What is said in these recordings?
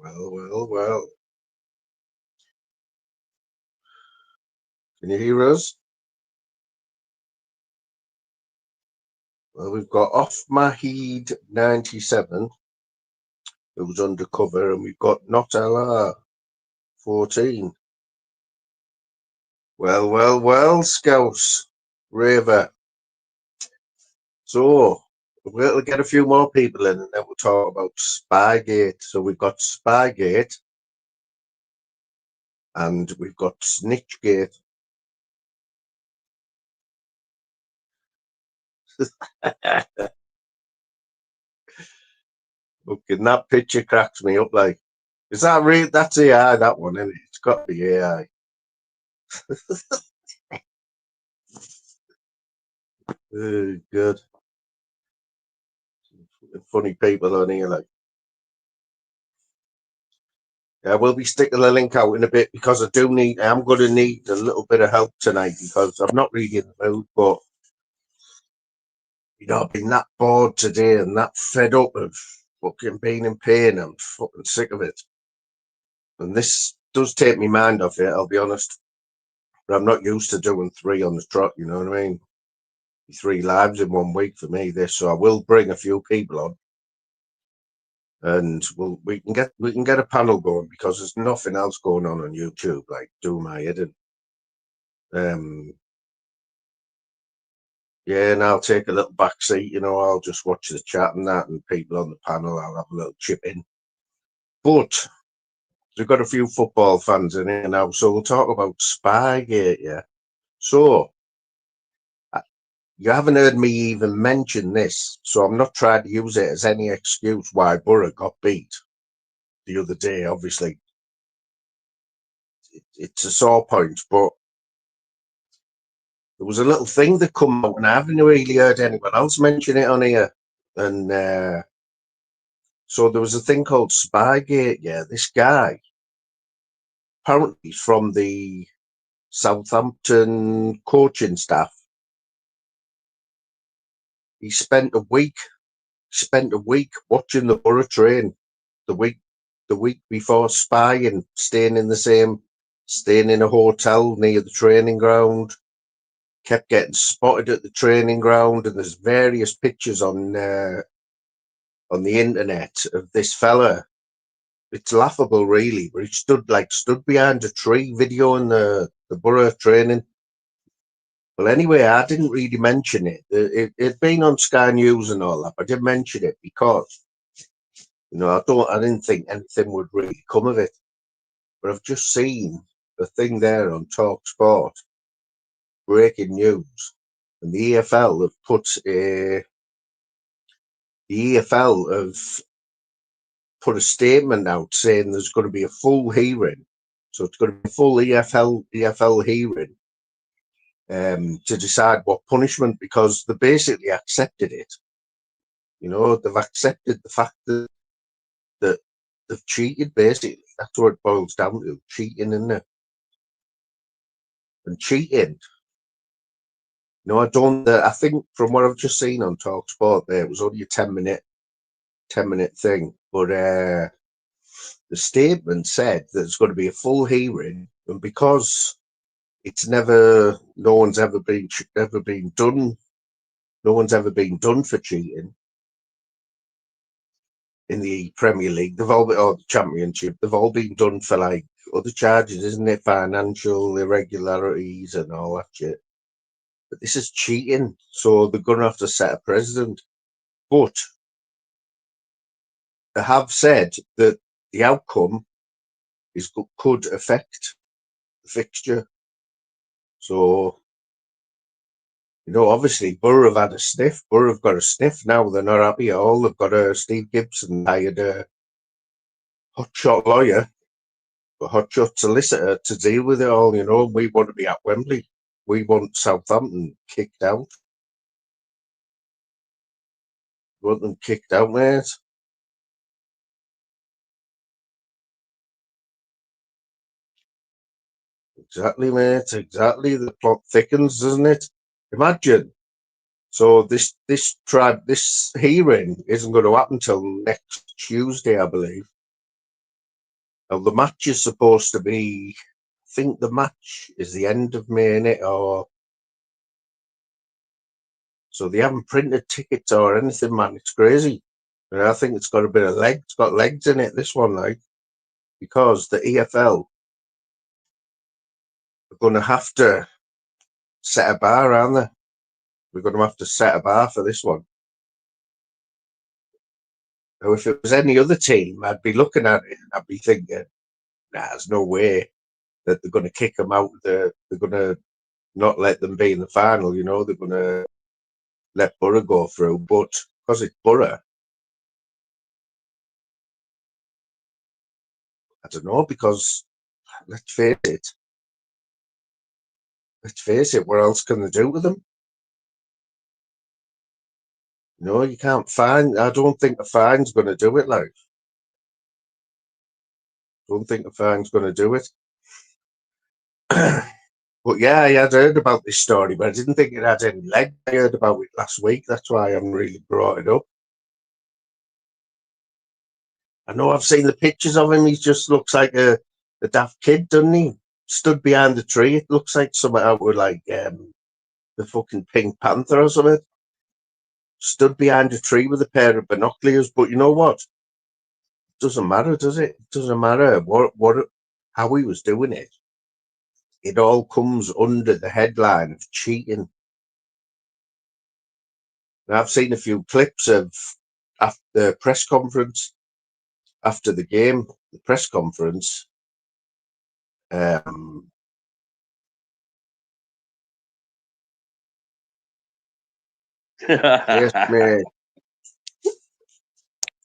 Well. Can you hear us? Well, we've got Off Mahid 97, who's undercover, and we've got Not LR 14. Well, Scouse, Raver. So, we'll get a few more people in, and then we'll talk about Spygate. So, we've got Spygate, and we've got Snitchgate. Looking, that picture cracks me up like. Is that real? That's AI, that one, isn't it? It's got to be AI. Good. Funny people on here, like. Yeah, we'll be sticking the link out in a bit because I'm going to need a little bit of help tonight because I'm not really in the mood, but I've been that bored today and that fed up of fucking being in pain. I'm fucking sick of it. And this does take my mind off it, I'll be honest. But I'm not used to doing 3 on the trot, you know what I mean? 3 lives in 1 week for me, this, so I will bring a few people on. And we can get a panel going because there's nothing else going on YouTube, like do my hidden. Yeah, and I'll take a little back seat, I'll just watch the chat and that, and people on the panel, I'll have a little chip in. But we've got a few football fans in here now, so we'll talk about Spygate, yeah. So, you haven't heard me even mention this, so I'm not trying to use it as any excuse why Borough got beat the other day, obviously. It's a sore point, but there was a little thing that come out, and I haven't really heard anyone else mention it on here. And so there was a thing called Spygate. Yeah, this guy, apparently from the Southampton coaching staff, he spent a week watching the Borough train the week before, spying, staying in a hotel near the training ground. Kept getting spotted at the training ground, and there's various pictures on the internet of this fella. It's laughable, really, but he stood behind a tree videoing the Borough training. Well, anyway, I didn't really mention it. It'd been on Sky News and all that, but I did mention it because, I didn't think anything would really come of it. But I've just seen a thing there on Talk Sport, breaking news, and the EFL have put a statement out saying there's going to be a full hearing. So it's going to be a full EFL hearing to decide what punishment, because they basically accepted it. They've accepted the fact that they've cheated, basically. That's what it boils down to, cheating, isn't it? And cheating. I think from what I've just seen on Talk Sport there, it was only a 10-minute thing. But the statement said that it's going to be a full hearing, and because no one's ever been done for cheating in the Premier League, or the Championship. They've all been done for like other charges, isn't it? Financial irregularities and all that shit. But this is cheating, so they're going to have to set a precedent. But they have said that the outcome could affect the fixture. So, obviously, Borough have had a sniff. Borough have got a sniff now. They're not happy at all. They've got Steve Gibson hired a hotshot lawyer, a hotshot solicitor to deal with it all. We want to be at Wembley. We want Southampton kicked out. We want them kicked out, mate. Exactly, mate. Exactly. The plot thickens, doesn't it? Imagine. So this hearing isn't going to happen till next Tuesday, I believe. Now, the match is supposed to be, I think the match is the end of May, innit? Or so they haven't printed tickets or anything, man. It's crazy. And I think it's got a bit of legs. It's got legs in it, this one, like, because the EFL are going to have to set a bar, aren't they? We're going to have to set a bar for this one. Now, if it was any other team, I'd be looking at it and I'd be thinking, nah, there's no way that they're going to kick them out. They're going to not let them be in the final, you know. They're going to let Borough go through. But because it's Borough, I don't know, because let's face it, what else can they do with them? No, you can't fine. I don't think a fine's going to do it, like. Don't think a fine's going to do it. But yeah, I had heard about this story, but I didn't think it had any leg. I heard about it last week. That's why I haven't really brought it up. I know I've seen the pictures of him. He just looks like a daft kid, doesn't he? Stood behind the tree. It looks like something out with like the fucking Pink Panther or something. Stood behind a tree with a pair of binoculars. But you know what? Doesn't matter, does it? It doesn't matter how he was doing it. It all comes under the headline of cheating. And I've seen a few clips of after the press conference, after the game, the press conference. Yes, mate.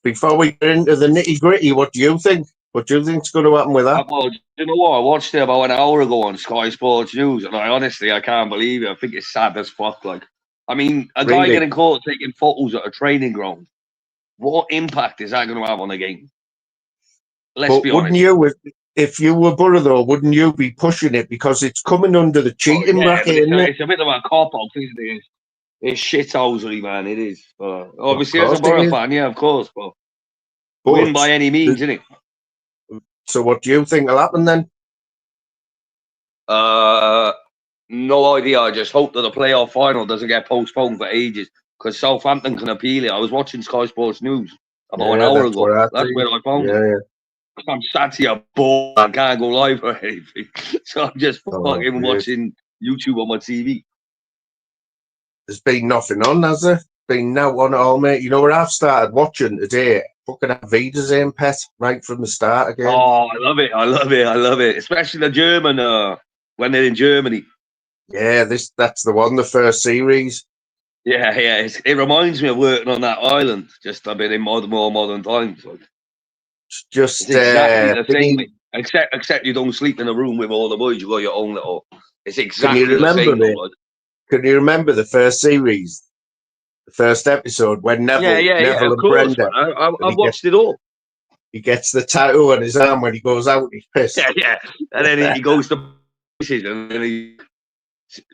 Before we get into the nitty gritty, what do you think? What do you think's going to happen with that? Well, you know what? I watched it about an hour ago on Sky Sports News, and I can't believe it. I think it's sad as fuck. Like, I mean, a guy getting caught taking photos at a training ground. What impact is that going to have on the game? Let's be honest. Wouldn't you, if you were Borough, though, wouldn't you be pushing it because it's coming under the cheating bracket, isn't it? It's a bit of a cop-out, isn't it? It's shithousery, man. It is. Obviously, as a Borough fan, yeah, of course, but win by any means, isn't it? So what do you think will happen then? No idea. I just hope that the playoff final doesn't get postponed for ages because Southampton can appeal it. I was watching Sky Sports News about an hour ago. That's where I found it. I'm sat here bored. I can't go live or anything. So I'm just fucking watching YouTube on my TV. There's been nothing on, has there? Been no on at all, mate. You know where I've started watching today? Fucking Vida's aim pet right from the start again. Oh, I love it. Especially the German when they're in Germany. Yeah, that's the one, the first series. Yeah. It reminds me of working on that island, just a bit in more modern times. Like. Just it's exactly the same, except you don't sleep in a room with all the boys. You got your own little. It's exactly the same. Can you remember the first series? The first episode when Neville and Brenda. I watched it all. He gets the tattoo on his arm when he goes out. He's pissed. Yeah. And then he goes to pieces, and then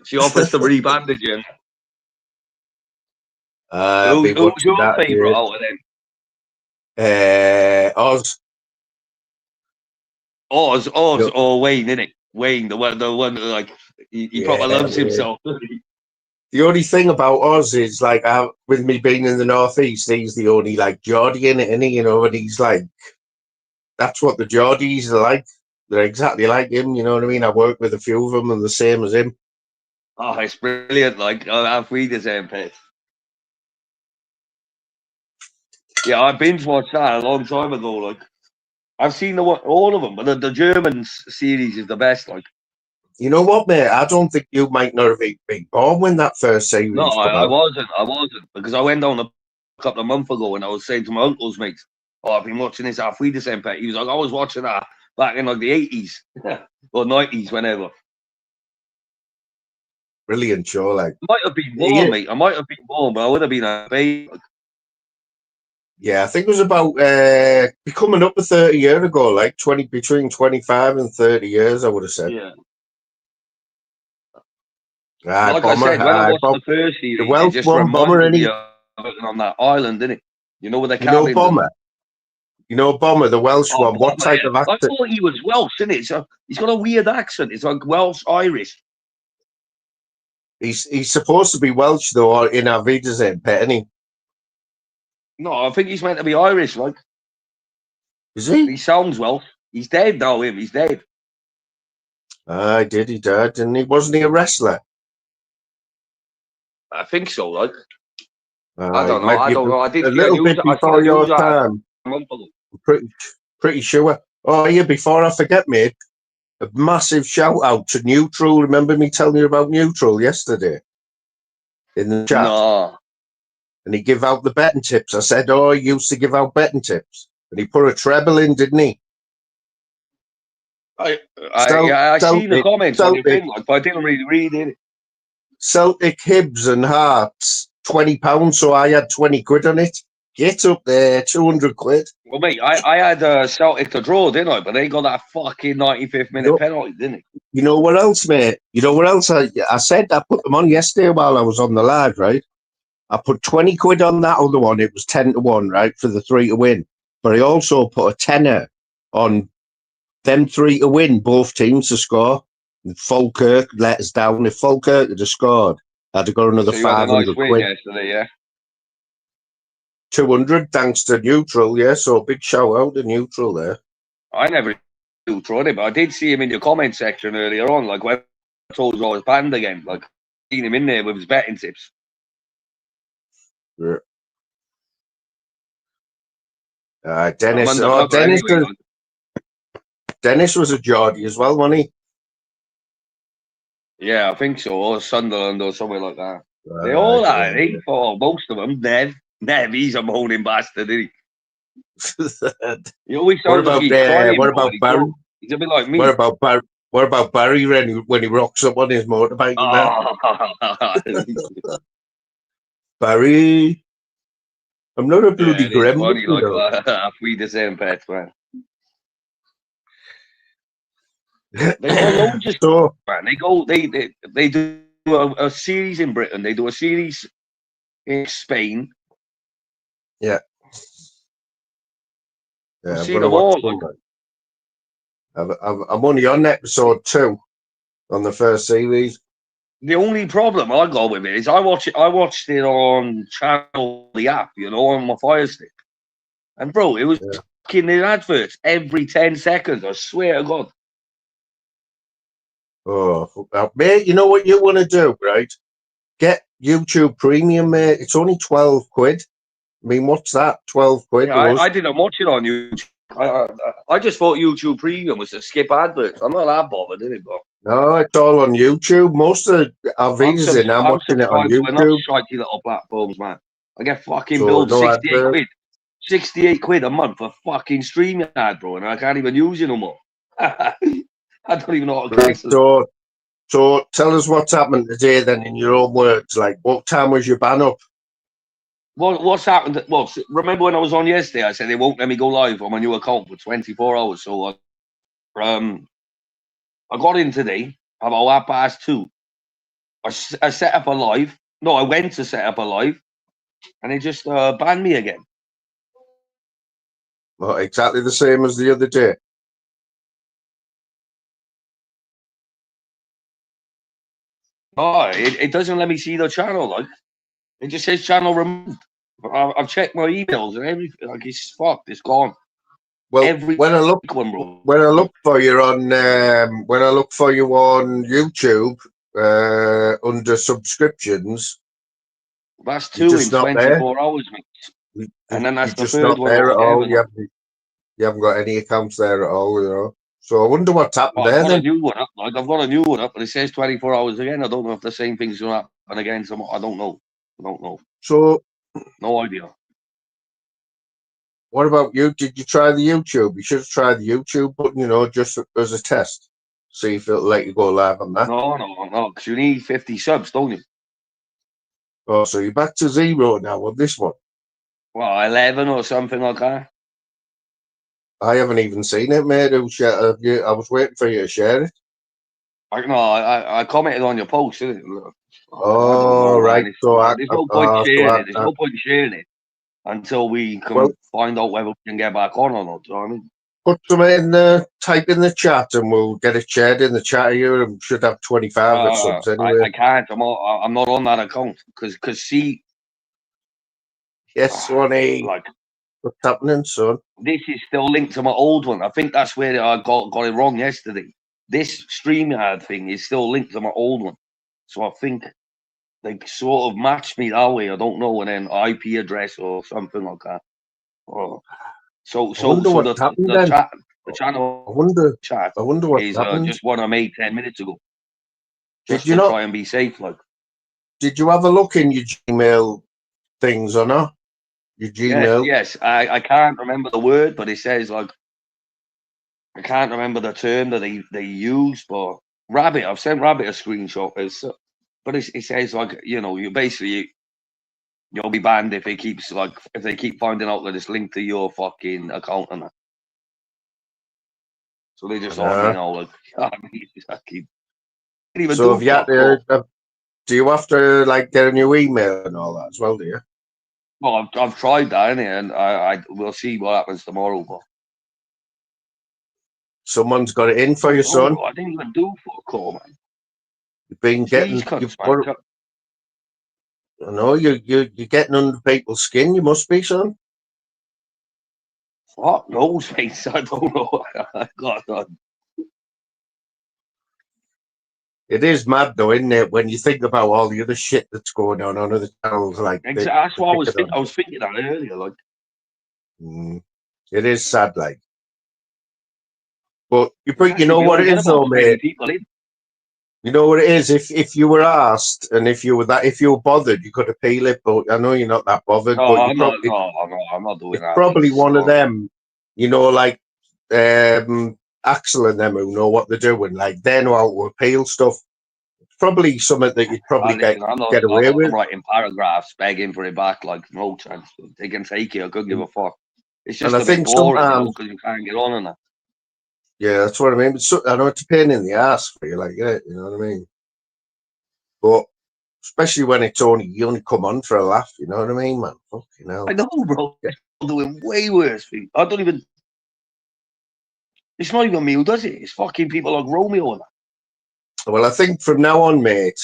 she offers to rebandage him. Who's your favourite out of them? Oz or Wayne, innit? Wayne, the one like he probably loves himself. The only thing about Oz is like, with me being in the Northeast, he's the only like Geordie in it, isn't he? You know, and he's like, that's what the Geordies are like. They're exactly like him. You know what I mean? I work with a few of them and the same as him. Oh, it's brilliant! Like I've read the same pet. Yeah, I binge watched that a long time ago. Like I've seen all of them, but the German series is the best. Like. You know what, mate? I don't think you might not have been born when that first series No, I wasn't, because I went down a couple of months ago and I was saying to my uncle's mates, "Oh, I've been watching this Alfreda's Empire." He was like, "I was watching that back in like the 80s or 90s, whenever." Brilliant show, like. I might have been born, mate. I might have been born, but I would have been a baby. Yeah, I think it was about coming up 30 years ago, like between 25 and 30 years, I would have said. Yeah. Like I said, when I watched the first series, the Welsh one, Bomber, on that island, didn't it? You know where the cabin? Bomber. You know, Bomber, the Welsh one. What Bomber, type of I accent? thought he was Welsh, isn't it? So he's got a weird accent. It's like Welsh Irish. He's supposed to be Welsh though, in our videos, isn't he? No, I think he's meant to be Irish. Like, is he? He sounds Welsh. He's dead now. He's dead. He died, and he wasn't he a wrestler? I think so. Like, I don't know. I don't know. I did a see a little news. bit I saw before a your news time. a month ago. Pretty sure. Oh yeah, before I forget, mate. A massive shout out to Neutral. Remember me telling you about Neutral yesterday in the chat? No. And he gave out the betting tips. I said, oh, he used to give out betting tips. And he put a treble in, didn't he? I seen the comments on your thing, but I didn't really read it. Celtic, Hibs and Hearts, £20. So I had 20 quid on it. Get up there, 200 quid. Well, mate, I had Celtic to draw, didn't I? But they got that fucking 95th minute penalty, didn't it? You know what else, mate? You know what else? I said I put them on yesterday while I was on the live, right? I put 20 quid on that other one. It was 10-1, right, for the 3 to win. But I also put a tenner on them 3 to win, both teams to score. And Falkirk let us down. If Falkirk had scored, I'd have got another 500 quid yesterday, yeah. 200 thanks to Neutral, yeah. So big shout out to Neutral there. I never Neutral it, but I did see him in your comment section earlier on, like when I told you I was banned again. Like, seen him in there with his betting tips. Yeah. Dennis. Oh, Dennis. Anyway, Dennis was a Geordie as well, wasn't he? Yeah, I think so. Or Sunderland or something like that. They all are, eh? Oh, most of them. Nev, he's a moaning bastard, isn't he? He always sounds like he's crying. What about Barry? He's a bit like me. What about Barry when he rocks up on his motorbike? Barry, I'm not a bloody grim. Funny, like we the same pets, man. They got loads of stuff, man. They do a series in Britain. They do a series in Spain. Yeah. I've seen them all. I'm only on episode 2 on the first series. The only problem I got with it is I watched it on Channel the app, you know, on my Fire Stick. And bro, it was fucking in adverts every 10 seconds. I swear to God. Oh, mate, you know what you want to do, right? Get YouTube Premium, mate. It's only 12 quid. I mean, what's that? 12 quid. Yeah, I didn't watch it on YouTube. I just thought YouTube Premium was to skip adverts. I'm not that bothered, is it, bro? No, it's all on YouTube. Most of our videos in, I'm watching it on YouTube. Not shitey little platforms, man. I get fucking billed 68 quid. 68 quid a month for fucking streaming ad, bro, and I can't even use it no more. I don't even know how to cancel. So tell us what's happened today then in your own words. Like, what time was your ban up? Well, what's happened? Well, remember when I was on yesterday, I said they won't let me go live on my new account for 24 hours. So I got in today about 2:30. I set up a live. No, I went to set up a live, and they just banned me again. Well, exactly the same as the other day. No, it doesn't let me see the channel. Like, it just says channel removed. I've checked my emails and everything. Like, it's fucked. It's gone. Well, when I look for you on YouTube under subscriptions, that's 2 in 24 hours, mate. And then that's the third one. There at all. You haven't got any accounts there at all, you know. So I wonder what's happened there. I've got a new one up. Like, I've got a new one up, but it says 24 hours again. I don't know if the same thing's going to happen again. So I don't know. So no idea. What about you? Did you try the YouTube? You should have tried the YouTube button, you know, just as a test. See if it'll let you go live on that. No, because you need 50 subs, don't you? Oh, so you're back to 0 now with this one? Well, 11 or something like that. I haven't even seen it, mate. I was waiting for you to share it. I commented on your post, didn't it? Oh, right. There's no point sharing it. There's no point sharing it. until we can find out whether we can get back on or not. Do you know what I mean? Put some in the type in the chat, and we'll get it shared in the chat here. And should have 25 subs anyway. I can't. I'm not on that account because see. Yes, Sonny. Like, what's happening, son? This is still linked to my old one. I think that's where I got it wrong yesterday. This StreamYard thing is still linked to my old one, so I think they sort of matched me that way. I don't know, and then IP address or something like that. Oh. So the channel chat I wonder what is happened. just one I made 10 minutes ago. Just to try and be safe, like. Did you have a look in your Gmail things or not? Your Gmail? Yes. I can't remember the word, but it says like I can't remember the term that they use, but Rabbit. I've sent Rabbit a screenshot. But it says like, you know, you basically you'll be banned if they keep finding out that it's linked to your fucking account and that. So they just let me know, like, I keep. So if you have to, do you have to like get a new email and all that as well? Do you? Well, I've tried that, and I will see what happens tomorrow. But someone's got it in for you, son. I didn't even do fuck all, man. You've been getting. I know you're getting under people's skin. You must be, son. What knows, mate? I don't know. God. It is mad, though, isn't it? When you think about all the other shit that's going on other channels, like exactly. That's what I was thinking. I was thinking that earlier, like. It is sad, like. But you know what it is, though, mate. You know what it is. If you were asked, and if you were bothered, you could appeal it. But I know you're not that bothered. No, but I'm not doing that. Probably one of them, you know, like Axel and them who know what they're doing. Like they know how to appeal stuff. It's probably something that you'd probably get away with. I'm writing paragraphs begging for it back, like no chance. They can take it. I couldn't give a fuck. It's just a bit boring, because you can't get on in it. Yeah, that's what I mean. But I know it's a pain in the ass for you, like, you know what I mean? But especially when you only come on for a laugh, you know what I mean, man? Fucking hell. I know, bro. I'm doing way worse things. I don't even. It's not even me who does it. It's fucking people like Romeo and that. Well, I think from now on, mate,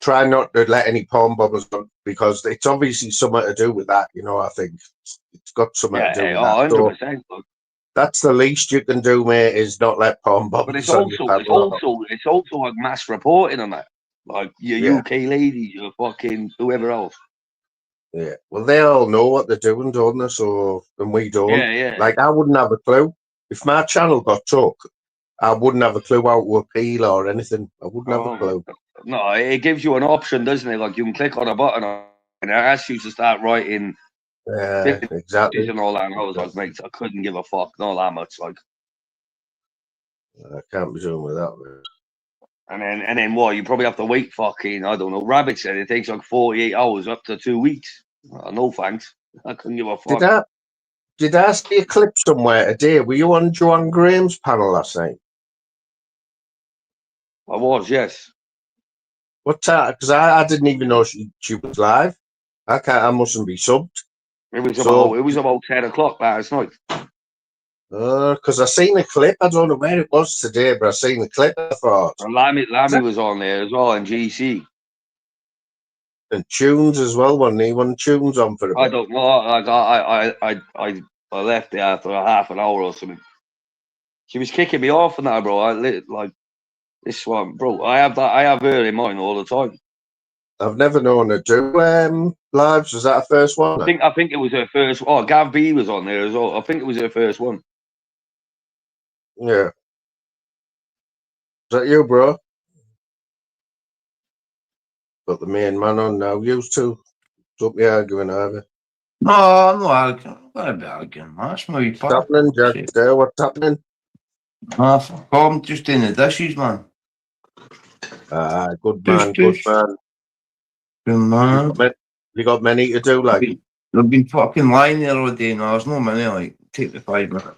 try not to let any porn bombers on, because it's obviously something to do with that, you know. I think it's got something to do with that. 100%. So that's the least you can do, mate, is not let porn bombers. But it's also like mass reporting on that. Like your UK ladies, your fucking whoever else. Yeah. Well, they all know what they're doing, don't they? So, and we don't. Yeah. Like, I wouldn't have a clue. If my channel got took, I wouldn't have a clue how to appeal or anything. I wouldn't have a clue. No, it gives you an option, doesn't it? Like, you can click on a button and it asks you to start writing. Yeah, exactly. And all that. And I was like, mate, I couldn't give a fuck. Not that much. Like, I can't be doing with that, man. And then what? You probably have to wait fucking, I don't know. Rabbit said it takes like 48 hours up to 2 weeks. No thanks. I couldn't give a fuck. Did I see a clip somewhere today? Were you on Joanne Graham's panel last night? I was, yes. What time? Because I didn't even know she was live. I mustn't be subbed. It was about 10 o'clock last night. Because I seen a clip. I don't know where it was today, but I seen the clip. I thought. And Lammy was on there as well, and GC. And Tunes as well, wasn't he? One Tunes on for a bit. I don't know. I left there after a half an hour or something. She was kicking me off and that, bro. Like this one, bro. I have her in mind all the time. I've never known her do lives. Was that her first one? I think it was her first. Oh, Gav B was on there as well. I think it was her first one. Yeah. Is that you, bro? Got the main man on now. Used to. Don't be arguing, either. No, I'm not arguing. I'm going to be arguing, man. That's my part. What's happening, Jack? There, what's happening? I'm just doing the dishes, man. Good man, good man. Good man. You got many to do, like? I've been fucking lying there all day now. There's no many, like, take the 5 minutes.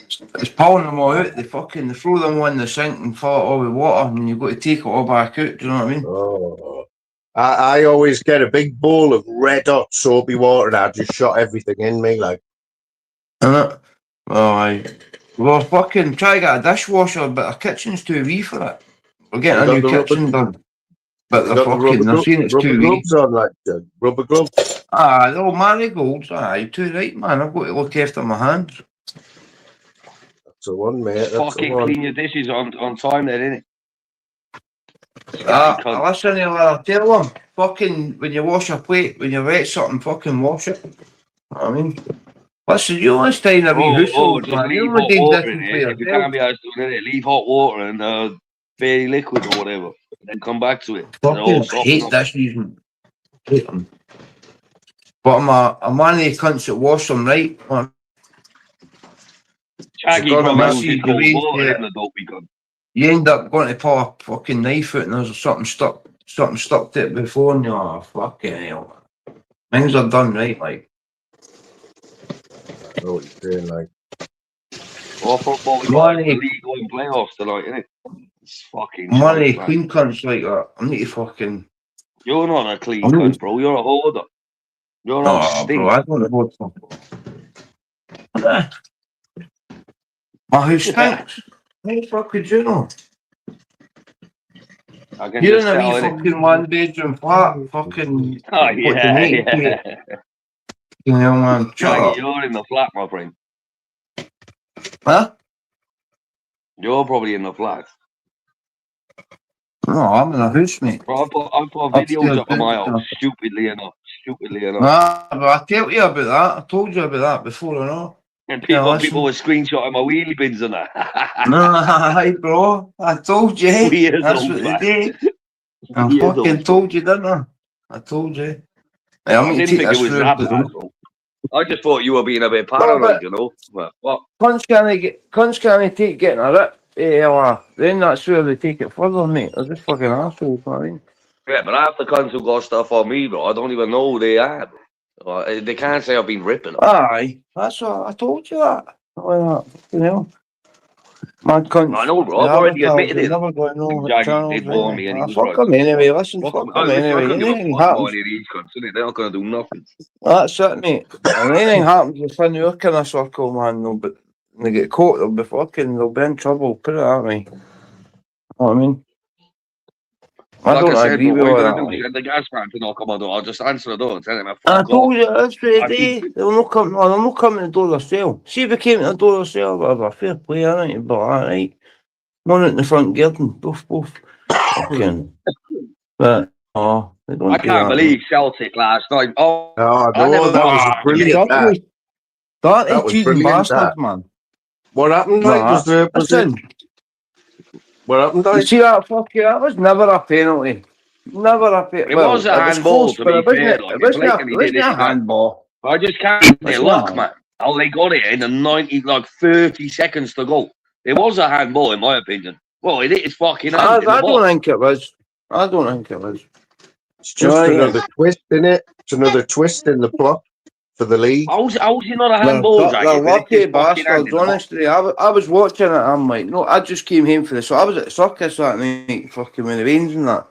It's pulling them all out. They throw them in the sink and fill it all with water, and you've got to take it all back out. Do you know what I mean? Oh, I always get a big bowl of red hot soapy water and I just shot everything in me, like. Well, we're fucking try to get a dishwasher, but our kitchen's too wee for it. We're getting a new kitchen done. But they're fucking, they're saying it's too wee. Rubber gloves on, like, rubber gloves. Ah, no, marigolds. Ah, you're too right, man. I've got to look after my hands. That's the one, mate. That's fucking the one. clean your dishes on time then, innit? Listen to what I tell them. Fucking, when you wash a plate, when you wet something, fucking wash it. I mean, listen, you always stay in a wee household, just man. leave You hot do water different in for it. If you can't be asked doing it, leave hot water and very liquid or whatever. Then come back to it. Fucking hate this reason. Hate them. But I'm one of the cunts that wash them right. Shaggy probably uses cold water in the dopey gun. You end up going to pull a fucking knife out and there's something stuck to it before and you're like, fucking hell. Things are done right, like. I know what you're saying, like. Well, football, we got the league going playoffs tonight, innit? It's fucking money, clean cunts like that. I need to fucking. You're not a clean cunt, bro. You're a hoarder. You're not stink. Bro, I don't hoard something. My house stinks. How the fuck could you know? You're in a wee fucking one bedroom flat, fucking. Oh, yeah. You know, man. Shaggy, you're in the flat, my friend. Huh? You're probably in the flat. No, I'm in a house, mate. Bro, I put videos up of my house, stupidly enough. Nah, but I tell you about that. I told you about that before, I know. And people were screenshotting my wheelie bins and that. Nah, bro. I told you. Weird That's what they did. I fucking told you, didn't I? I told you. I didn't think it was that bad, bro. I just thought you were being a bit paranoid, you know. But what? Cunts can't take getting a rip. Then that's where they take it further, mate. They're just fucking assholes, I mean. Yeah, but half the cunts who got stuff on me, bro, I don't even know who they are. They can't say I've been ripping them. Aye, that's what I told you that. You know. Mad cunts. I know, bro. I've already admitted it. Never going on Jaggy did warn me, and he was fuck them anyway. Listen, fuck them anyway. Anything happens. They're not going to do nothing. That's it, mate. And anything happens within your kind of circle, man, but they get caught, they'll be in trouble. Put it that way. You know what I mean? I don't agree with that. Send the gas man to knock on my door. I'll just answer the door and tell him I told you that's what they do. They'll not come to the door themselves. See if they came to the door themselves, whatever. Fair play, I think, but alright. One out in the front garden, both. Fucking. But, they don't I can't believe Celtic last night. Oh, no, that was brilliant. That is cheating bastards, man. What happened, What happened, You see that that was never a penalty. Never a penalty. It was a handball, to be fair. It wasn't a handball. I just can't get luck, man. How they got it in the 30 seconds to go. It was a handball, in my opinion. Well, it is fucking hand. I don't think it was. It's just another twist in it. It's another twist in the plot for the league. How's it not a handball, Jack? They're lucky bastards, honestly. I was watching it, I'm like, no, I just came home for the I was at the circus that night, fucking with the rains and that.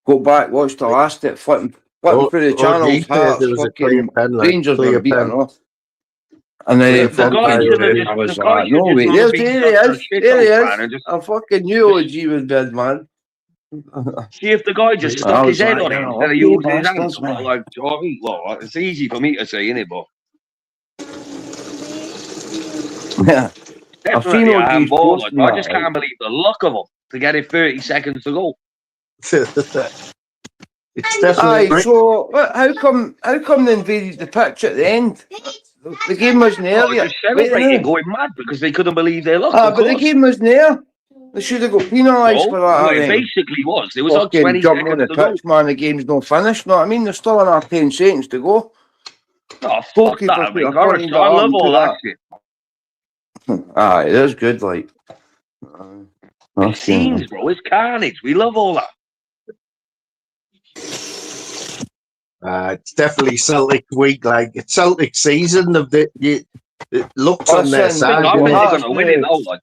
Go back, watched the last it, flipping through the channels, fucking Rangers were beaten off. And then I was like, no way, there he is. I fucking knew OG was dead, man. See if the guy just stuck his head on it instead of using his hands. Well, it's easy for me to say, innit, but yeah, definitely a handball. I just can't believe the luck of him to get it 30 seconds to go. It's definitely. So how come they invaded the pitch at the end? The game wasn't there yet. Celebrating, going mad because they couldn't believe their luck. But the game wasn't there. They should have got penalised for that. It basically was. It was like 20 seconds on the pitch, man. The game's not finished. Know what I mean? There's still another 10 seconds to go. Oh, fuck that. I love all that shit. It is good, like. It's scenes, bro. It's carnage. We love all that. It's definitely Celtic week, like it's Celtic season. It looks on their side. I think they're going to win it now, like.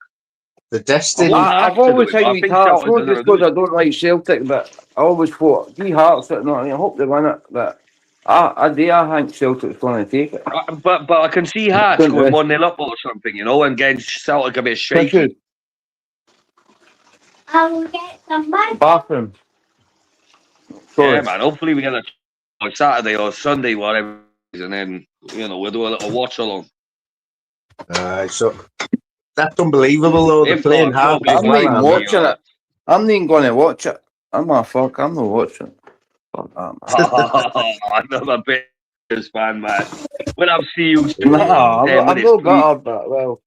The destiny. I've always had I me think Hearts, Celtic not just because I don't like Celtic, but I always thought, gee, Hearts, I hope they win it, but I think Celtic's going to take it. But I can see Hearts going 1-0 up or something, you know, and getting Celtic a bit shaky. I will get some bathroom. Sorry. Yeah, man. Hopefully we get a Saturday or Sunday, whatever, and then we'll do a little watch along. So that's unbelievable, though. They're playing hard. I'm not even watching it. I'm not even going to watch it. I'm not watching it. Fuck that, man. I'm a bit fan, man. When I see you, I'm not got up, but well,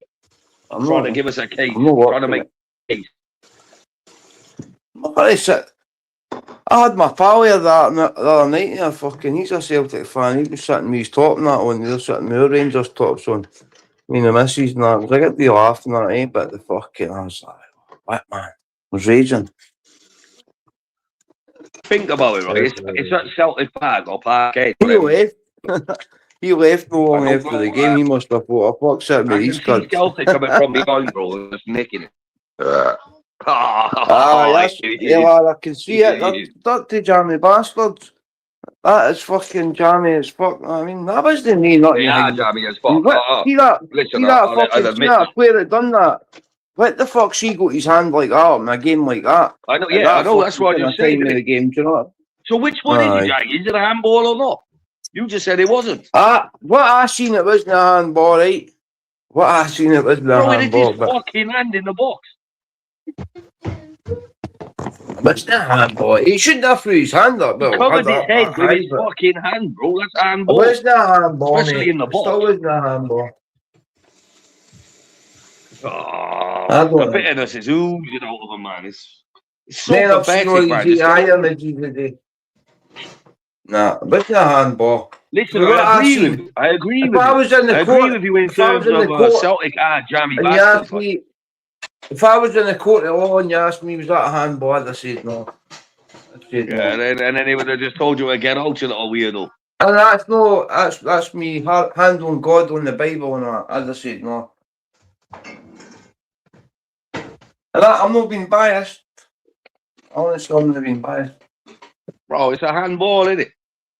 I'm trying to give us a case. Trying to make a case. I had my pal here the other night here, he's a Celtic fan. He was sitting with his top and that on, they're sitting with Rangers tops on. Me and the missus and that. I was like, I'd be laughing at it, but I was like, what, man? I was raging. Think about it, right? It's at Celtic Park or Parkgate. He left. He left no long after the game. He must have thought, I fuck sitting with these guys. Celtic coming from behind, bro, and just nicking it. Yes, I can see it. Dirty jammy bastards. That is fucking jammy as fuck. I mean, that wasn't me, not you. Yeah, jammy as fuck. See that player that done that? What the fuck she got his hand like that in a game like that? I know, yeah, I know, that's what you're saying. In the game, do you know? So which one is it, Jack? Is it a handball or not? You just said it wasn't. What I seen it wasn't a handball, right? What I seen it wasn't a handball. His fucking hand in the box. But it's not a handball. He shouldn't have threw his hand up. He covered his head with his fucking hand, bro. That's a handball. But it's not a handball, especially in the box. It still isn't a handball. Oh, the bitterness is oozing out of him, man. It's so pathetic, man. Nah, but it's a handball. Listen, I agree with you. I agree with you in terms of Celtic jammy bastards. If I was in the court of law and you asked me, was that a handball? I'd have said no. And then they would have just told you to get out, you little weirdo. And that's me handling God on the Bible and that. I'd have said no. And I'm not being biased. Honestly, I'm not being biased. Bro, it's a handball, isn't it?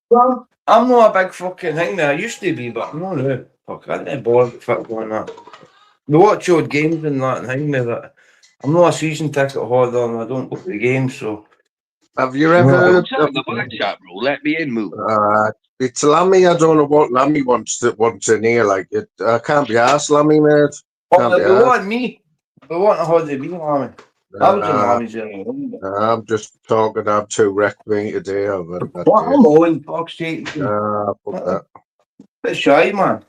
Well, I'm not a big fucking thing there. I used to be, but I'm not now. Fuck, I didn't bother with football and that. We watch old games and that and hang me, but I'm not a season ticket holder and I don't go to the games, so. Have you ever... the back chat, bro. Let me in, move. It's Lammy. I don't know what Lammy wants in here. Like, I can't be asked, Lammy, mate. They want me. They want to hold the beat, Lammy. I was in Lammy's area. I'm just talking. I'm too wrecked me today. What? I'm on, fuck's sake. Bit shy, man.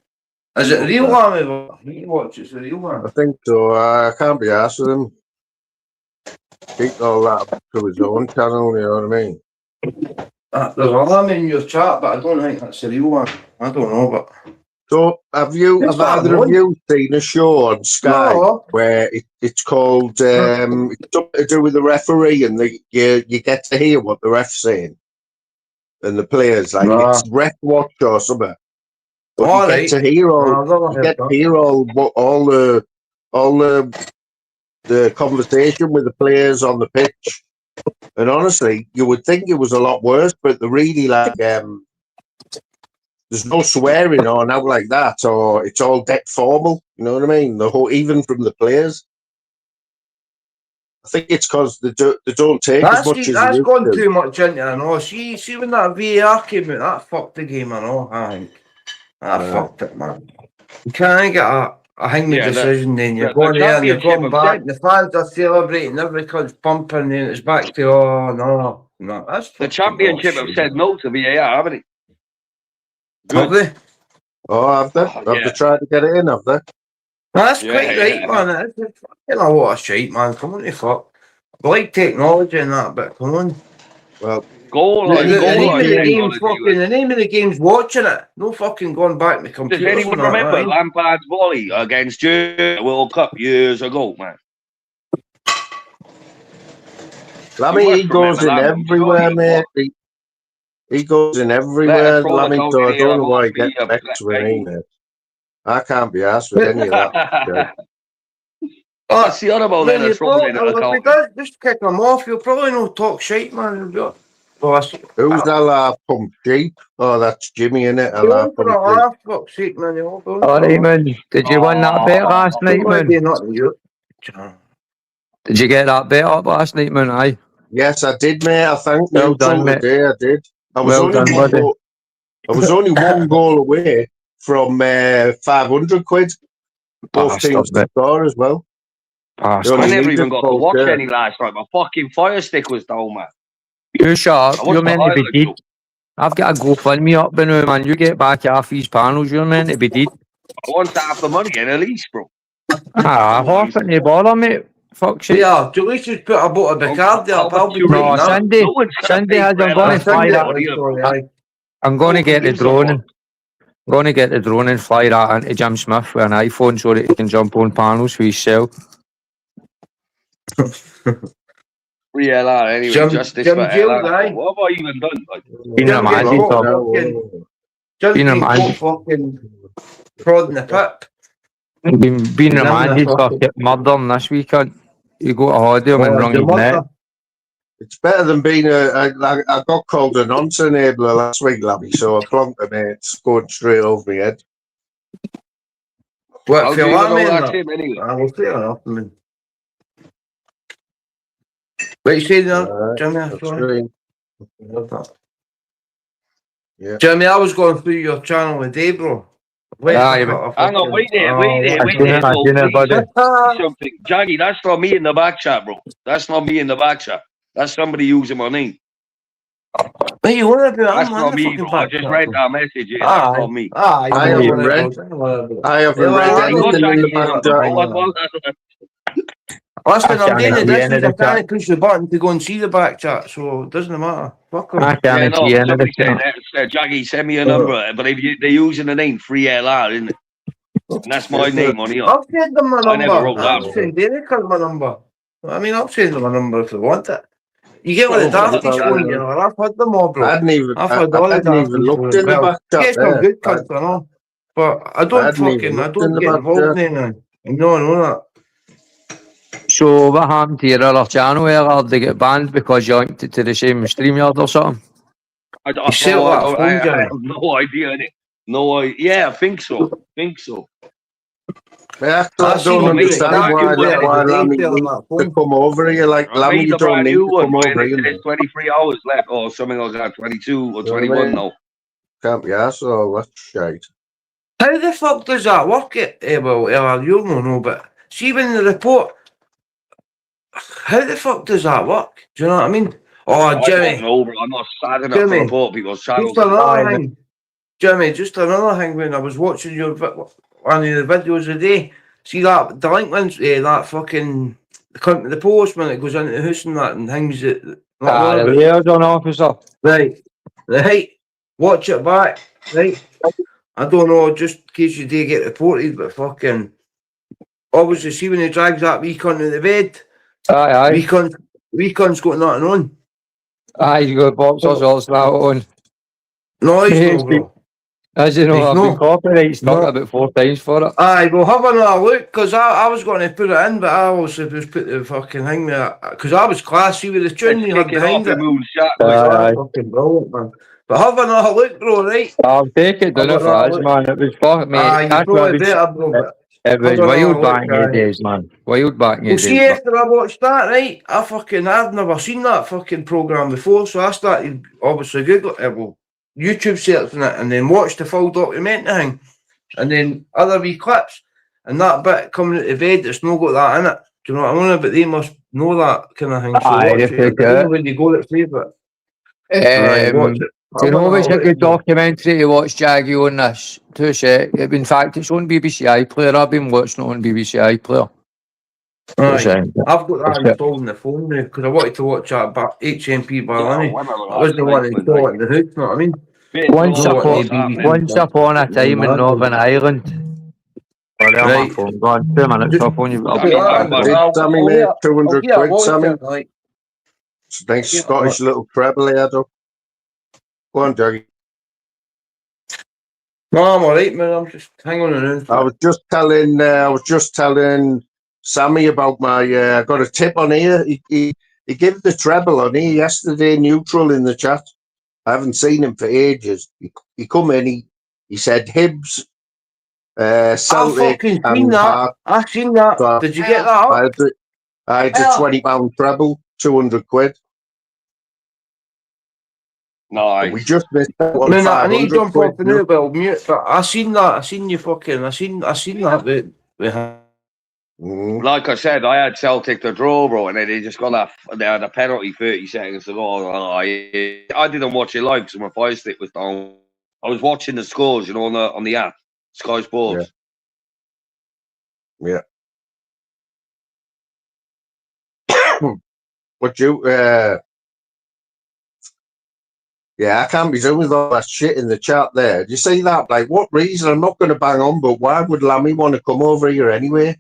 Is it real, Lammy? He watches the real one. I think so. I can't be asked with him. Keep all that to his own channel, you know what I mean? There's a Lammy in your chat, but I don't think that's the real one. I don't know, but... So, have either of you seen a show on Sky where it's called, it's something to do with the referee and you get to hear what the ref's saying? And the players, like, it's Ref Watch or something. But you get to hear all the conversation with the players on the pitch. And honestly, you would think it was a lot worse, but they're really like, there's no swearing or now like that, or it's all dead formal. You know what I mean? Even from the players. I think it's because they don't take as much as that's gone too much into it, I know. See when that VAR came out, that fucked the game, I know, I think. That fucked it, man. You can't get a hangman decision, then you're going there and you're going back, the fans are celebrating, everybody's pumping, and then it's back to, no, that's the championship have said no to VAR, haven't they? Have they? Oh, have they? Have they tried to get it in, have they? That's quite right, man. It's fucking a lot of shit, man. Come on, the fuck. I like technology and that, but come on. Well, the name of the game's watching it. No fucking going back to the computer. Does anyone remember Lampard's volley against Germany World Cup years ago, man? Lammy, he goes in everywhere, mate. He goes in everywhere, Lammy, so I don't know why he gets vexed with me, mate. I can't be asked with any of that. What's the other about then? If he does, just kick him off. He'll probably not talk shite, man. Who's that laugh pump sheep? Oh, that's Jimmy, innit? A laugh pump sheep. Laugh, fuck's sake, man. Alright, man. Did you win that bet last night, man? Did you get that bet up last night, man? Aye. Yes, I did, mate. I thank Well you done, mate. today. I did. I was Well only done, one buddy. goal. I was only one goal away from 500 quid. Both teams to score as well. I never even got to watch any last night. My fucking Fire Stick was down, man. You shut up. You're meant to be dead. I've got a GoFundMe up now, man. You get back half these panels, you're meant to be dead. I want half the money in at least, bro. Half it, no bother, mate. Fuck shit. Yeah, Julie should put a bottle of Bacardi up. I'll be no, Cindy has. I'm going to fly that. I'm going to get the drone. I'm going to get the drone and fly that into Jim Smith with an iPhone so that he can jump on panels for himself. LR anyway, Jim, justice Jim for Gill, LR. What have I even done? Been a man, fucking prodding the pip. Been remanded for murdering this weekend. You go to Hodium and rung his neck. It's better than being I got called a nonsense enabler last week, Labby, so I plunked him, mate. It's going straight over my head. What, if you want me anyway? I will say enough, man. What you saying now, Jimmy? Yeah. Jimmy, I was going through your channel with Dave, bro. Hang on, wait there. Something. Jaggy, that's not me in the back chat, bro. That's not me in the back chat. That's somebody using my name. Hey, you want to do That's not me, bro. I just read that message. Yeah, that's not me. I haven't read anything in the back chat. Listen, I'm doing the distance. I can't push the button to go and see the back chat, so it doesn't matter. Fuck them. Somebody said, Jaggy, send me a number. But they're using the name Free LR, isn't it? And that's my name on here. I'll send them my number. I never wrote that. I'll send Derek my number. I mean, I'll send them my number if they want it. You get one of the darkies phone, you know, I've had them all, bro. I hadn't even looked in the back chat. Get some good cuts, I know. But I don't get involved in it. I know that. So what happened to your other channel earlier? Did they get banned because you linked it to the same StreamYard or something? I have no idea. No idea. Yeah, I think so. Yeah, I don't understand why Lammy to come over here. Like Lammy, you don't need to come over here. There's 23 hours left or something like that. 22 or 21 now. Can't be asked, so that's shite. How the fuck does that work? Well, you'll know, but see when the report. How the fuck does that work? Do you know what I mean? Oh, Jimmy. I don't know, bro. I'm not sad enough to report people's channels. Jimmy, just another thing. When I was watching one of the videos today, see that delinquents, that fucking the postman that goes into the house and that and hangs it. The liaison officer. Right. Watch it back. Right. I don't know, just in case you do get reported, but fucking obviously see when he drags that wee cunt in the bed. Aye. Wee cunt's got nothing on. Aye, you got boxers also on. No, he's not, bro. As you know, I've been copyright stuck about 4 times for it. Aye, we'll have another look, because I was going to put it in, but I also just put the fucking thing there, because I was classy with the tune you had behind it. Fucking brilliant, man. But have another look, bro, right? I'll take it down if it is, man. It was fuck, mate. Aye, you probably better, bro, it was wild back in the days, man. Wild back in the days. See, after I watched that, right, I'd never seen that fucking programme before, so I started, obviously, YouTube searching it, and then watched the full documentary thing, and then other wee clips, and that bit coming out of bed that's not got that in it. Do you know what I mean? But they must know that kind of thing. So Aye, when you go to favourite. Do you know which a good documentary to watch, Jaggy, on this? In fact, it's on BBC iPlayer. I've been watching it on BBC iPlayer. I've got that installed on the phone now because I wanted to watch that HMP Barlini. I was the one who saw it in the hood, you know what I mean? Once upon a time in Northern Ireland. Right. Phone gone. 2 minutes for phone. Sammy made 200 quid, Sammy. It's a nice Scottish little treble he had up. Go on, Jaggy. No, I'm alright, man. I'm just hanging on. I was just telling Sammy about my. I got a tip on here. He gave the treble on here yesterday. Neutral in the chat. I haven't seen him for ages. He come in. He said Hibs, Celtic, and Park. I seen that. So did you get that up? I had a £20 treble, 200 quid. Nice. We just missed out on I need to jump off the new bell mute, but I seen that. I seen you fucking. I seen that. Like I said, I had Celtic to draw, bro, and then they just got that. They had a penalty 30 seconds to go. I didn't watch it live because my fire stick was down. I was watching the scores, you know, on the app, Sky Sports. Yeah. What you? Yeah, I can't be doing with all that shit in the chat there. Do you see that? Like, what reason? I'm not going to bang on, but why would Lammy want to come over here anyway?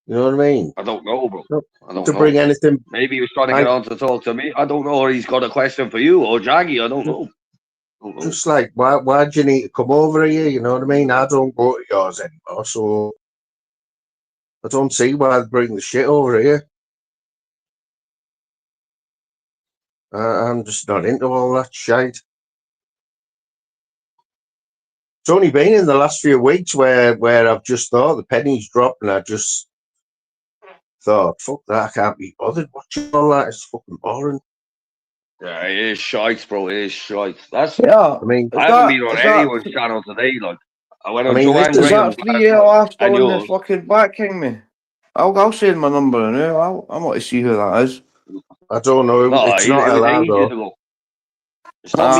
You know what I mean? I don't know, bro. I don't to know. bring anything. Maybe he was trying to get on to talk to me. I don't know. Or he's got a question for you or Jaggy. I don't know. Just like, why do you need to come over here? You know what I mean? I don't go to yours anymore, so I don't see why they bring the shit over here. I'm just not into all that shit. It's only been in the last few weeks where I've just thought the pennies dropped and I just thought, fuck that, I can't be bothered watching all that. It's fucking boring. Yeah, it is shite, bro. It is shite. That's I mean, I haven't been on anyone's channel today. Like, I went on Joanne Graham's last on the fucking back king me. I'll send my number now. I want to see who that is. I don't know. No, it's not allowed. It's not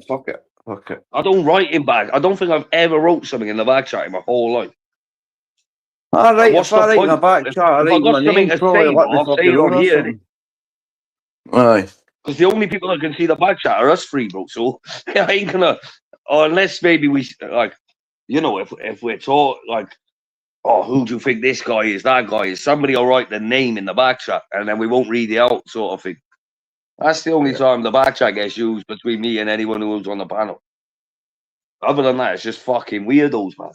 Fuck it. I don't write in back. I don't think I've ever wrote something in the back chat in my whole life. All right, if I write in the back chat, I write my name, probably I'll say it on here. Aye. Because the only people that can see the back chat are us three, bro. So I ain't gonna, unless maybe we like, you know, if we're taught like, oh, who do you think this guy is? That guy is. Somebody will write the name in the back chat, and then we won't read it out, sort of thing. That's the only time the back chat gets used between me and anyone who's on the panel. Other than that, it's just fucking weirdos, man.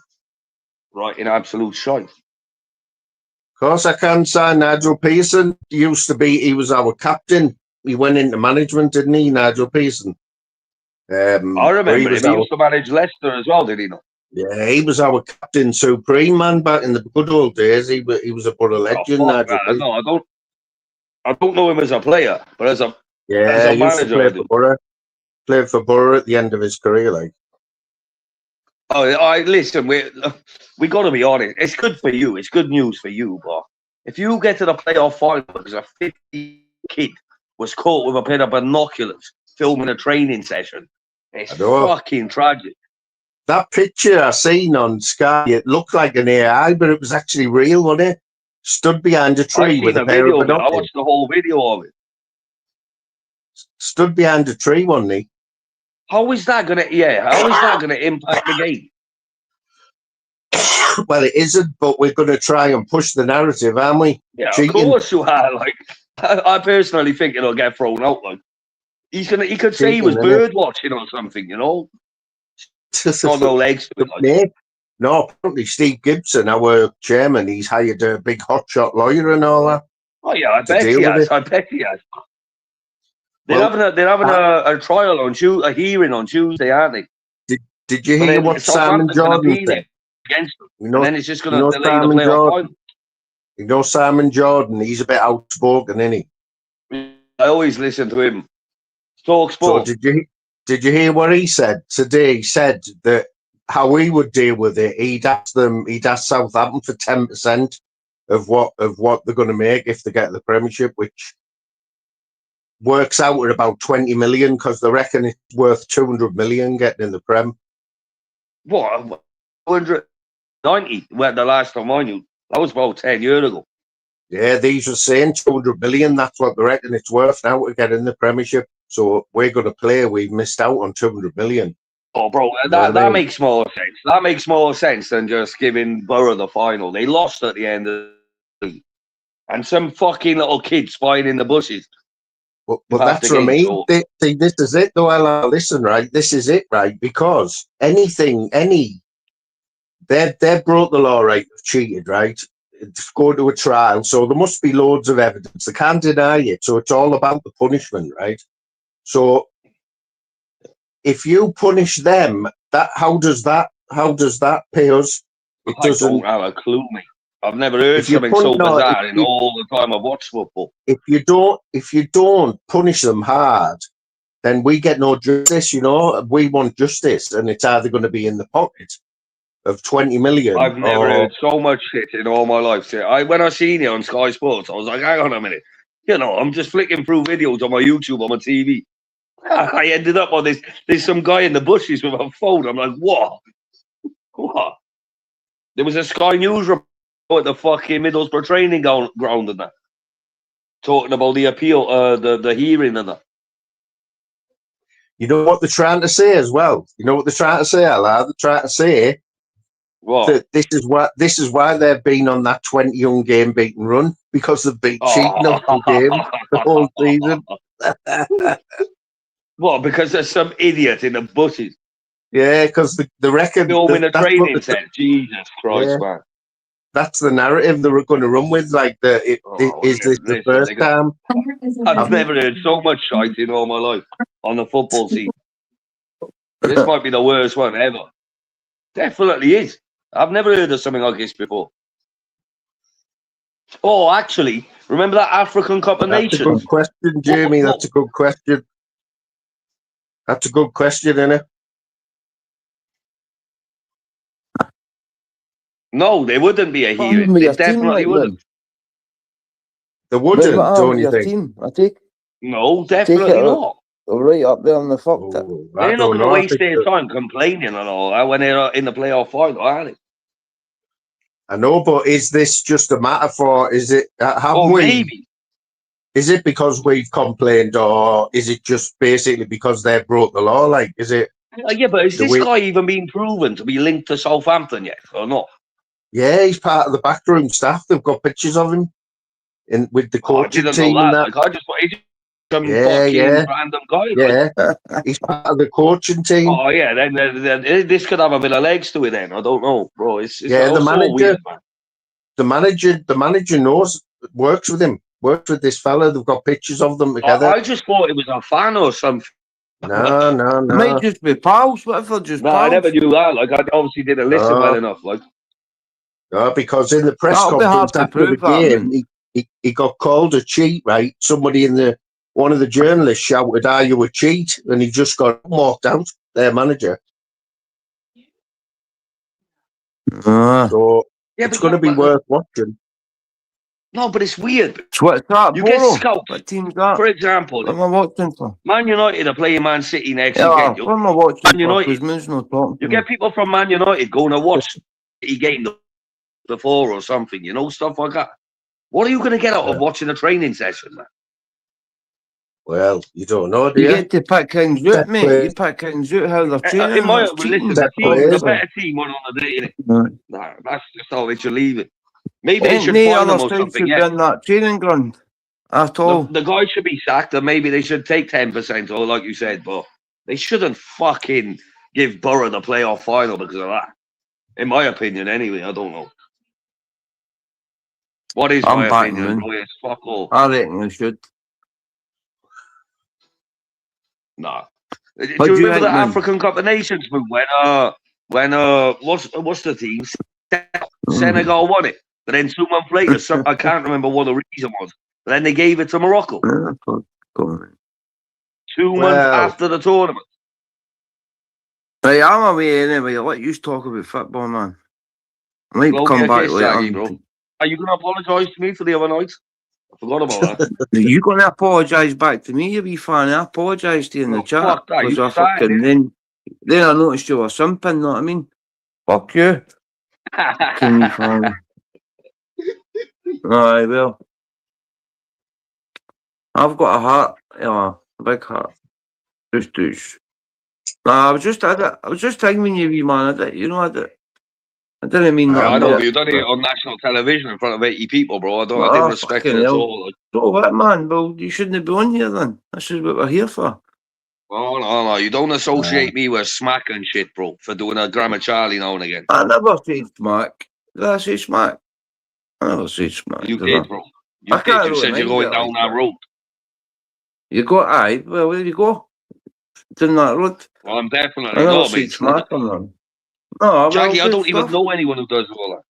Right, in absolute shite. Of course, I can say Nigel Pearson he was our captain. He went into management, didn't he, Nigel Pearson? I remember him. He used to manage Leicester as well, did he not? Yeah, he was our captain supreme, man, back in the good old days. He was a Borough legend. No, I don't know him as a player, but as a he used to play for Borough. Played for Borough at the end of his career, like. Oh, listen, we got to be honest. It's good for you. It's good news for you, but if you get to the playoff final because a 50 kid was caught with a pair of binoculars filming a training session, it's fucking tragic. That picture I seen on Sky, it looked like an AI, but it was actually real, wasn't it? Stood behind a tree with a pair of binoculars. I watched the whole video of it. Stood behind a tree, wasn't he? How is that gonna impact the game? Well, it isn't, but we're gonna try and push the narrative, aren't we? Yeah, of course you are. Like, I personally think it'll get thrown out. Like, he could say he was bird watching or something, you know. Got no legs to it, like. No, apparently Steve Gibson, our chairman, he's hired a big hotshot lawyer and all that. Oh yeah, I bet he has. They're having a trial on Tuesday, a hearing on Tuesday, aren't they? Did you hear what Simon Jordan said? Against them. And then it's just going to delay the playoff final. You know Simon Jordan, he's a bit outspoken, isn't he? I always listen to him. Talk sport. So did you hear what he said today? He said that how he would deal with it, he'd ask Southampton for 10% of what they're going to make if they get the Premiership, which works out at about 20 million because they reckon it's worth 200 million getting in the Prem. What? 190? Well, the last time I knew, that was about 10 years ago. Yeah, these are saying 200 million. That's what they reckon it's worth now to get in the Premiership. So we're going to play. We've missed out on 200 million. Oh, bro, that makes more sense. That makes more sense than just giving Borough the final. They lost at the end of the league. And some fucking little kid spying in the bushes. But that's what I mean. See, this is it, though. Listen, right? This is it, right? Because any They broke the law, right? Cheated, right? It's go to a trial, so there must be loads of evidence. They can't deny it, so it's all about the punishment, right? So if you punish them, how does that pay us? It doesn't. I don't have a clue, mate. I've never heard something so bizarre in all the time I've watched football. If you don't punish them hard, then we get no justice. You know, we want justice, and it's either going to be in the pocket of 20 million. I've never heard so much shit in all my life. When I seen you on Sky Sports, I was like, hang on a minute. You know, I'm just flicking through videos on my YouTube, on my TV. I ended up on this. There's some guy in the bushes with a phone. I'm like, what? What? There was a Sky News report at the fucking Middlesbrough training ground and that, talking about the appeal, the hearing and that. You know what they're trying to say as well? You know what they're trying to say, Ella? They're trying to say that this is why they've been on that 20 unbeaten game run, because they've been cheating off the game the whole season. What? Because there's some idiot in the bushes. Yeah, because the record filming a training set. Jesus Christ, man. That's the narrative they were going to run with. Like, is this the first time? I've never heard so much shite in all my life on the football scene. This might be the worst one ever. Definitely is. I've never heard of something like this before. Oh, actually, remember that African Cup of Nations? That's a good question, Jamie. That's a good question. That's a good question, isn't it? No, there wouldn't be a hearing. There definitely wouldn't. There wouldn't, don't you think? Team, I take. No, definitely not. Right up there on the fuck. They're not going to waste their time complaining and all that when they're in the playoff final, are they? I know, but is this just a matter for? Is it? Maybe. Is it because we've complained, or is it just basically because they broke the law? Like, is it? Yeah, but is this guy even been proven to be linked to Southampton yet, or not? Yeah, he's part of the backroom staff. They've got pictures of him with the coaching team and that. Like, I just thought he's some fucking random guy. Yeah, he's part of the coaching team. Oh yeah, then this could have a bit of legs to it. Then I don't know, bro. It's the manager. Weird, man. The manager knows, works with him, works with this fella. They've got pictures of them together. I just thought it was a fan or something. No. It might just be pals. What if they're just pals? I never knew that. Like, I obviously didn't listen well enough. Like, no, because in the press conference after the game, he got called a cheat. Right, somebody one of the journalists shouted, "Are you a cheat?" And he just got walked out. Their manager. So it's going to be worth watching. No, but it's weird. What's that? You get scouts. What team's that? For example, what am I watching for? Man United are playing Man City next weekend. What am I watching Man United. You get people from Man United going to watch the game before or something, you know, stuff like that. What are you going to get out of watching a training session, man? Well, you don't know, do you? You get to pick things out, mate. You pick things out how they're training. In my listen, the better team won on the day, innit? Nah, that's just how they should leave it. Maybe they should find them or something. In that training ground at all. The guy should be sacked, and maybe they should take 10%, or like you said, but they shouldn't fucking give Borough the playoff final because of that. In my opinion, anyway, I don't know. What is my opinion? It's fuck all. I reckon they should. Nah. Do you remember the African Cup of Nations move when what's the team? Senegal won it, but then 2 months later, I can't remember what the reason was. But then they gave it to Morocco. 2 months after the tournament. Right, I'm away anyway. I'll let you talk about football, man. I might come back later. Bro. Are you going to apologise to me for the other night? I forgot about that. You're going to apologise back to me, you wee fan. I apologised to you in the chat. Fuck that. You fucking, then I noticed you were simping, know what I mean? Fuck you. Fucking fan. Aye, well. I've got a heart. Yeah, a big heart. Just. Nah, I was just thinking you, wee man. I didn't mean that. I know, but you've done it on national television in front of 80 people, bro. I didn't respect it at all. So what, man? Well, you shouldn't be on here then. This is what we're here for. Oh, no. You don't associate me with smack and shit, bro, for doing a Grammar Charlie now and again. I never said smack. Did I say smack? I never said smack. You did, bro. You did. You said you're going down that road. You go, aye. Well, where you go? Down that road. Well, I'm definitely not, mate. Smack on them. No, Jackie, I don't even know anyone who does all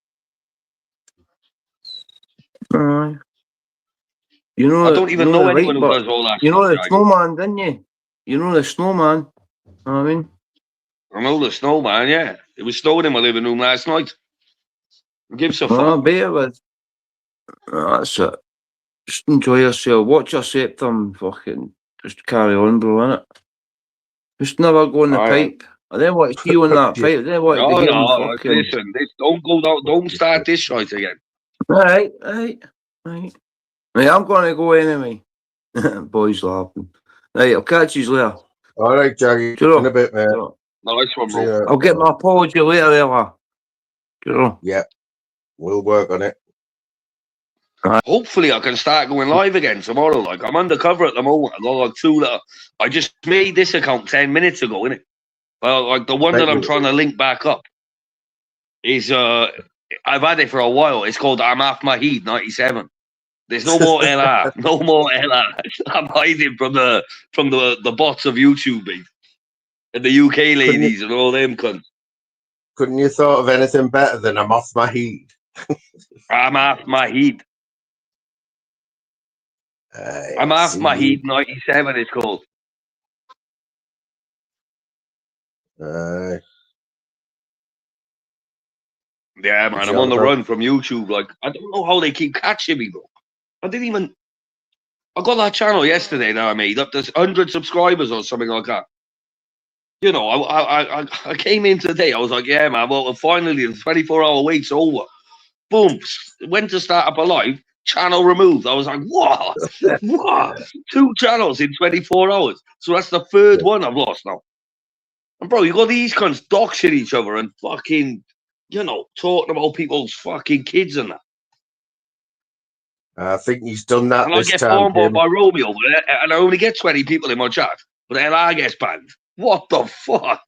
that. You know, I don't even know anyone who does all that. You know the snowman, didn't you? You know the snowman. You know what I mean? I know the snowman, yeah. It was snowing in my living room last night. Who gives a fuck? That's it. Just enjoy yourself. Watch your septum. Fucking just carry on, bro, innit? Just never go in the pipe. I then want to see you in that pipe. I then want to hear fucking... Listen, don't go down. Don't start this shit again. Right. Right, I'm going to go anyway. Boys laughing. Right, I'll catch you later. All right, Jackie. In a bit, man. Nice one, bro. I'll get my apology later, Ella. Yeah, we'll work on it. Hopefully, I can start going live again tomorrow. Like, I'm undercover at the moment. I got like 2 that I just made this account 10 minutes ago, innit? Well, like the one that I'm trying to link back up is I've had it for a while. It's called I'm Off My Heat 97. There's no more LR. No more LR. I'm hiding from the bots of YouTube, mate. And the UK ladies and all them cunts. Couldn't you thought of anything better than I'm off my heat? I'm off my heat. I'm off my heat 97, it's called. Yeah, man, I'm on the run from YouTube. Like, I don't know how they keep catching me, bro. I got that channel yesterday that I made up. There's 100 subscribers or something like that. You know, I came in today. I was like, yeah, man, well, finally, the 24-hour wait's over. Boom. Went to start up a live. Channel removed. I was like, what? What? 2 channels in 24 hours. So that's the 3rd one I've lost now. And, bro, you got these cunts doxing each other and fucking, you know, talking about people's fucking kids and that. I think he's done that and this I get time. farmed by Romeo, and I only get 20 people in my chat, but then I get banned. What the fuck?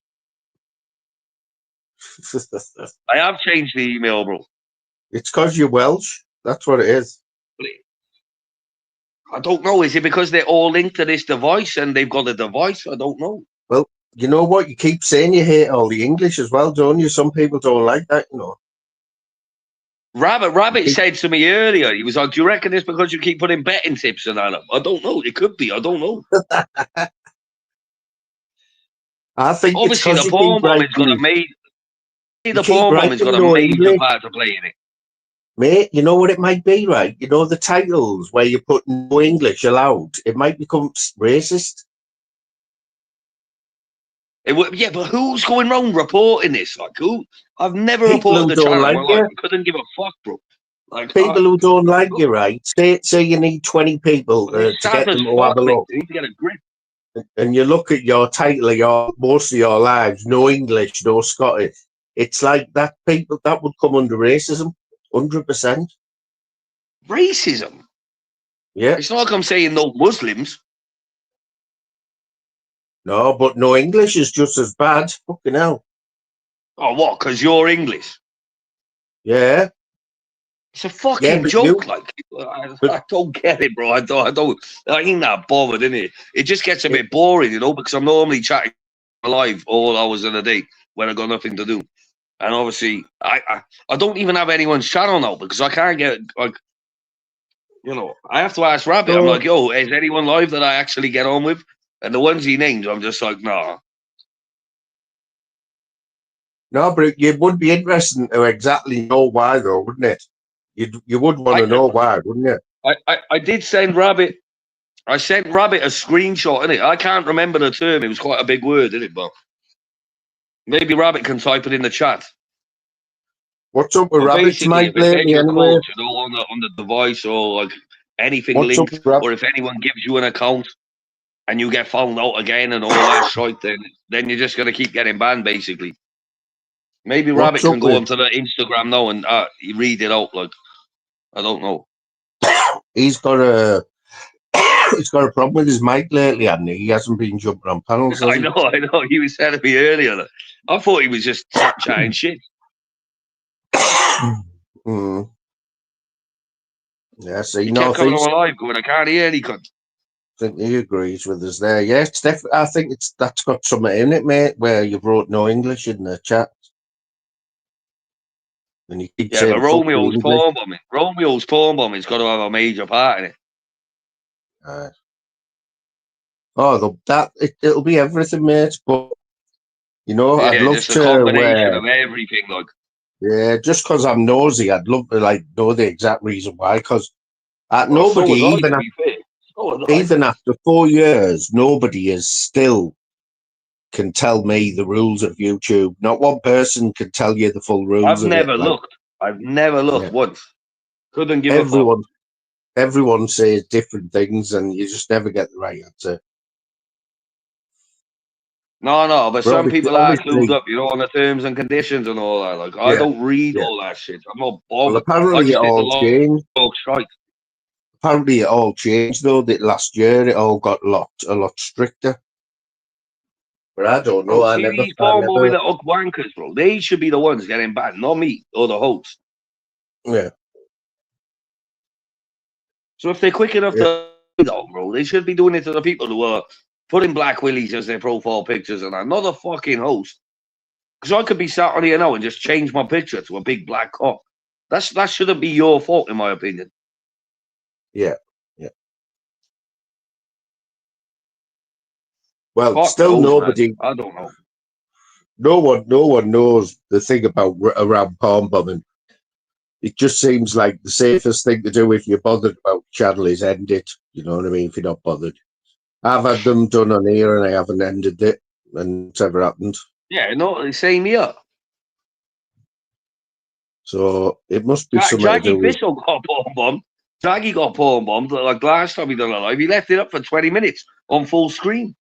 I have changed the email, bro. It's because you're Welsh. That's what it is. I don't know. Is it because they're all linked to this device and they've got a device? I don't know. Well, you know what? You keep saying you hate all the English as well, don't you? Some people don't like that, you know. Rabbit said to me earlier, he was like, do you reckon it's because you keep putting betting tips and that up? I don't know. It could be. I don't know. I think obviously the porn bomb is going to make the porn bomb is going to make the part to play in it. Mate, you know what it might be, right? You know the titles where you put no English allowed? It might become racist. Yeah, but who's going around reporting this? Like, who? I've never reported the channel. Like I couldn't give a fuck, bro. Like, people who don't like you, right? Say you need 20 people to get them to have a look. You need to get a grip. And you look at your title of most of your lives, no English, no Scottish. It's like that people that would come under racism, 100%. Racism? Yeah. It's not like I'm saying no Muslims. No, but no English is just as bad. Fucking hell. Oh, what? Because you're English? Yeah. It's a fucking joke. Like, I don't get it, bro. I ain't that bothered, innit? It just gets a bit boring, you know, because I'm normally chatting live all hours of the day when I got nothing to do. And obviously, I don't even have anyone's channel now because I can't get, like, you know, I have to ask Rabbit. I'm like, yo, is anyone live that I actually get on with? And the ones he names, I'm just like, nah. No, but it would be interesting to exactly know why, though, wouldn't it? You would want to know why, wouldn't you? I did send Rabbit. I sent Rabbit a screenshot, innit? I can't remember the term. It was quite a big word, innit? But maybe Rabbit can type it in the chat. What's up with Rabbit's mic lately, anyway? You know, on the device or like anything linked, or if anyone gives you an account and you get found out again and all that shit, then you're just gonna keep getting banned, basically. Maybe Rabbit can go onto the Instagram now and read it out. Like, I don't know. He's got a He's got a problem with his mic lately, hasn't he? He hasn't been jumping on panels, has he? I know. He was telling me earlier that I thought he was just chatting shit. Yeah, so he kept coming on live going, I can't hear any cunt. I think he agrees with us there. Yeah, it's I think that's got something in it, mate, where you wrote no English in the chat. And you keep saying, but Romeo's porn bombing. Romeo's porn bombing's got to have a major part in it. It'll be everything, mate. But you know, I'd love just to a combination of everything, like. Yeah, just because I'm nosy, I'd love to know the exact reason why. Because nobody, even after 4 years, nobody is still can tell me the rules of YouTube. Not one person can tell you the full rules. I've never looked once. Couldn't give a fuck. Everyone says different things, and you just never get the right answer. No, but some people are clued up, on the terms and conditions and all that. Like, I don't read all that shit. I'm not bothered. Well, apparently it all changed. Apparently it all changed, though, that last year it all got a lot stricter. But I don't know. These porn boys that hook wankers, bro. They should be the ones getting banned, not me or the host. Yeah. So if they're quick enough to do that, bro, they should be doing it to the people who are putting black willies as their profile pictures and not a fucking host. Because I could be sat on here now and just change my picture to a big black cock. That shouldn't be your fault, in my opinion. Yeah. Well, still nobody. Man. I don't know. No one knows the thing around porn bombing. It just seems like the safest thing to do if you're bothered about the channel is end it. You know what I mean? If you're not bothered. I've had them done on here and I haven't ended it, and it's ever happened. Yeah, no, same here. So it must be something to do with... Bissell got porn bombed. Jaggy got porn bombed. Like last time he done a live, he left it up for 20 minutes on full screen.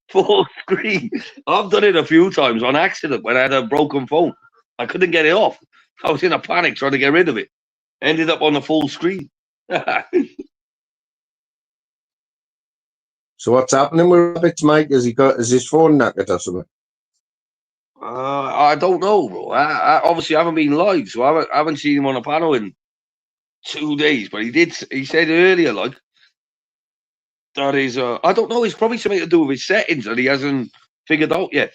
Full screen. I've done it a few times on accident when I had a broken phone. I couldn't get it off. I was in a panic trying to get rid of it. Ended up on the full screen. So what's happening with Rabbits, Mike? Is his phone knackered or something? I don't know, bro. I obviously haven't been live, so I haven't seen him on a panel in 2 days. But he said earlier, like, that is, I don't know, it's probably something to do with his settings that he hasn't figured out yet.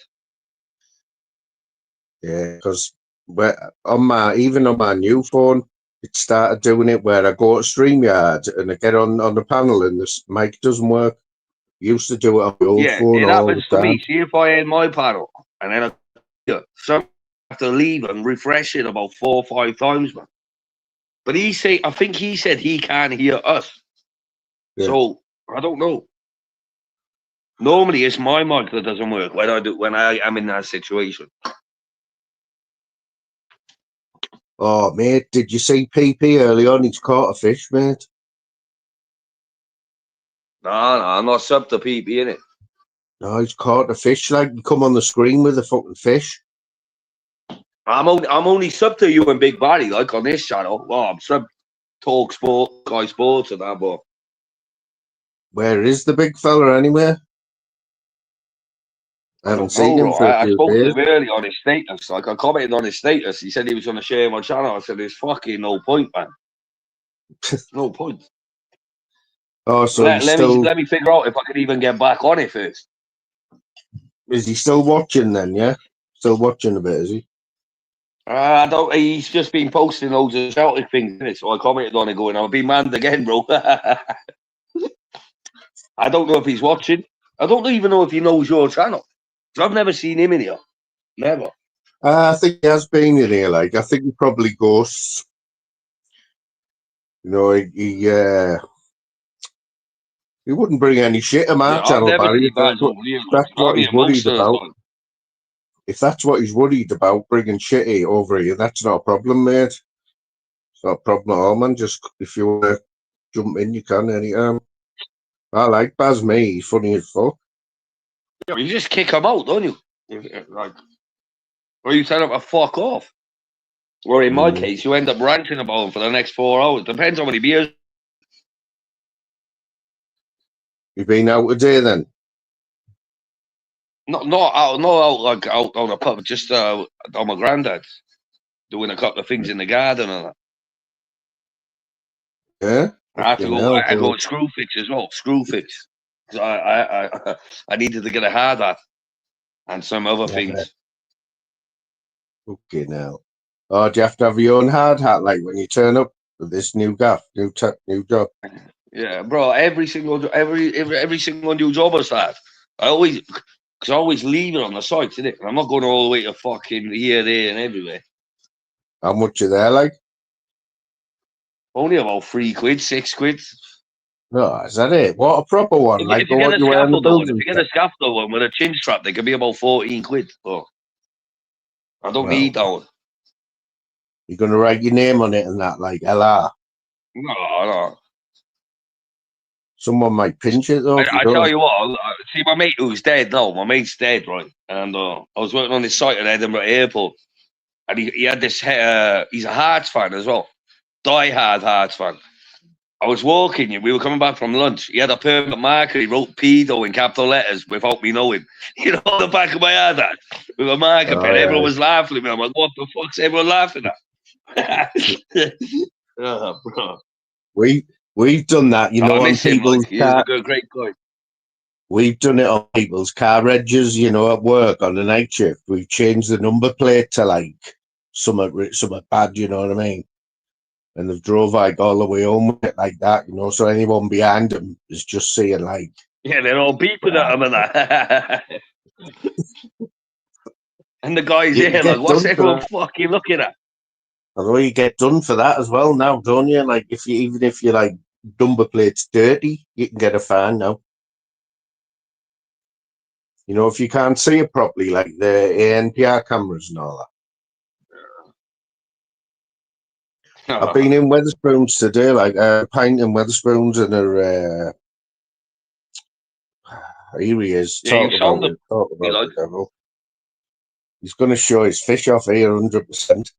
Yeah, because even on my new phone, it started doing it where I go to StreamYard and I get on the panel and the mic doesn't work. Used to do it on my old phone. It happens to me. See if I end my panel and then I have to leave and refresh it about 4 or 5 times, man. But I think he said he can't hear us. Yeah. So I don't know. Normally it's my mic that doesn't work when I am in that situation. Oh, mate, did you see PP early on? He's caught a fish, mate. No, I'm not sub to PP, innit? No, he's caught a fish. Like, you come on the screen with a fucking fish. I'm only sub to you and Big Barry, like, on this channel. Well, I'm sub Talk Sport, Sky Sports and that, but... Where is the big fella, anyway? I haven't seen him for a few days. I spoke to him early on his status. Like, I commented on his status. He said he was going to share my channel. I said, there's fucking no point, man. No point. Oh, so let me figure out if I could even get back on it first. Is he still watching then, yeah? Still watching a bit, is he? I don't. He's just been posting loads of Celtic things, so I commented on it going, I'll be manned again, bro. I don't know if he's watching. I don't even know if he knows your channel. I've never seen him in here. Never. I think he has been in here, like, I think he probably ghosts. You know, he wouldn't bring any shit to my channel, Barry. That's what he's worried about. If that's what he's worried about, bringing shitty over here, that's not a problem, mate. It's not a problem at all, man. Just, if you want to jump in, you can anytime. I like Baz me. He's funny as fuck. Yeah, you just kick him out, don't you? Or you tell him to fuck off. Or in my case, you end up ranting about him for the next 4 hours. Depends how many beers. You been out today then? Not out like out on a pub, just on my granddad's, doing a couple of things in the garden and that. Yeah. I have to go. I go screw fix as well. Screw fix. Because I needed to get a hard hat and some other things. Okay, now. Oh, do you have to have your own hard hat like when you turn up with this new gaff, new job? Yeah, bro. Every single new job I start, I always leave it on the site, isn't it? I'm not going all the way to fucking here, there, and everywhere. How much are there like? Only about £3, £6. No, is that it? What a proper one! If you get a scaffold one with a chin strap, they can be about £14. Oh, I don't need that one. You're gonna write your name on it and that, like LR. No. Someone might pinch it though. I tell you what, see my mate who's dead now. My mate's dead, right? And I was working on this site at Edinburgh Airport, and he had this. He's a Hearts fan as well, die-hard Hearts fan. I was walking, we were coming back from lunch. He had a permanent marker. He wrote pedo in capital letters without me knowing. You know, on the back of my hand, that with a marker pen. Everyone was laughing at me. I'm like, what the fuck's everyone laughing at? Oh, bro. We've done that, you know, on people's car. He's a great guy. We've done it on people's car regs, you know, at work on the night shift. We've changed the number plate to like something bad, you know what I mean? And they've drove like all the way home with it like that, you know, so anyone behind them is just seeing like... Yeah, they're all beeping at them and that. And the guy's here, like, what's everyone fucking looking at? Although you get done for that as well now, don't you? Like, even if you like number plate's dirty, you can get a fine now. You know, if you can't see it properly, like the ANPR cameras and all that. I've been in Wetherspoons today, like a pint in Wetherspoons, and here he is. Yeah, talk about the devil. He's going to show his fish off here 100%.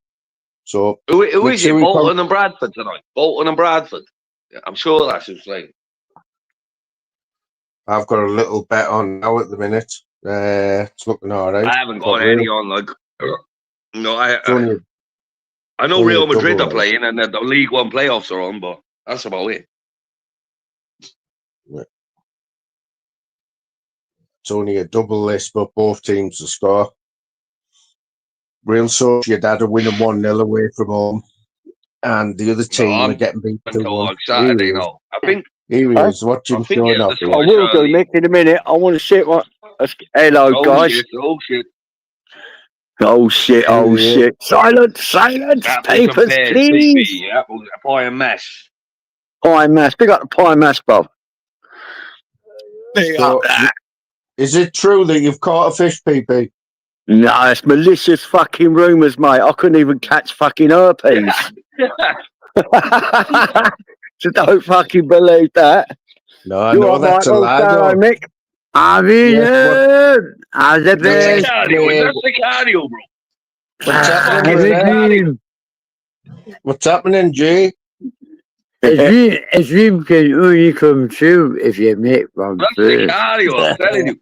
So who is it? Bolton and Bradford tonight. Bolton and Bradford. Yeah, I'm sure that's his name. I've got a little bet on now at the minute. It's looking all right. I haven't got any on. Like, no, I know Real Madrid are playing and the League One playoffs are on, but that's about it. Yeah. It's only a double list, but both teams to score. Real Sociedad are winning 1-0 away from home, and the other team are getting beat 2-1. Like Saturday, no. I think here he is watching showing off. I will do, Mick, in a minute. I want to sit. Hello, guys. Oh shit! Silence! Papers, please. Yeah, pie and mash. Pie and mash. Big up the pie and mash, Bob. Big up that. Is it true that you've caught a fish, PP? No, it's malicious fucking rumours, mate. I couldn't even catch fucking herpes. So don't fucking believe that. No, I know that's a lie. Mick. Have you heard? How's the best? That's the cardio, bro. What's happening, Jay? A dream can only come true if you make one first. That's the cardio, I'm telling you.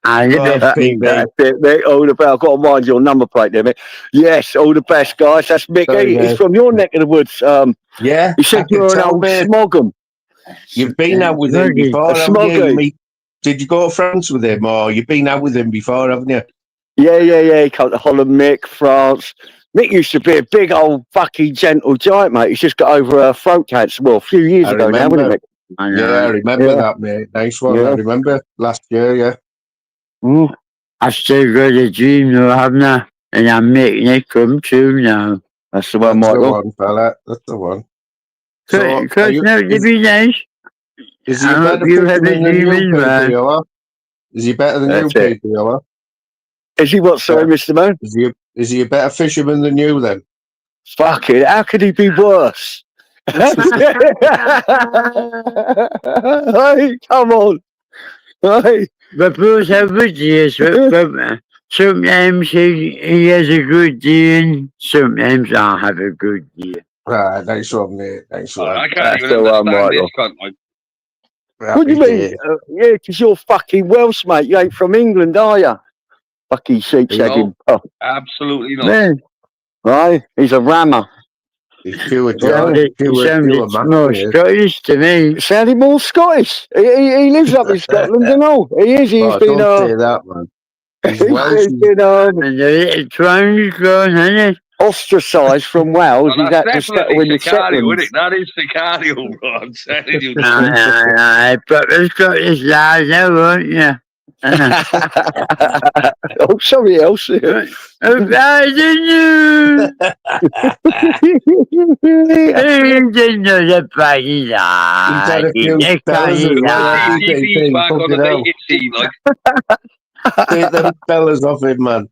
That's it, mate. All the best. I've got to mind your number plate there, mate. Yes, all the best, guys. That's Mickey. He's from your neck of the woods. Yeah. He said you're an old smoggum. You've been out with him before, Did you go to France with him, or you've been out with him before, haven't you? Yeah. He came to Holland, Mick, France. Mick used to be a big old fucking gentle giant, mate. He's just got over throat cancer. Well, a few years ago now, wasn't it, Mick? Yeah, I remember that, mate. Nice one. Yeah. I remember last year, yeah. I've still got a dream, though, haven't I? And I'm making it come true now. That's the one, Michael. That's the one, fella. That's the one. Is he better than you, PPO? Is he better than you, PPO? Is he what, sorry, Mr. Man? Is he a better fisherman than you, then? Fuck it, how could he be worse? Hey, come on. Hey. But both have good years, but sometimes he has a good year and sometimes I have a good year. Right, nice one, mate. Nice one. I can't even understand this cunt. What do you mean? Yeah, because you're fucking Welsh, mate. You ain't from England, are you? Fucking sheepsheading. No, absolutely not. Man, right? He's a rammer. He's pure Sounded more Scottish to me. Sounded more Scottish. He lives up in Scotland and all. He is. He's been. Don't say that, man. He's Welsh. And the little train's gone, hasn't it? Ostracised from Wales. He's had to settle in the settlements. That is Sicario, bro. I'm telling you. But the Scottish lads, now, won't you? Oh, somebody else. I didn't know the party. He's had a few fellas back on the dating scene, like. Take them fellas off him, man.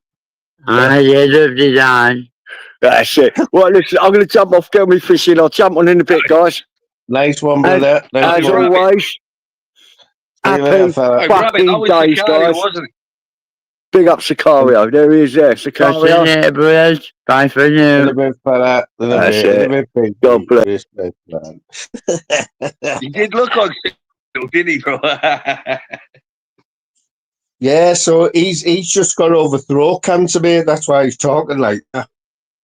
I love design. That's it. Well, listen, I'm going to jump off, go me fishing. I'll jump on in a bit, guys. Nice one, brother. As always, happy fucking days, guys. Big up Sicario. There he is there. Sicario. Bye for now. That's it. God bless. He did look like didn't he, bro? Yeah, so he's just got over throat cancer, mate. That's why he's talking like that.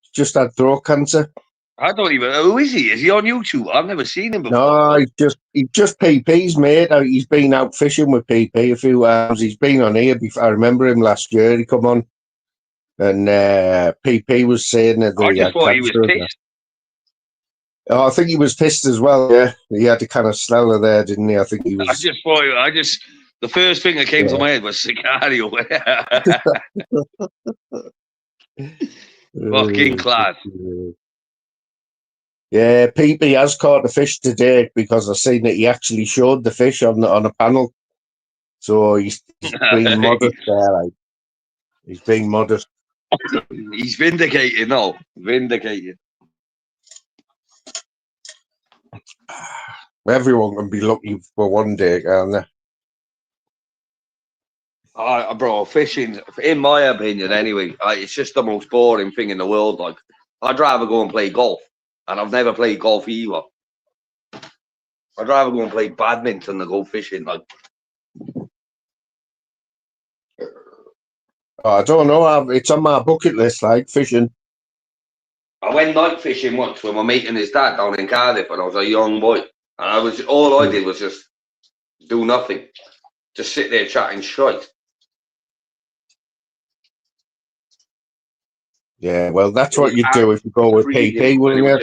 He's just had throat cancer. I don't even know. Who is he? Is he on YouTube? I've never seen him before. No, he's just PP's, mate. He's been out fishing with PP a few times. He's been on here before. I remember him last year. He come on, and PP was saying that I just thought he was pissed. Oh, I think he was pissed as well. Yeah, he had to kind of sneller there, didn't he? I think he was. The first thing that came to my head was Sicario. Fucking class. Yeah, PP has caught a fish today because I've seen that he actually showed the fish on a panel. So he's being modest there. Like. He's being modest. He's vindicated, no. Vindicated. Everyone can be lucky for one day, can't they? Bro, fishing, in my opinion anyway, it's just the most boring thing in the world. Like, I'd rather go and play golf, and I've never played golf either. I'd rather go and play badminton than go fishing. Like, I don't know. It's on my bucket list, like fishing. I went night fishing once with my mate and his dad down in Cardiff when I was a young boy, and all I did was just do nothing, just sit there chatting shite. Yeah, well, that's what you'd do if you go with PP, wouldn't you?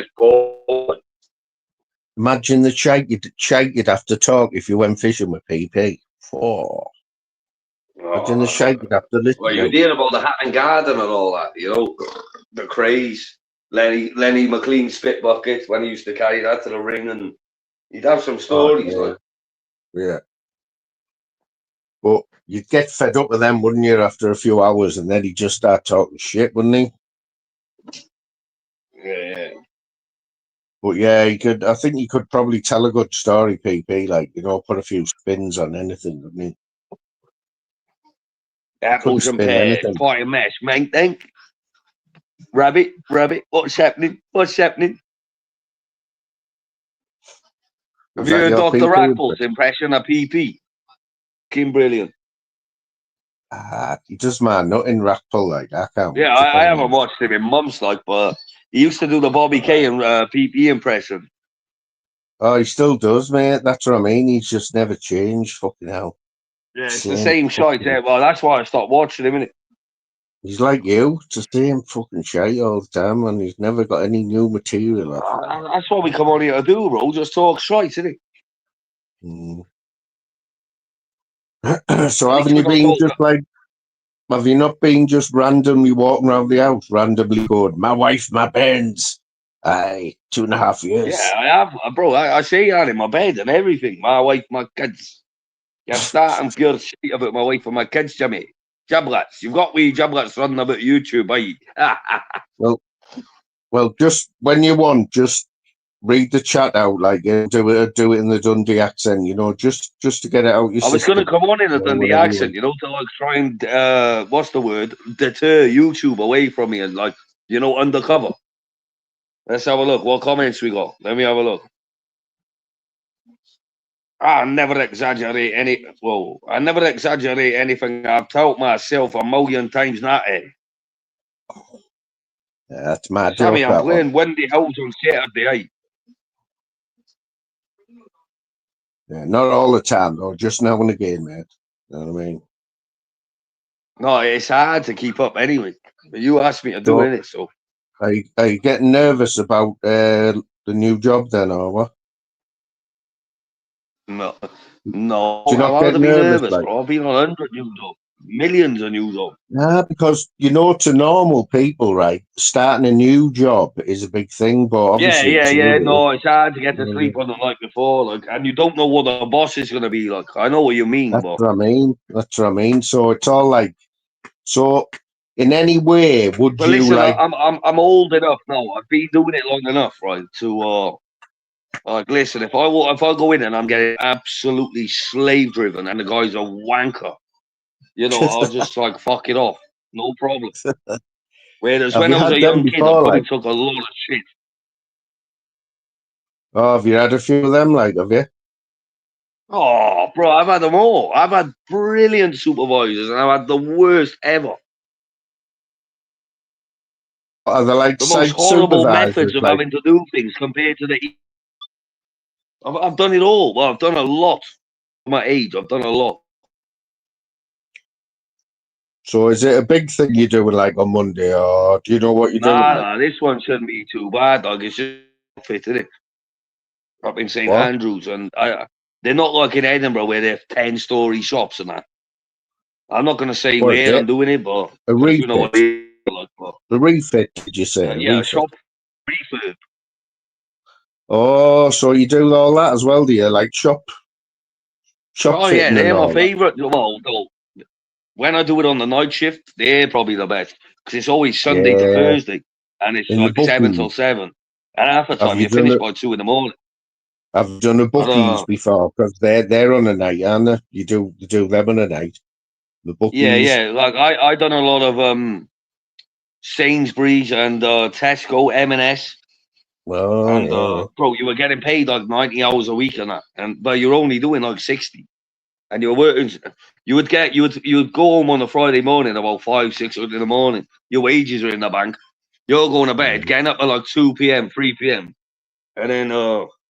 Imagine the shite you'd have to talk if you went fishing with PP. Imagine the shite you'd have to listen. Well, you're dealing about the Hatton Garden and all that, you know, the craze. Lenny McLean spit bucket when he used to carry that to the ring, and he'd have some stories. Yeah. But you'd get fed up with them, wouldn't you, after a few hours, and then he'd just start talking shit, wouldn't he? Yeah. But yeah, I think he could probably tell a good story, PP, like, you know, put a few spins on anything, wouldn't he? Apples and pears, quite a mess, mate, think. Rabbit, what's happening? Have you heard Dr. Apple's impression of PP? Fucking brilliant. He does man, not in Rackpull, like I can't. Yeah, I haven't watched him in months, like, but he used to do the Bobby K and PP impression. Oh, he still does, mate. That's what I mean. He's just never changed. Fucking hell. Yeah, it's the same shite there. Well, that's why I stopped watching him, innit? He's like you. It's the same fucking shite all the time, and he's never got any new material. That's what we come on here to do, bro. Just talk shite, innit? So have you not been just randomly walking around the house, randomly going, my wife, my parents? Aye, 2.5 years. Yeah, I have, bro. I say that in my bed and everything. My wife, my kids. You're starting pure shit about my wife and my kids, Jimmy. Jablets. You've got wee jablets running about YouTube, aye. Well, just when you want, just read the chat out, like do it in the Dundee accent, you know, just to get it out. I was going to come on in a Dundee accent, you know, to like try and what's the word? Deter YouTube away from me and like, you know, undercover. Let's have a look. What comments we got? Let me have a look. I never exaggerate anything. I've told myself a million times not to. Yeah, that's my Sammy, joke. I'm playing Wendy House on Saturday. Yeah, not all the time though, just now and again, mate. You know what I mean? No, it's hard to keep up anyway. But you asked me to do it, so. Are you getting nervous about the new job then, or what? No, Do you I'm not allowed get to be nervous, nervous, like? bro. I've been on 100 new jobs, millions of new jobs. Nah, because to normal people, right, starting a new job is a big thing, but obviously Yeah. No, it's hard to get to sleep on it like before, like, and you don't know what the boss is going to be like. I know what you mean, That's but what I mean. That's what I mean. So it's all like, so in any way, would you listen, like? I'm old enough now. I've been doing it long enough, right? To like, listen, if I go in and I'm getting absolutely slave driven, and the guy's a wanker, I'll just like fuck it off, no problem. Whereas Have when you I was had a them young kid, I before, probably like? took a lot of shit. Oh, have you had a few of them, like? Have you? Oh, bro, I've had them all. I've had brilliant supervisors, and I've had the worst ever. Are they like The most site horrible methods supervisors, of like? having to do things compared to the. I've done it all. Well, I've done a lot. For my age, I've done a lot. So is it a big thing you're doing, like, on Monday, or do you know what you're doing? Like? Nah, this one shouldn't be too bad, dog. It's just fit, isn't it? Up in St. Andrews, and they're not like in Edinburgh where they have 10-story shops and that. I'm not going to say where I'm doing it, but a refit. you know what it's like. But, the refit, did you say? yeah, refit. shop refurb. Oh, so you do all that as well, do you? Like shop Oh yeah, fitting they're and my all that. favourite. Well, when I do it on the night shift, they're probably the best because it's always Sunday to Thursday, and it's In the like 7 till bookies. 7. And half the Have time you you done finish it? by 2 in the morning. I've done the bookies before because they're on a night, aren't they? You do them on a night. The bookies. Yeah. Like I done a lot of Sainsbury's and Tesco, M&S. Oh, And yeah. bro, you were getting paid like 90 hours a week and that, but you're only doing like 60. And you're working. You would go home on a Friday morning about 5, 6 in the morning. Your wages are in the bank. You're going to bed, getting up at like 2 p.m., 3 p.m. And then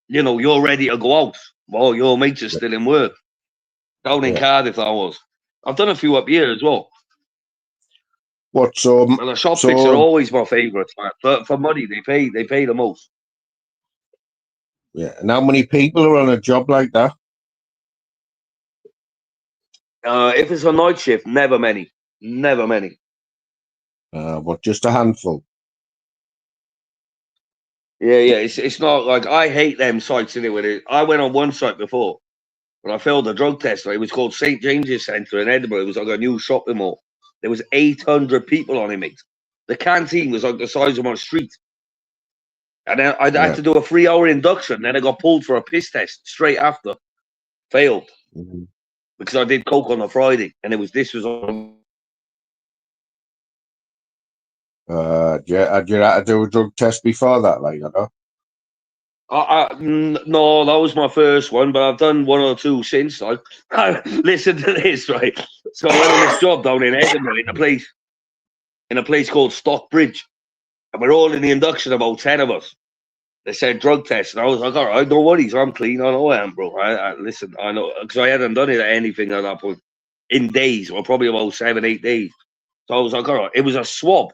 you're ready to go out while your mates are still in work. Down in Cardiff, that was. I've done a few up here as well. What so? Well, the shop picks are always my favourites, man. For money, they pay the most. Yeah, and how many people are on a job like that? If it's a night shift, never many. What, just a handful? Yeah. It's not like I hate them sites anyway. I went on one site before, but I failed the drug test. It was called St. James's Centre in Edinburgh. It was like a new shopping mall. There was 800 people on it, mate. The canteen was like the size of my street. And then I had to do a 3-hour induction. Then I got pulled for a piss test straight after. Failed. Mm-hmm. Because I did coke on a Friday. And this was on. Had you had to do a drug test before that, like, you know? No, that was my first one, but I've done one or two since. Like, listen to this, right? So I went on this job down in Edinburgh in a place called Stockbridge. And we're all in the induction, about 10 of us. They said drug test, and I was like, all right, no worries, I'm clean. I know I am, bro. Listen, I know, because I hadn't done it at anything at that point in days, or probably about 7, 8 days. So I was like, all right, it was a swab.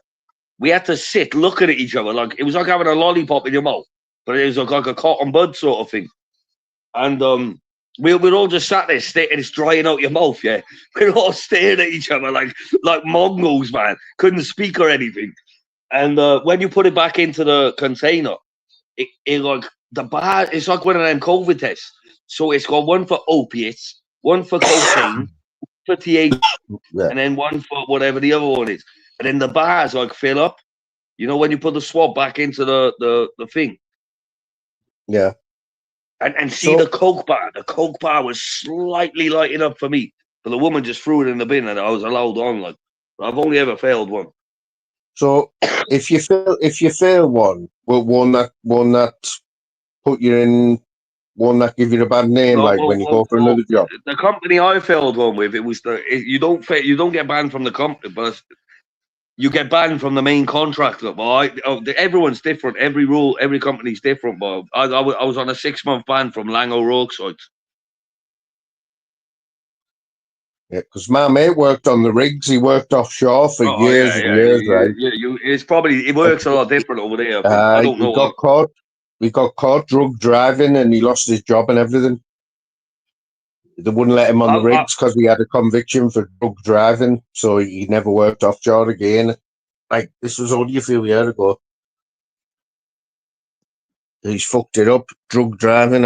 We had to sit looking at each other, like it was like having a lollipop in your mouth, but it was like a cotton bud sort of thing. And we're all just sat there, and it's drying out your mouth. Yeah, we're all staring at each other like Mongols, man. Couldn't speak or anything. And when you put it back into the container, it like the bar. It's like one of them COVID tests. So it's got one for opiates, one for cocaine, for THC, and then one for whatever the other one is. And then the bars like fill up. You know when you put the swab back into the thing. Yeah. And see the Coke bar. The Coke bar was slightly lighting up for me. But the woman just threw it in the bin and I was allowed on. Like, I've only ever failed one. So if you fail one, well, one that put you in won't that give you a bad name, when you go for another job? The company I failed one with, it was you don't get banned from the company, but you get banned from the main contractor. But everyone's different. Every company's different. But I was on a 6-month ban from Lang O'Rourke sites. Yeah, because my mate worked on the rigs. He worked offshore for years and years, right? It works a lot different over there. I don't know. He got caught drunk driving, and he lost his job and everything. They wouldn't let him on the rigs because he had a conviction for drunk driving, so he never worked offshore again. This was only a few years ago. He's fucked it up, drunk driving,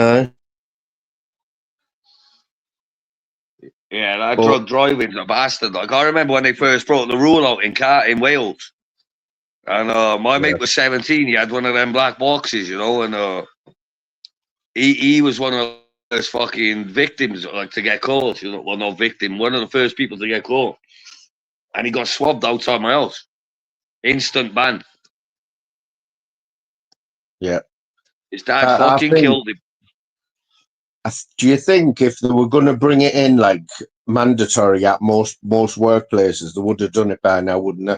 Yeah, that drug driving's a bastard. I remember when they first brought the rule out in Wales, and my mate was 17. He had one of them black boxes, and he was one of the first fucking victims, to get caught. Well, not victim, one of the first people to get caught, and he got swabbed outside my house. Instant ban. Yeah, his dad fucking killed him. Do you think if they were going to bring it in mandatory at most workplaces, they would have done it by now, wouldn't they?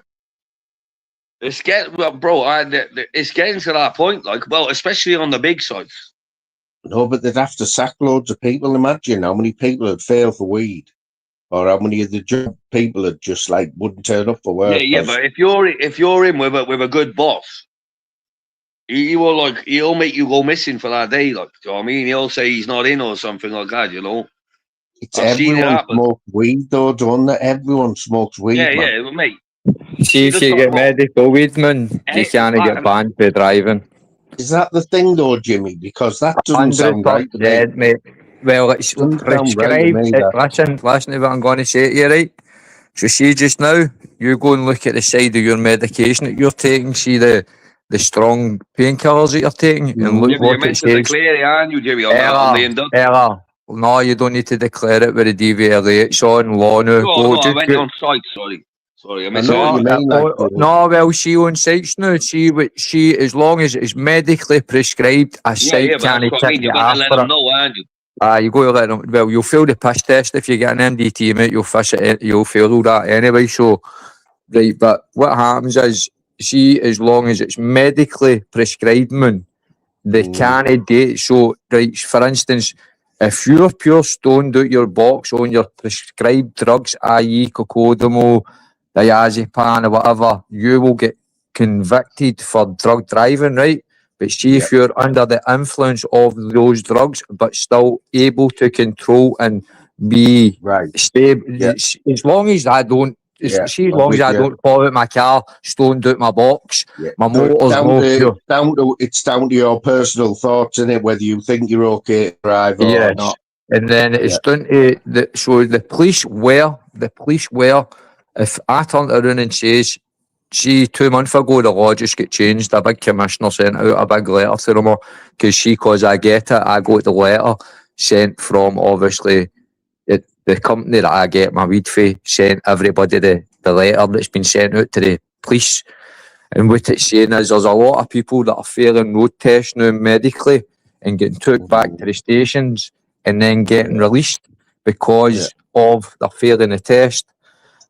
It's getting to that point, especially on the big sites. No, but they'd have to sack loads of people. Imagine how many people would fail for weed, or how many of the job people would just wouldn't turn up for work. Yeah, but if you're in with a good boss, he'll make you go missing for that day. Do you know what I mean? He'll say he's not in or something like that. It's everyone smokes weed, though, don't they? Everyone smokes weed. Yeah, mate. See, if you get medical weed, man, you can't get banned for driving. Is that the thing, though, Jimmy? Because that doesn't sound right to me. Mate. Well, it's prescribed. Listen to what I'm going to say to you, right? So see, just now, you go and look at the side of your medication that you're taking, see the strong painkillers that you're taking, and look what it says. Declare, aren't you, Jimmy, on the induction? No, you don't need to declare it with the DVLA. It's on law now. I went on site, sorry, I misheard. No, well, she on sites now. She, as long as it's medically prescribed, a site can't take you after let them know, aren't you? You go to let them. Well, you'll fail the piss test if you get an MDT, mate. You'll fish it. You'll fail all that anyway. So, right. But what happens is, as long as it's medically prescribed, man, they can't date. So, right. For instance, if you're pure stoned out your box on your prescribed drugs, i.e., cocodamol, diazepam, or whatever, you will get convicted for drug driving, right? But see, if you're under the influence of those drugs, but still able to control and be stable, as long as I don't, as long as I don't fall out my car, stoned out my box, my motor's it's down to your personal thoughts, isn't it? Whether you think you're okay to drive or not. And then it's done to the police were, if I turned around and says, see, 2 months ago, the law just got changed. A big commissioner sent out a big letter to them because I get it. I got the letter sent from, obviously, the company that I get my weed for, sent everybody the letter that's been sent out to the police. And what it's saying is there's a lot of people that are failing road tests now medically and getting took back to the stations and then getting released because of their failing the test.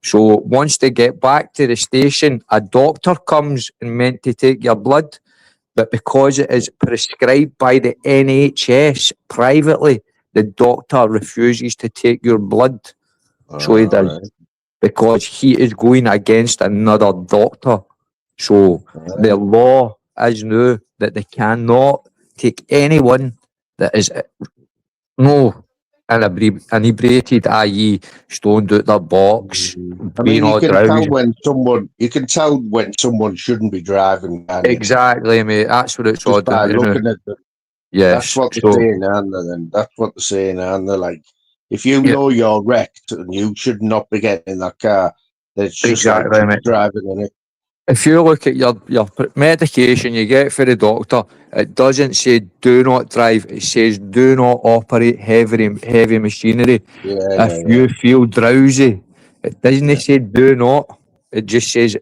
So once they get back to the station, a doctor comes and meant to take your blood, but because it is prescribed by the NHS privately, the doctor refuses to take your blood. So he does, because he is going against another doctor. So the law is now that they cannot take anyone that is inebriated, i.e., stoned out their box. I mean, you can tell when someone shouldn't be driving. Exactly, mate. That's what it's all by looking at them. Yes, that's what they're saying, aren't they? Then that's what they're saying, aren't they? Like, if you know you're wrecked and you should not be getting in that car, then it's just like driving in it. If you look at your medication you get for the doctor, it doesn't say do not drive. It says do not operate heavy machinery. If you feel drowsy, it doesn't say do not. It just says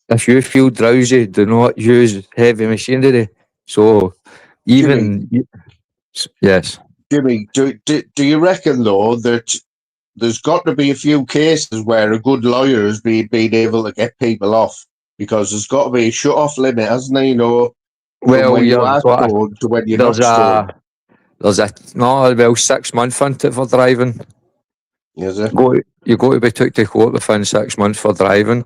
if you feel drowsy, do not use heavy machinery. So even Yes. Jimmy, do you reckon though that there's got to be a few cases where a good lawyer has been able to get people off, because there's got to be a shut-off limit, hasn't there? You know, from when you are stoned to when you're not stoned. There's a 6 months into it for driving. Is it? You got to be took to court within 6 months for driving.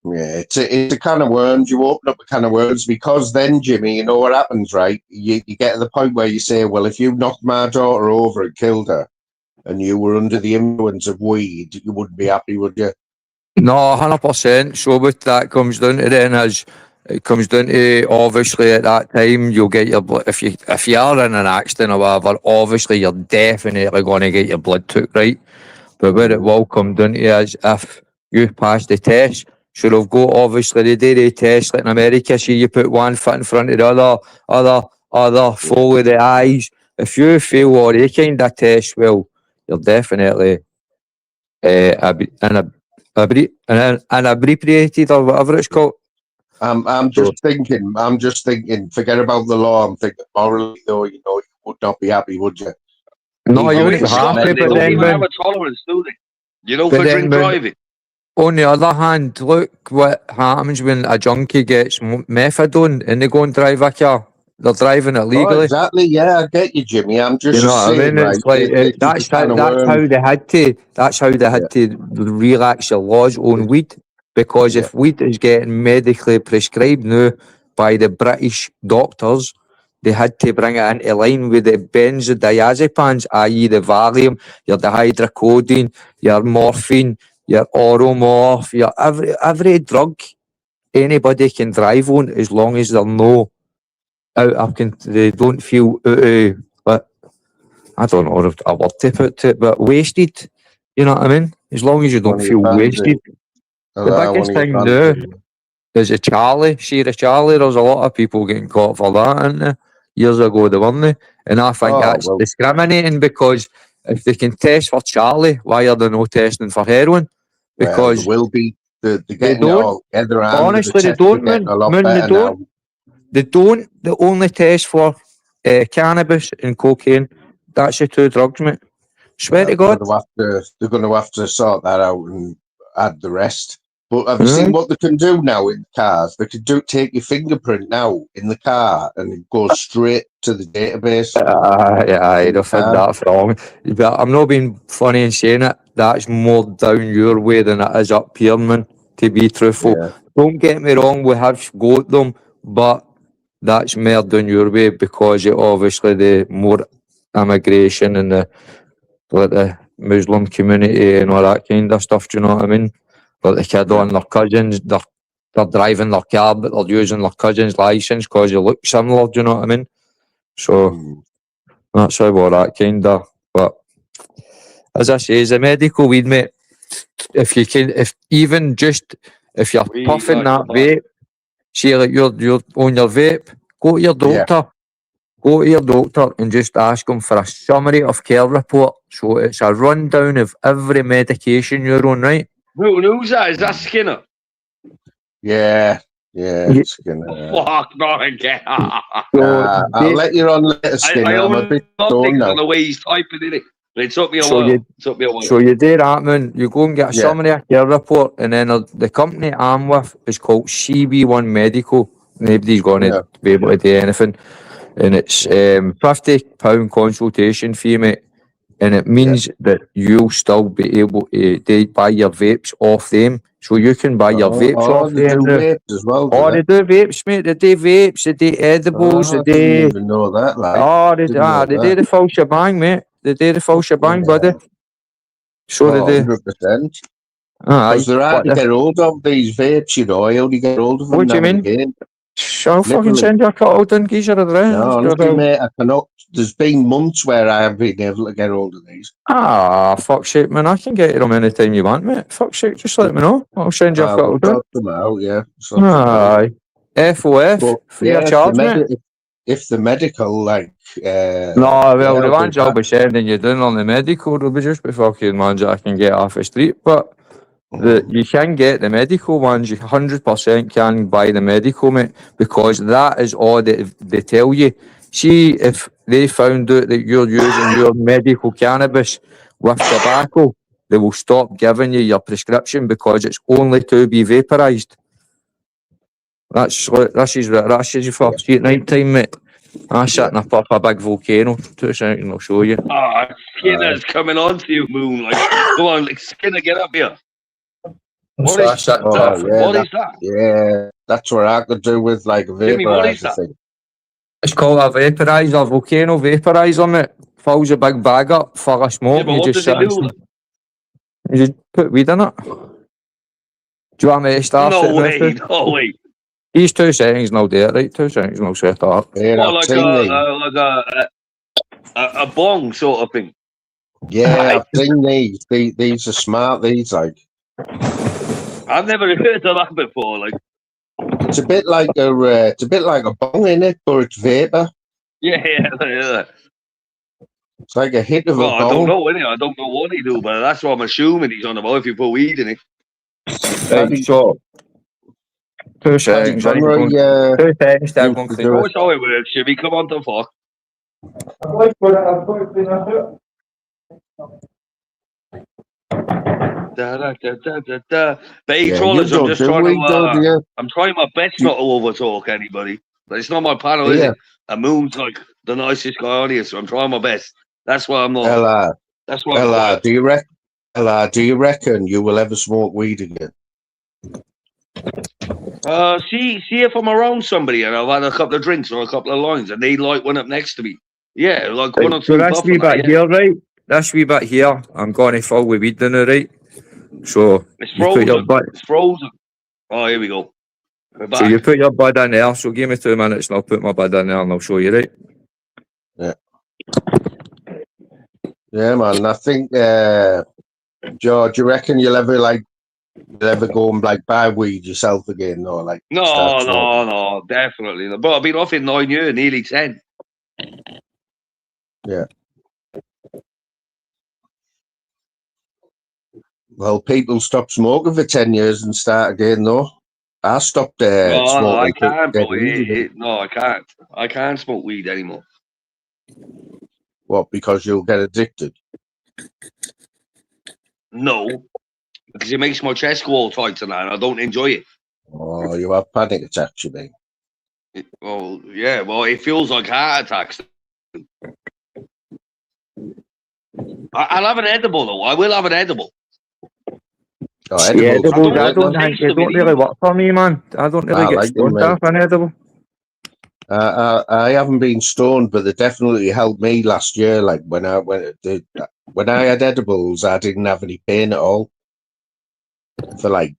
Yeah, it's a can of worms. You open up a can of worms, because then, Jimmy, you know what happens, right? You get to the point where you say, well, if you knocked my daughter over and killed her, and you were under the influence of weed, you wouldn't be happy, would you? No, 100%. So what that comes down to then is, it comes down to, obviously at that time you'll get your blood, if you are in an accident or whatever, obviously you're definitely going to get your blood took, right? But where it will come down to is, if you pass the test, so they'll go, obviously they do the test like in America, so you put one foot in front of the other, follow the eyes. If you fail all any kind of test, well, you're definitely inebriated or whatever it's called. I'm just thinking, forget about the law. I'm thinking morally, though, you know, you would not be happy, would you? No, you wouldn't have to, but then, even have a tolerance, do they? You know, for drink driving. On the other hand, look what happens when a junkie gets methadone and they go and drive a car. They're driving it legally. Oh, exactly. Yeah, I get you, Jimmy. I'm just saying, right? It's like, that's how they had to relax your laws on weed, because if weed is getting medically prescribed now by the British doctors, they had to bring it into line with the benzodiazepines, i.e. the Valium, your dihydrocodone, your morphine, your Oromorph, your every drug anybody can drive on, as long as they're no they don't feel but I don't know a word to put to it, but wasted. You know what I mean? As long as you don't feel wasted. The biggest thing now is a Charlie. See the Charlie, there's a lot of people getting caught for that, isn't there? Years ago they weren't, and I think that's discriminating, because if they can test for Charlie, why are they not testing for heroin? Because will be they're getting they don't. Honestly, they don't. They don't. They only test for cannabis and cocaine. That's the two drugs, mate. Swear to God. They're going to have to sort that out and add the rest. But have you seen what they can do now in cars? They can take your fingerprint now in the car and it goes straight to the database. I'd have had that wrong. But I'm not being funny in saying it. That's more down your way than it is up here, man, to be truthful. Yeah. Don't get me wrong, we have got them, but that's more down your way, because obviously the more immigration and the Muslim community and all that kind of stuff, do you know what I mean? But the kid on their cousins, they're driving their car, but they're using their cousin's license because you look similar, do you know what I mean? So that's how all that kind of. But as I say, the medical weed, mate, if you can, if you're puffing that vape, see, like you're on your vape, go to your doctor. Go to your doctor and just ask them for a summary of care report. So it's a rundown of every medication you're on, right? Who's that? Is that Skinner? Yeah, Skinner. Fuck, no, again. I'll let you on later, Skinner. I'm a bit stoned now. On the way he's typing in it. It took me a while. So you do that, man. You go and get a summary of care report, and then the company I'm with is called CB1 Medical. Nobody's going to be able to do anything. And it's £50 consultation fee, mate. And it means that you'll still be able to buy your vapes off them. So you can buy your vapes off them. They do vapes as well. They do vapes, mate. They do vapes, they do edibles, I didn't even know that. They do the full shebang, mate. They do the full shebang, buddy. So they do. 100%. Because they're hard to get hold of, these vapes, you know. I only get hold of them. What do you mean? I'll fucking send you a cut out and geezer address. No, honestly, mate, I cannot. There's been months where I haven't been able to get hold of these. Fuck's sake, man. I can get you them anytime you want, mate. Fuck's sake, just let me know. I'll send you a cut out. Sort them out, yeah. Aye. FOF, free of charge, mate. If the medical, like... the ones I'll be sending you down on the medical, they'll be just be fucking ones that I can get off the street, but... you can get the medical ones. You 100% can buy the medical, mate, because that is all they tell you. See if they found out that you're using your medical cannabis with tobacco, they will stop giving you your prescription because it's only to be vaporised. That's what this is you for. See at night time, mate. I'm sitting up a big volcano. 2 seconds, I'll show you. Skinner's coming on to you, Moon. Like, come on, like, Skinner, get up here. What is that? What is that? Yeah, that's what I could do with like a vaporizer thing. It's called a vaporizer, volcano vaporizer, mate. Fills a big bag up full of smoke. Yeah, you just do? You just put weed in it. Do you want me to start it? No way. These 2 seconds and I'll do it, right? 2 seconds and I'll set it up. Yeah, like a bong sort of thing. Yeah, I've seen these. These are smart, these, like. I've never heard of that before, like. It's a bit like a bong, innit? But it's vapor. Yeah. It's like a hit of a bong. I don't know, innit? I don't know what he do, but that's what I'm assuming he's on about if you put weed in it. Right, so 2 seconds. 2 seconds, that's how it works, Jimmy. Come on to fuck. But trollers, I'm just trying to. I'm trying my best not to overtalk anybody. But it's not my panel, is it? And Moon's like the nicest guy on here, so I'm trying my best. That's why I'm not. That's why. LR, do you reckon you will ever smoke weed again? See if I'm around somebody and I've had a couple of drinks or a couple of lines and they light one up next to me. Yeah, like one or two. So that's wee bit here, right? That's wee bit here. I'm going to fill with weed in it, right? So it's frozen. It's frozen. Oh, here we go. So you put your bud in there. So give me 2 minutes and I'll put my bud in there and I'll show you, right? Yeah. Yeah, man. I think, George, you reckon you'll ever go and like buy weed yourself again, or like? No, definitely not. But I've been off in 9 years, nearly 10. Yeah. Well, people stop smoking for 10 years and start again, though. I stopped smoking. I can't, bro. No, I can't. I can't smoke weed anymore. What? Because you'll get addicted? No, because it makes my chest go all tight and I don't enjoy it. Oh, you have panic attacks, you mean? Well, yeah. Well, it feels like heart attacks. I'll have an edible, though. I will have an edible. Oh, edibles, I don't really work for me, man. I don't really get stoned off an edible. I haven't been stoned, but they definitely helped me last year. Like when I had edibles, I didn't have any pain at all. For like,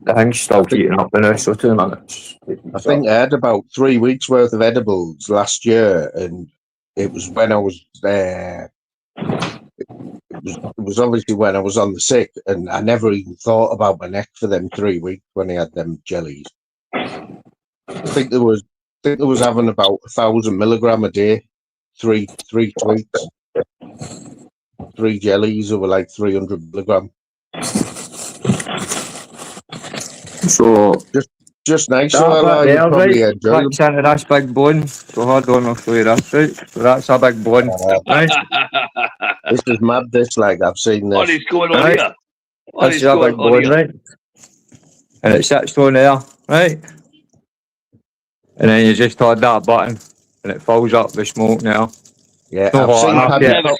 I think still heating up now, so 2 minutes. I think I had about 3 weeks worth of edibles last year, and it was when I was there. It was obviously when I was on the sick, and I never even thought about my neck for them 3 weeks when I had them jellies. I think there was having about 1,000 milligram a day, three tweaks, 3 jellies over like 300 milligram. So just nice. So probably enjoy it. Into this big bone. So hold on, I'll show you this. Right, so that's a big bone. Nice. This is mad. This like I've seen this. What is going on here? That's a big bone, right? And it sits on there, right? And then you just hold that button, and it fills up with smoke now. Yeah, I've seen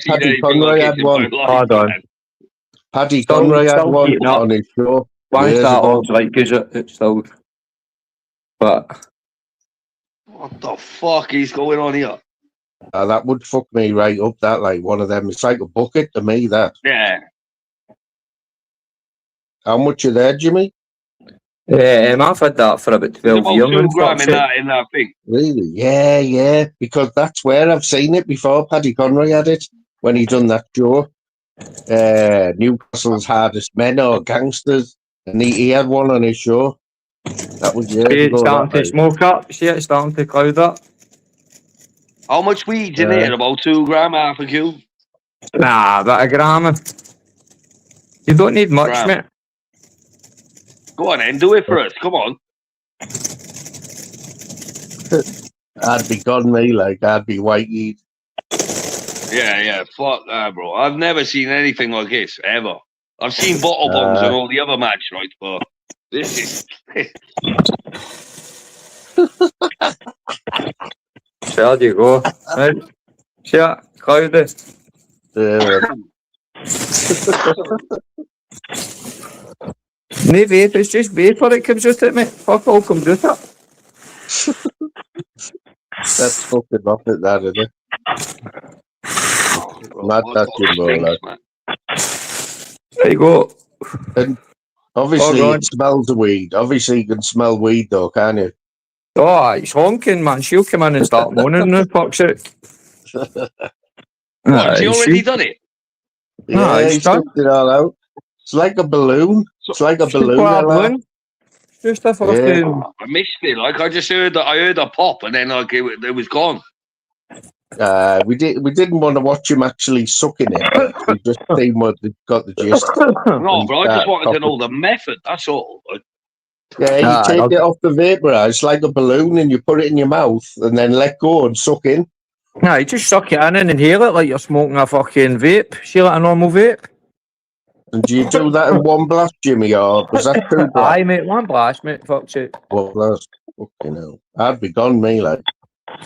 Paddy Conroy had one. Hold on. Paddy Conroy had one on his show. Why is that off? Like, because it's still. But. What the fuck is going on here? That would fuck me right up. That like one of them. It's like a bucket to me. That. Yeah. How much are there, Jimmy? I've had that for about 12 years. 2 grams in that thing. Really? Yeah. Because that's where I've seen it before. Paddy Conroy had it when he done that show. Newcastle's Hardest Men or Gangsters, and he had one on his show. That was years ago. It's starting to smoke up. See, it's starting to cloud up. How much weed's in here? About 2 grams, half a kilo? Nah, about a gram. You don't need much, mate. Go on then, do it for us. Come on. I'd be gone, me, like, I'd be whitey. Yeah, fuck that, bro. I've never seen anything like this, ever. I've seen bottle bombs and all the other match, right, but this is... There you go. Right. See that? Cloudy. No vape, it's just vapor that comes out at me. Fuck all comes out it. That's fucking off it, that, isn't it? Mad that Jimbo, lad. There you go. And obviously it smells of weed. Obviously you can smell weed though, can't you? Oh, it's honking, man. She'll come in and start moaning now, fuck's sake. What, she already done it? Yeah, he sucked it all out. It's like a balloon. It's like a balloon. Just a fucking... I missed it. Like, I just heard that. I heard a pop, and then like it was gone. We didn't want to watch him actually sucking it. We just seen what got the gist. No, but I just wanted to know the method. That's all. Yeah, you take it off the vaporizer. It's like a balloon, and you put it in your mouth, and then let go and suck in. Nah, you just suck it in and inhale it like you're smoking a fucking vape. See, like a normal vape. And do you do that in one blast, Jimmy, or was that two blasts? Aye, mate, one blast, mate. Fuck's it. One blast. Fucking hell. I'd be gone, me, like.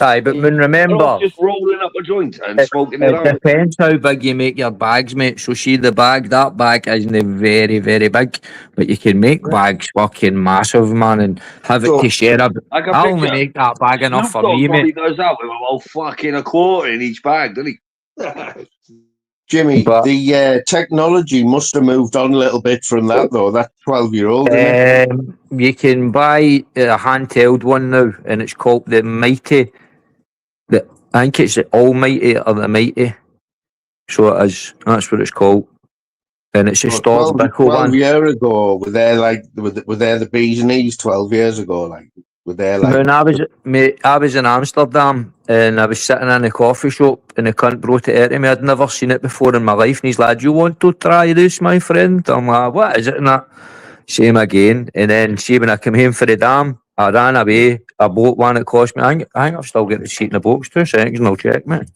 Aye, but remember, just rolling up a joint and smoking it out. It depends how big you make your bags, mate. So see the bag, that bag isn't very, very big, but you can make bags fucking massive, man, and have it to share. I'll only make that bag enough for me, mate. He does that with about fucking a quarter in each bag, doesn't he? Jimmy, the technology must have moved on a little bit from that, though. That 12-year-old, isn't it? You can buy a handheld one now, and it's called the Mighty. I think it's the Almighty or the Mighty. So it is. That's what it's called. And it's a Storm Bickle one. 12 years ago, were there the bees and knees 12 years ago? Like, were there like... When I was in Amsterdam, and I was sitting in a coffee shop, and the cunt brought it out to me. I'd never seen it before in my life, and he's like, "Do you want to try this, my friend?" I'm like, "What is it?" And that. Same again. And then, see, when I came home for the dam, I ran away. I bought one that cost me, I think I've still got the seat in the box. 2 seconds and I'll check, mate.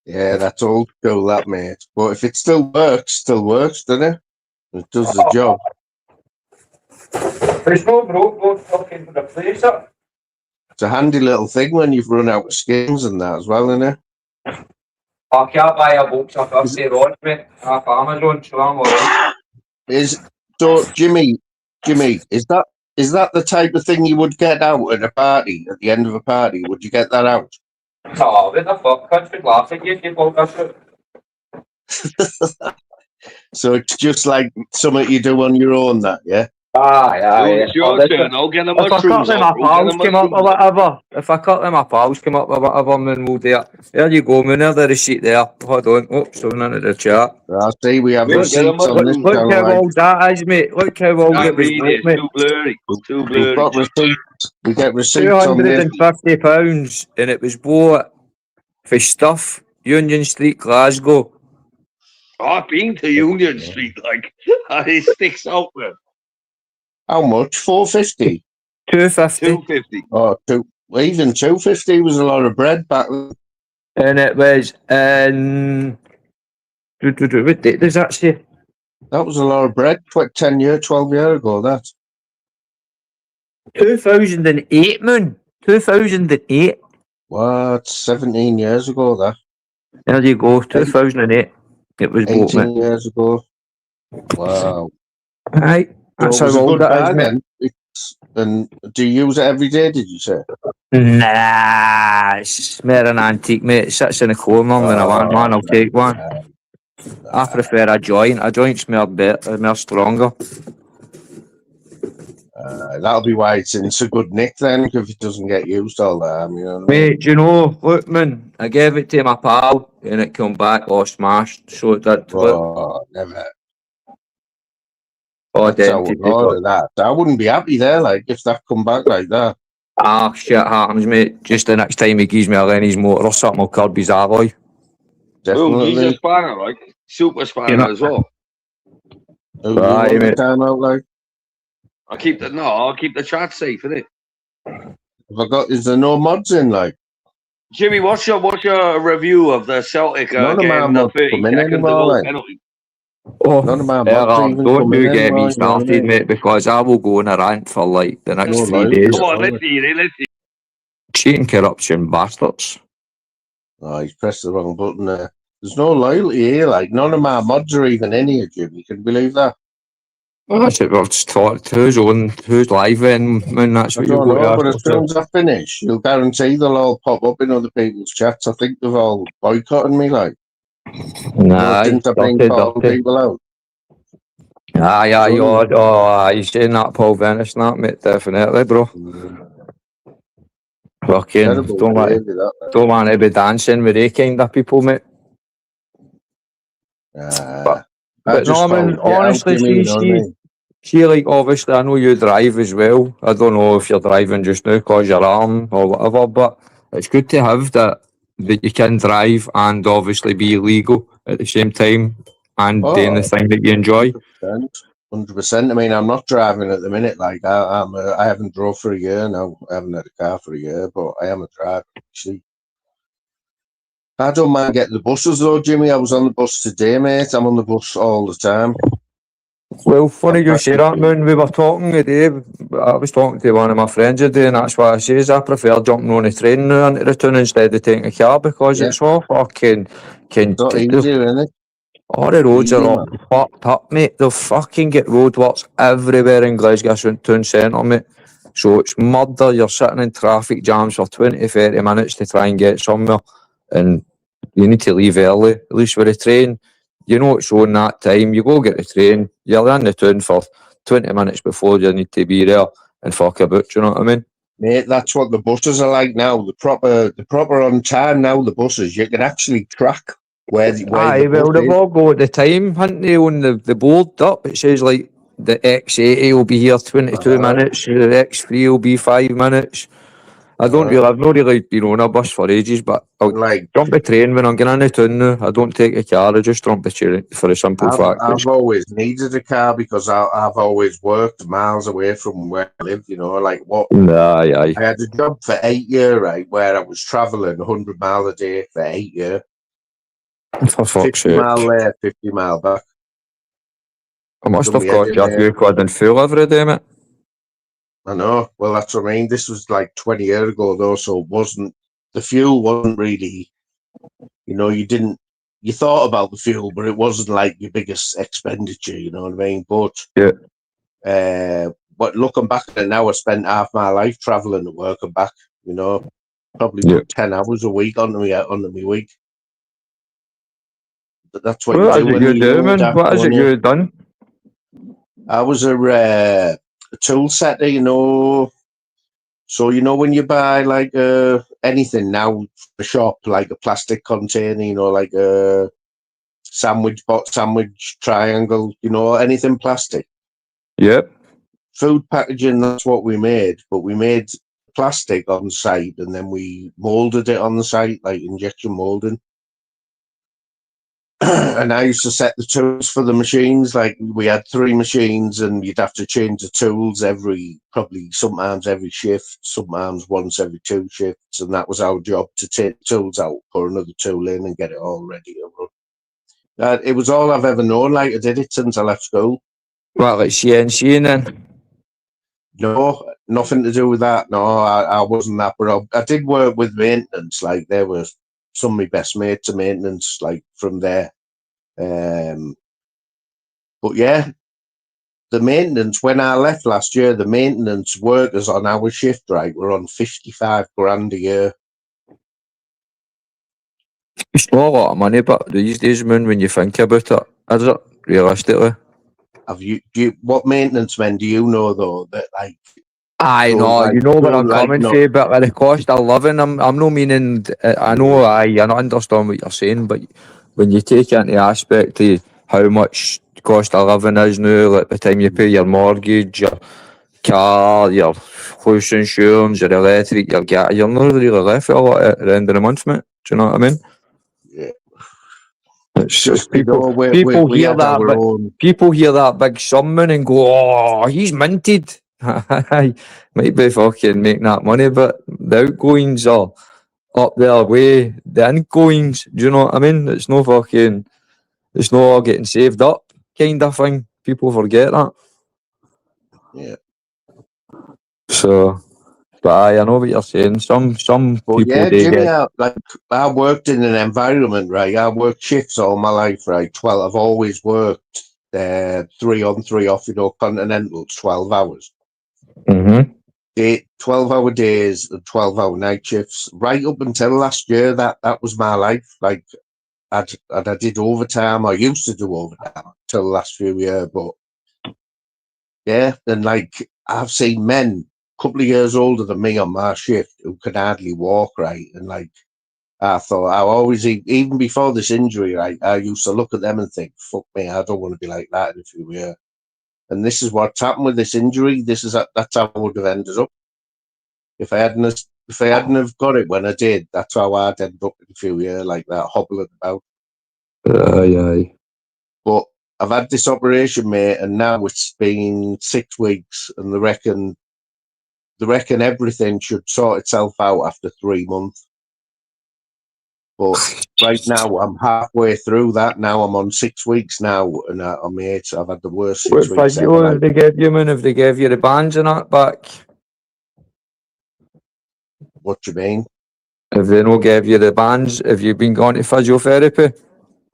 Yeah, that's old school, that, mate. But if it still works, doesn't it? It does the job. There's no broke fucking for the place up. It's a handy little thing when you've run out of skins and that as well, isn't it? I can't buy a box of 50 rods, mate. Half Amazon, so I'm alright. Jimmy, is that the type of thing you would get out at a party, at the end of a party? Would you get that out? No, what the fuck? Can't be laughing, you podcast. So it's just like something you do on your own, that, yeah? Aye. It's your turn. I'll get the mushrooms. If I cut them my pals come up or whatever, then we'll do it. There you go, man. There's the receipt there. Hold on. Oops, going into the chat. I see we have receipts on this. Look how old that is, mate. Look how old it was, mate. Too blurry. We've got receipts. We get receipts on this. £250, and it was bought for stuff. Union Street, Glasgow. I've been to Union Street, like, it sticks out there. How much? 450? 250. Oh, even 250 was a lot of bread back then. And it was in... What date does that say? That was a lot of bread 12 years ago, that. 2008, man. 2008. What? 17 years ago, that. There you go, 2008. It was 18 years ago. Wow. Right. That's how old that is, mate. And do you use it every day, did you say? Nah, it's more an antique, mate. It sits in a corner when I want one, I'll take one. I prefer a joint. A joint's more better, more stronger. That'll be why it's in so good nick then, if it doesn't get used all the time, you know. Mate, do you know, look, man, I gave it to my pal and it come back all smashed. So it did. Oh, never. Oh, that. I wouldn't be happy there, like, if that come back like that. Ah, shit happens, mate. Just the next time he gives me a Lenny's motor or something, I'll curb his alloy. Definitely. He's a spanner, like, super spanner as well. Right, mate. Time out, like? I'll keep the chat safe, innit? Is there no mods in, like? Jimmy, what's your review of the Celtic None of my game, the mods 30 come in seconds anymore, ago like. penalty? Oh, None of my mods even don't come you in get anymore, me you know what I started, mean? mate, because I will go on a rant for like the next No 3 loyalty days. Come on, at let's all. hear it, let's hear it. Cheating corruption bastards. Oh, he's pressed the wrong button there. There's no loyalty here, like. None of my mods are even in here, Jimmy. Can you believe that? Well, that's it. We've just talked. Who's live then? Man, that's I what you've don't got to know, ask but as soon yourself. as I finish, you'll guarantee they'll all pop up in other people's chats. I think they've all boycotting me, like. Nah, Since I've been calling people out. You're saying that, Paul Venice, that, mate, definitely, bro. Fucking, Terrible behaviour, that. don't want to be dancing with they kind of people, mate. But no, I mean, honestly, see, like, obviously, I know you drive as well. I don't know if you're driving just now because you're armed or whatever, but it's good to have that you can drive and obviously be legal at the same time and doing the thing that you enjoy. 100%. I mean, I'm not driving at the minute. Like, I haven't drove for a year now. I haven't had a car for a year, but I am a driver, actually. I don't mind getting the buses, though, Jimmy. I was on the bus today, mate. I'm on the bus all the time. Well, funny you say that, Moon. We were talking today. I was talking to one of my friends today, and that's why I says I prefer jumping on a train now into the town instead of taking a car because it's all fucking. It's not easier, isn't it? All the roads are all fucked up, mate. They'll fucking get roadworks everywhere in Glasgow town centre, mate. So it's murder. You're sitting in traffic jams for 20, 30 minutes to try and get somewhere, and you need to leave early. At least with a train, you know it's on that time. You go get the train. You're in the town for 20 minutes before you need to be there and fuck about. You know what I mean? Mate, that's what the buses are like now. The proper on time now. The buses, you can actually track where the they've all got the time, haven't they, on the board up? It says like the X80 will be here 22 minutes, the X3 will be 5 minutes. I've not really been on a bus for ages, but I'll jump the train when I'm getting in the town now. I don't take a car, I just jump the train for a simple fact. I've always needed a car because I've always worked miles away from where I live, you know, like what? Aye. I had a job for 8 years, right, where I was travelling 100 miles a day for 8 years. For fuck's 50 mile there, 50 mile back. I must have got you a few quid in fuel every day, mate. I know. Well, that's what I mean. This was like 20 years ago, though, so the fuel wasn't really, you know, you thought about the fuel, but it wasn't like your biggest expenditure, you know what I mean? But, but looking back at it now, I spent half my life traveling to work and back, you know, probably put 10 hours a week onto my week. But that's what you do when you What is it you done? I was a tool setter, you know. So, you know, when you buy like anything now for a shop, like a plastic container, you know, like a sandwich triangle, you know, anything plastic. Yep. Food packaging, that's what we made. But we made plastic on site and then we molded it on the site, like injection molding. And I used to set the tools for the machines. Like we had 3 machines and you'd have to change the tools sometimes every shift, sometimes once every 2 shifts. And that was our job, to take the tools out, put another tool in and get it all ready to run. It was all I've ever known. Like I did it since I left school. Well, like CNC then? No, nothing to do with that. No, I wasn't that. But I did work with maintenance. Like there were some of my best mates of maintenance, like from there. But yeah, the maintenance, when I left last year, the maintenance workers on our shift, right, were on 55 grand a year. It's not a lot of money, but these days, Moon, when you think about it, is it, realistically? What maintenance men do you know, though, that like... I know, you know what I'm coming to, but with the cost of living, I'm not meaning, I know, I understand what you're saying, but when you take into aspect of how much cost of living is now, like the time you pay your mortgage, your car, your house insurance, your electric, your gas, you're not really left with a lot at the end of the month, mate. Do you know what I mean? Yeah. It's just people hear that big sum and go, oh, he's minted. might be fucking making that money, but the outgoings are up there way the ingoings. Do you know what I mean? It's no fucking, it's not all getting saved up kind of thing. People forget that. Yeah. So, but I know what you're saying. Some But people yeah, they Jimmy, get. I worked in an environment, right? I worked shifts all my life, right? 12. I've always worked 3 on, 3 off, continentals, 12 hours. 12-hour days and 12-hour night shifts. Right up until last year, that was my life. Like, I did overtime. I used to do overtime till the last few years, but yeah, and like I've seen men a couple of years older than me on my shift who could hardly walk, right? And like I thought, I always, even before this injury, right, I used to look at them and think, fuck me, I don't want to be like that in a few years. And this is what's happened with this injury. That's how I would have ended up. If I hadn't have got it when I did, that's how I'd end up in a few years like that, hobbling about. Aye. But I've had this operation, mate, and now it's been 6 weeks, and they reckon everything should sort itself out after 3 months. But right now, I'm halfway through that. Now I'm on 6 weeks now, and I'm 8. I've had the worst 6 What weeks ever. physio have they gave you, man? If they gave you the bands and that back? What do you mean? If they no gave you the bands, have you been going to physiotherapy?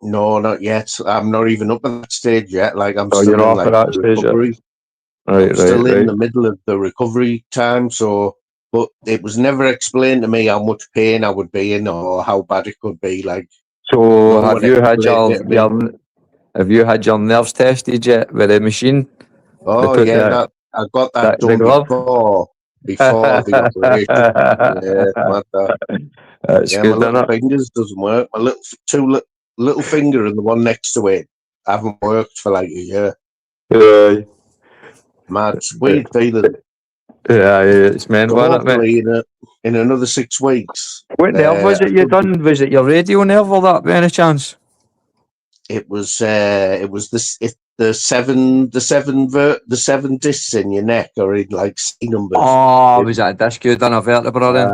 No, not yet. I'm not even up at that stage yet. Like I'm Oh, still you're in off like at that the stage yet? recovery. Right, I'm still in the middle of the recovery time. So, but it was never explained to me how much pain I would be in or how bad it could be. Like, So no have one you had explained it to me. have you had your nerves tested yet with the machine? Oh They put yeah, that I got that the done glove. before the operation. Yeah, mad that. That's Yeah, my good, isn't little it? fingers doesn't work. My little finger and the one next to it haven't worked for like a year. Aye. Mad, it's weird feeling. Yeah, it's mental, So isn't it, mate? hopefully in another 6 weeks, What nerve was I it you should be. done? Was it your radio nerve or that, by any chance? It was the seven discs in your neck are in like C numbers. Oh, was that a disc you done a vertebra then?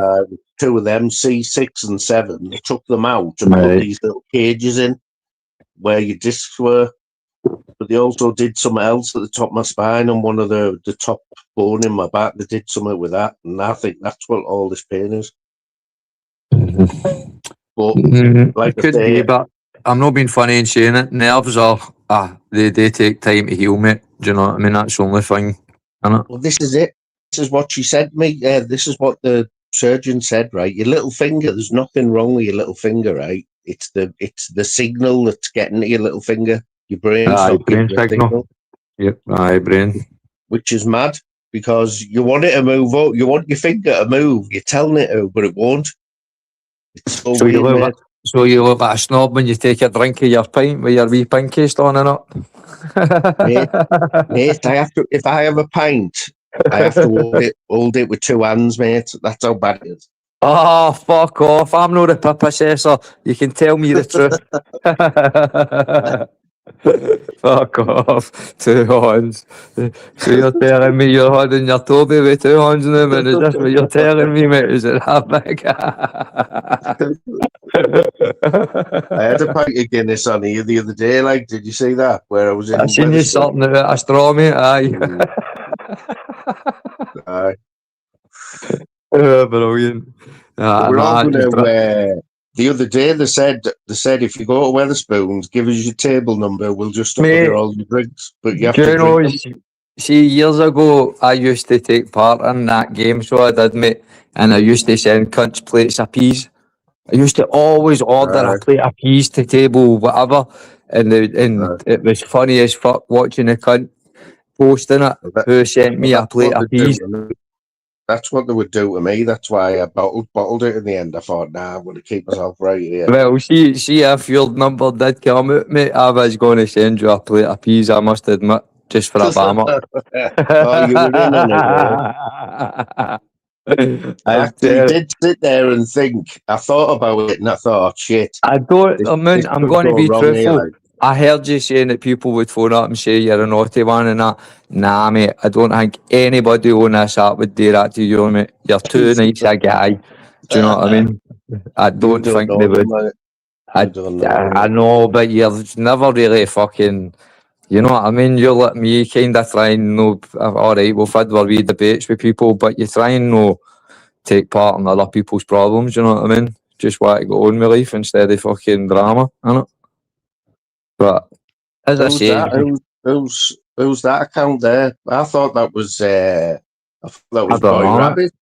2 of them, C6 and 7. They took them out and put Right. these little cages in where your discs were. But they also did something else at the top of my spine and one of the top bone in my back. They did something with that, and I think that's what all this pain is. But like It I could be, say, but I'm not being funny and saying it. Nerves are, they take time to heal, mate. Do you know what I mean? That's the only thing, innit? well, this is it. This is what she said to me. This is what the surgeon said, right? Your little finger, there's nothing wrong with your little finger, right? It's the signal that's getting to your little finger. Your brain's Aye, not giving brain a signal. signal. Yep, aye, brain. Which is mad because you want it to move up. You want your finger to move. You're telling it to, but it won't. It's so weird, mate. So you look like a snob when you take a drink of your pint with your wee pinky on and up. Mate, I have to. If I have a pint, I have to hold it with 2 hands, mate. That's how bad it is. Oh, fuck off. I'm not a pip assessor. You can tell me the truth. Fuck off. 2 hands. So you're telling me you're holding your Toby with 2 hands in them, and is this what you're telling me, mate? Is it that big? I had a pint of Guinness on here the other day. Like, did you see that? Where I was in I seen you sorting Wetherspoons. about a straw, mate. Aye. Aye. Brilliant. We're all going to. The other day they said if you go to Wetherspoons, give us your table number. We'll just order all your drinks, but you have to drink them. See, years ago, I used to take part in that game, so I did, mate. And I used to send cunts plates of peas. I used to always order a plate of peas to table, whatever. And it was funny as fuck watching the cunt posting it, who sent me a plate of peas. That's what they would do to me. That's why I bottled it in the end. I thought, nah, I'm going to keep myself right here. Well, see if your number did come out, mate, I was going to send you a plate of peas, I must admit, just for a bam up. Oh, you were in on it, yeah. I actually did sit there and think. I thought about it and I thought, shit. I'm going to be truthful. I heard you saying that people would phone up and say you're a naughty one and that. Nah, mate, I don't think anybody on this app would do that to you, mate. You're too nice a guy. Do you know what I mean? I don't think they would. I know, but you're never really fucking... You know what I mean? You're like me, kind of try and know, all right, we've had our wee debates with people, but you try and know, take part in other people's problems, you know what I mean? Just want to go on with life instead of fucking drama, innit? But, as I say... Who's that account there? I thought that was, Boy know. Rabbit.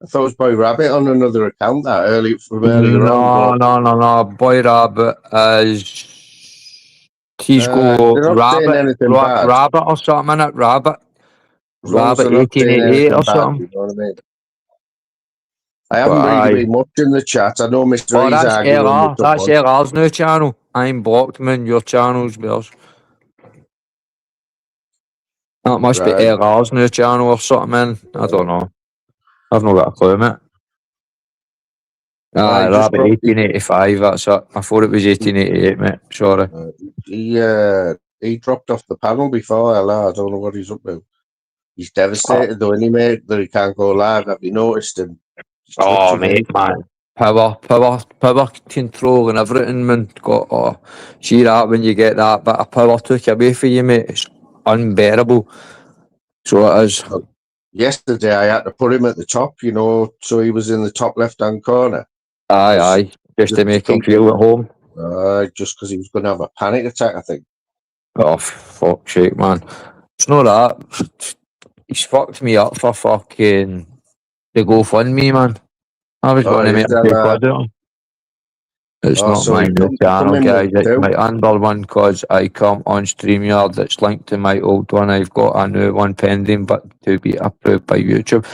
I thought it was Boy Rabbit on another account that earlier on. No. Boy Rabbit is... He's got they're not saying anything bad. Rabbit or something in it. Rabbit As long as they're not saying 1888 or anything bad, something. you know what I mean? I haven't really been much in the chat. I know Mr. E's that's arguing LR. with That's someone. LR's new channel. I'm blocked, man. Your channel's yours. That must be LR's new channel or something, man. I don't know. I've not got a clue, mate. Rabbit 1885, that's it. I thought it was 1888, mate. Sorry. He dropped off the panel before, LR. I don't know what he's up to. He's devastated though, isn't he, mate, that he can't go live. Have you noticed him? Oh, mate, man. Power control and everything, man. See that when you get that bit of power took away from you, mate. It's unbearable. So it is. Yesterday I had to put him at the top, you know, so he was in the top left-hand corner. Aye. Just to make him feel at home. Just because he was going to have a panic attack, I think. Oh, fuck's sake, man. It's not that. He's fucked me up for fucking the GoFundMe, man. I was going to make a quid out. It's not my new channel, guys. It's my under one because I come on StreamYard that's linked to my old one. I've got a new one pending, but to be approved by YouTube.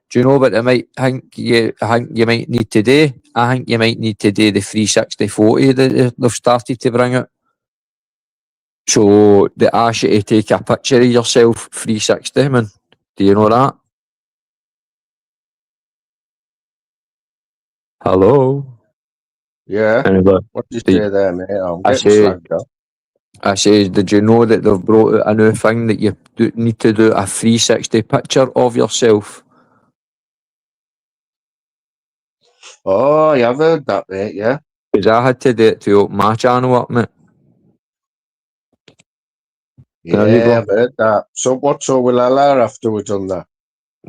Do you know what I think you might need to do? I think you might need to do the 360-40 that they've started to bring out. So they ask you to take a picture of yourself 360, man. Do you know that? Hello? Yeah. Anybody? What did you say there, mate? I'm getting slagged up. I says, did you know that they've brought out a new thing that you need to do a 360 picture of yourself? Oh, you have heard that, mate, yeah? Because I had to do it to open my channel up, mate. Yeah, I've heard that. So will LR after we've done that?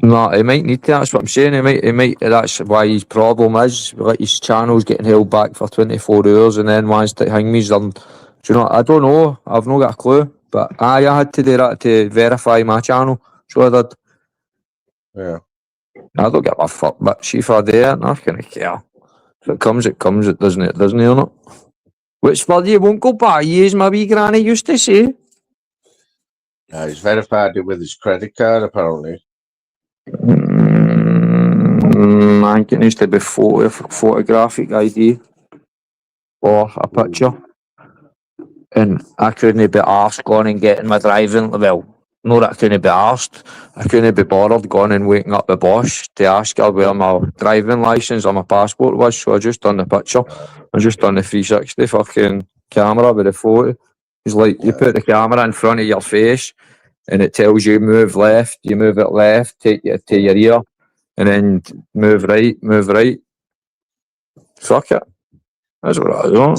No, he might need to, that's what I'm saying. He might, that's why his problem is, like his channel's getting held back for 24 hours and then once the hang me's done. Do you know, I don't know, I've not got a clue. But I had to do that to verify my channel. So I did. Yeah. I don't give a fuck, but see if I do it, I'm not gonna care. If it comes, it comes, it doesn't, or not. Which for you won't go by you, as my wee granny used to say. He's verified it with his credit card, apparently. I think it needs to be photographic ID or a picture. And I couldn't be arsed going and getting my driving, well, no that I couldn't be arsed. I couldn't be bothered going and waking up the boss to ask her where my driving licence or my passport was, so I just done the picture. I just done the 360 fucking camera with the photo. It's like you put the camera in front of your face and it tells you move left, you move it left, take it to your ear, and then move right. Fuck it. That's what I do.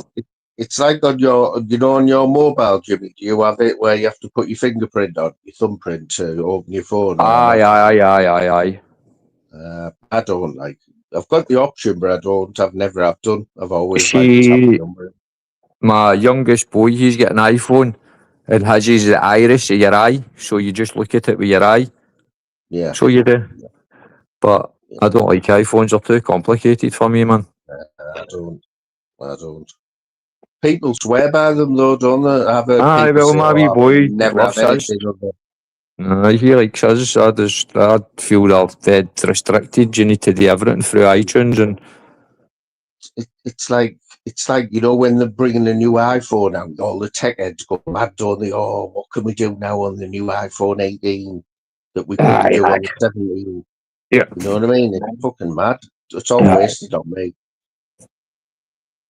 It's like on your, on your mobile, Jimmy, do you have it where you have to put your fingerprint on, your thumbprint to open your phone? Aye. I don't like, I've got the option, but I've never have done. I've always my youngest boy, he's got an iPhone, and his is the iris of your eye, so you just look at it with your eye. Yeah. So you do. But I don't like iPhones, they're too complicated for me, man. I don't. People swear by them though, don't they? I've heard people say, my wee boy never have anything of it. He likes us. I feel they're dead restricted. You need to do everything through iTunes, and it's like when they're bringing a new iPhone out, all the tech heads go mad, don't they? Oh, what can we do now on the new iPhone 18 that we couldn't do on the 17? Yeah, you know what I mean? It's fucking mad. It's all wasted on me.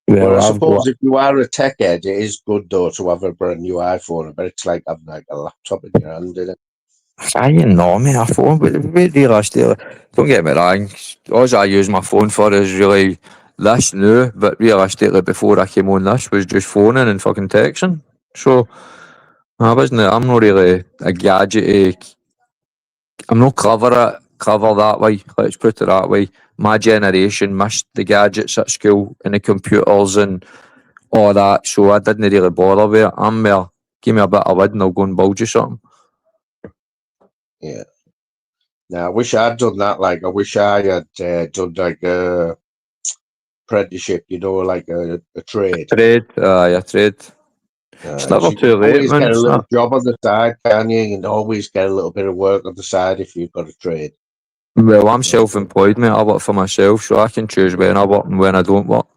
Well, I suppose if you are a tech head, it is good though to have a brand new iPhone, but it's like having like a laptop in your hand, isn't it? I know, mate, a phone, but realistically, don't get me wrong, all I use my phone for is really this now, but realistically, before I came on this, was just phoning and fucking texting. So, I'm not really a gadgety, I'm not clever that way, let's put it that way. My generation missed the gadgets at school and the computers and all that, so I didn't really bother with it. I'm more, give me a bit of wood and I'll go and build you something. Yeah. Now, I wish I'd done that. Like, I wish I had done like a apprenticeship, like a trade. A trade. It's never too late, always man. get a little job on the side, can you? And always get a little bit of work on the side if you've got a trade. Well, I'm self-employed, mate. I work for myself, so I can choose when I work and when I don't work.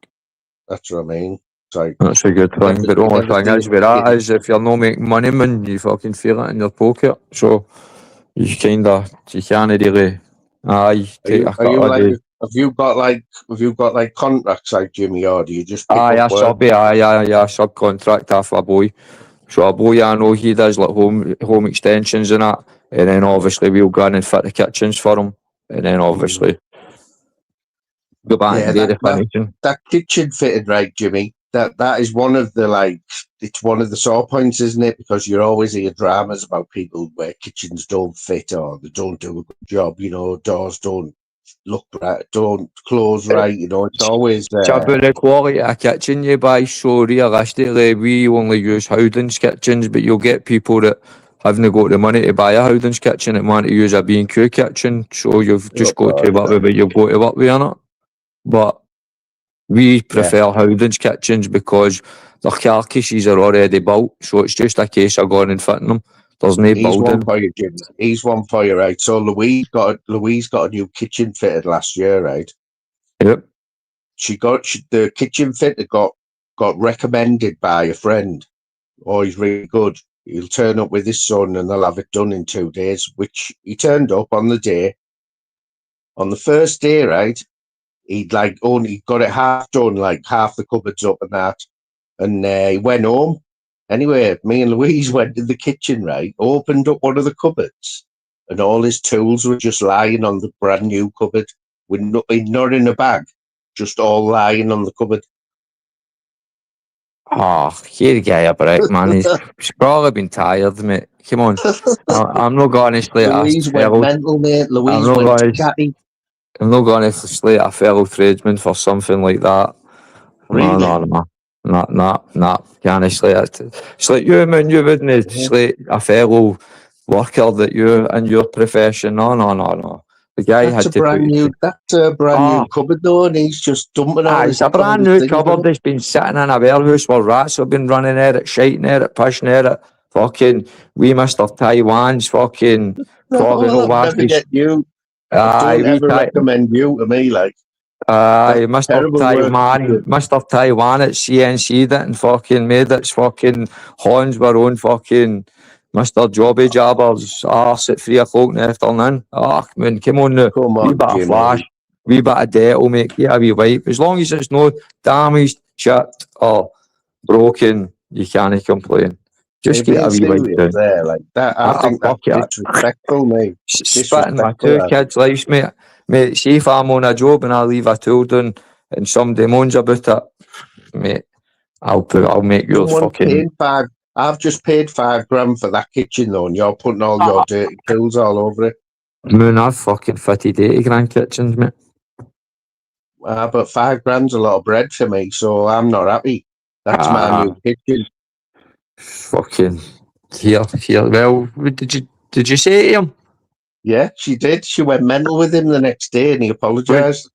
That's what I mean. Like, that's a good thing. But the only thing is with that is if you're not making money, man, you fucking feel it in your pocket. So you can't really. Take a couple of days. Have you got like contracts like Jimmy, or do you just pick up work? Subcontract off a boy. So a boy I know, he does like home extensions and that, and then obviously we'll go in and fit the kitchens for him, and then obviously go back and do the finishing. That kitchen fitted, right, Jimmy? That is one of the it's one of the sore points, isn't it? Because you're always hear dramas about people where kitchens don't fit or they don't do a good job. Doors don't look right, don't close right. It's always It's about the quality of kitchen you buy. So realistically, we only use Howden's kitchens, but you'll get people that haven't got the money to buy a Howden's kitchen and want to use a B&Q kitchen. So you've just got to work with what you've got to work with on it. But we prefer Howden's kitchens because their carcasses are already built, so it's just a case of going and fitting them. There's no building. One for you, Jim. He's one for you, right? So Louise got a new kitchen fitted last year, right? Yep. The kitchen fitter got recommended by a friend. Oh, he's really good. He'll turn up with his son and they'll have it done in 2 days, which he turned up on the day. On the first day, right? He'd only got it half done, like half the cupboards up and that. And he went home. Anyway, me and Louise went in the kitchen, right? Opened up one of the cupboards and all his tools were just lying on the brand new cupboard. Not in a bag, just all lying on the cupboard. Oh, here guy a break, man. He's probably been tired, mate. Come on. I'm not going to slate Louise went mental, mate. Louise went chatty. I'm not going to slate a fellow tradesman for something like that. Really? No. Can't slate it. It's like you, man. You wouldn't slate a fellow worker that you in your profession. No. The guy that's a brand new cupboard though, and he's just dumping all it's a brand new cupboard that's been sitting in a warehouse where rats have been running at it, shiting at it, pushing at it. Fucking we Mr. Taiwan's fucking never get you. I don't ever recommend you to me, like. Mr. Taiwan at CNC'd it and fucking made its fucking horns were on fucking Mr. Jobby Jabber's arse at 3 o'clock in the afternoon. Oh, man, come on now. Wee bit of flash, wee bit of debt will make you a wee wipe. As long as it's not damaged, chipped, or broken, you can't complain. Just get a wee wipe done. There, like that. I think that's disrespectful, mate. Spitting my 2 kids' lives, mate. Mate, see if I'm on a job and I leave a tool done and somebody moans about it, mate, I'll make yours fucking... I've just paid $5,000 for that kitchen though, and you're putting all your dirty tools all over it. Man, I've fucking fitted $80,000 kitchens, mate. But $5,000's a lot of bread for me, so I'm not happy. That's my new kitchen. Fucking here. Well, did you say to him? Yeah, she did. She went mental with him the next day, and he apologised.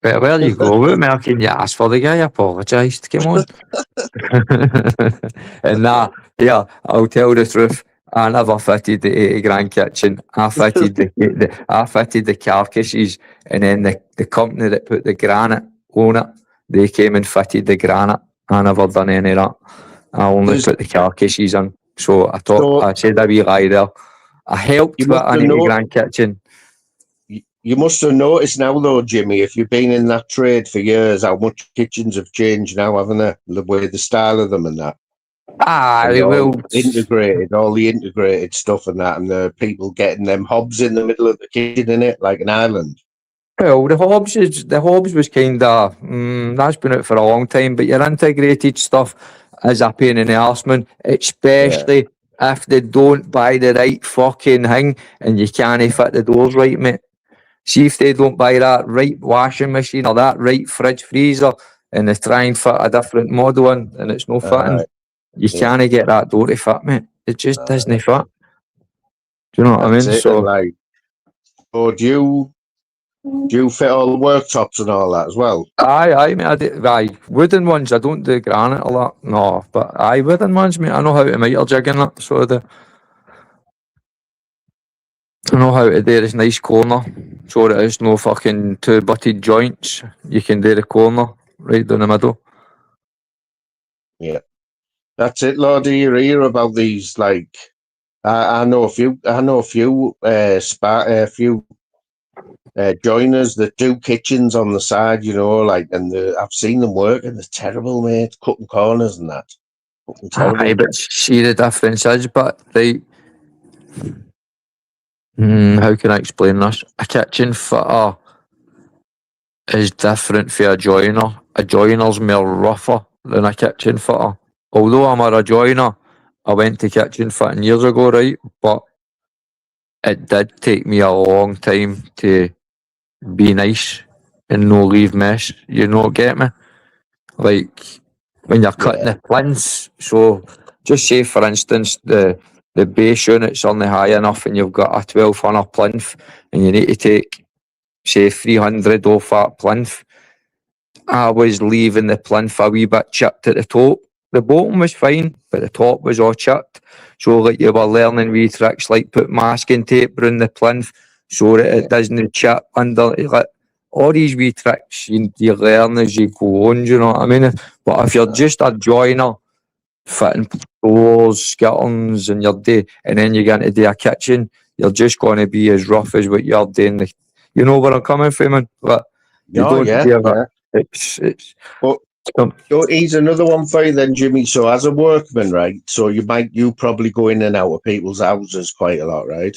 Well, you go. What more can you ask for? The guy apologised. Come on. And I'll tell the truth. I never fitted the $80,000 kitchen. I fitted the carcasses, and then the company that put the granite on it, they came and fitted the granite. I never done any of that. I only put the carcasses in. So I said a wee lie there. I helped with an $80,000 kitchen. You must have noticed now, though, Jimmy, if you've been in that trade for years, how much kitchens have changed now, haven't they? The way, the style of them and that. Aye, well, all the integrated stuff and that, and the people getting them hobs in the middle of the kitchen in it, like an island. Well, the hobs was kind of that's been out for a long time, but your integrated stuff is a pain in the arse, man. Especially if they don't buy the right fucking thing and you can't fit the doors right, mate. See if they don't buy that right washing machine or that right fridge freezer and they try and fit a different model in and it's no fitting. You can't get that door to fit, mate. It just doesn't fit. Do you know what I mean? So, like, do you fit all the worktops and all that as well? Aye, mate. Aye, wooden ones. I don't do granite a lot. No, but aye, wooden ones, mate. I know how to meter jig in it. So I know how to do this nice corner. So that there's no fucking two butted joints. You can do the corner right down the middle. Yeah, that's it, Lordy. You hear about these? Like, I know a few. Joiners that do kitchens on the side, you know, like, and I've seen them work, and they're terrible, mate. Cutting corners and that. Fucking terrible. Aye, but see the difference is, but right. How can I explain this? A kitchen fitter is different for a joiner. A joiner's more rougher than a kitchen fitter. Although I'm a joiner, I went to kitchen fitting years ago, right? But it did take me a long time to be nice and no leave mess. You know, get me? Like when you're cutting the plinths. So just say, for instance, the base unit's only high enough and you've got a 1200 plinth and you need to take, say, 300 off that plinth. I was leaving the plinth a wee bit chipped at the top. The bottom was fine, but the top was all chipped. So like you were learning wee tricks like put masking tape around the plinth so that it doesn't chip under. Like, all these wee tricks you learn as you go on, do you know what I mean? But if you're just a joiner, fitting doors, skittings, and and then you get into do a kitchen, you're just going to be as rough as what you're doing. You know where I'm coming from, man? But you don't hear that. But here's another one for you then, Jimmy. So as a workman, right? So you probably go in and out of people's houses quite a lot, right?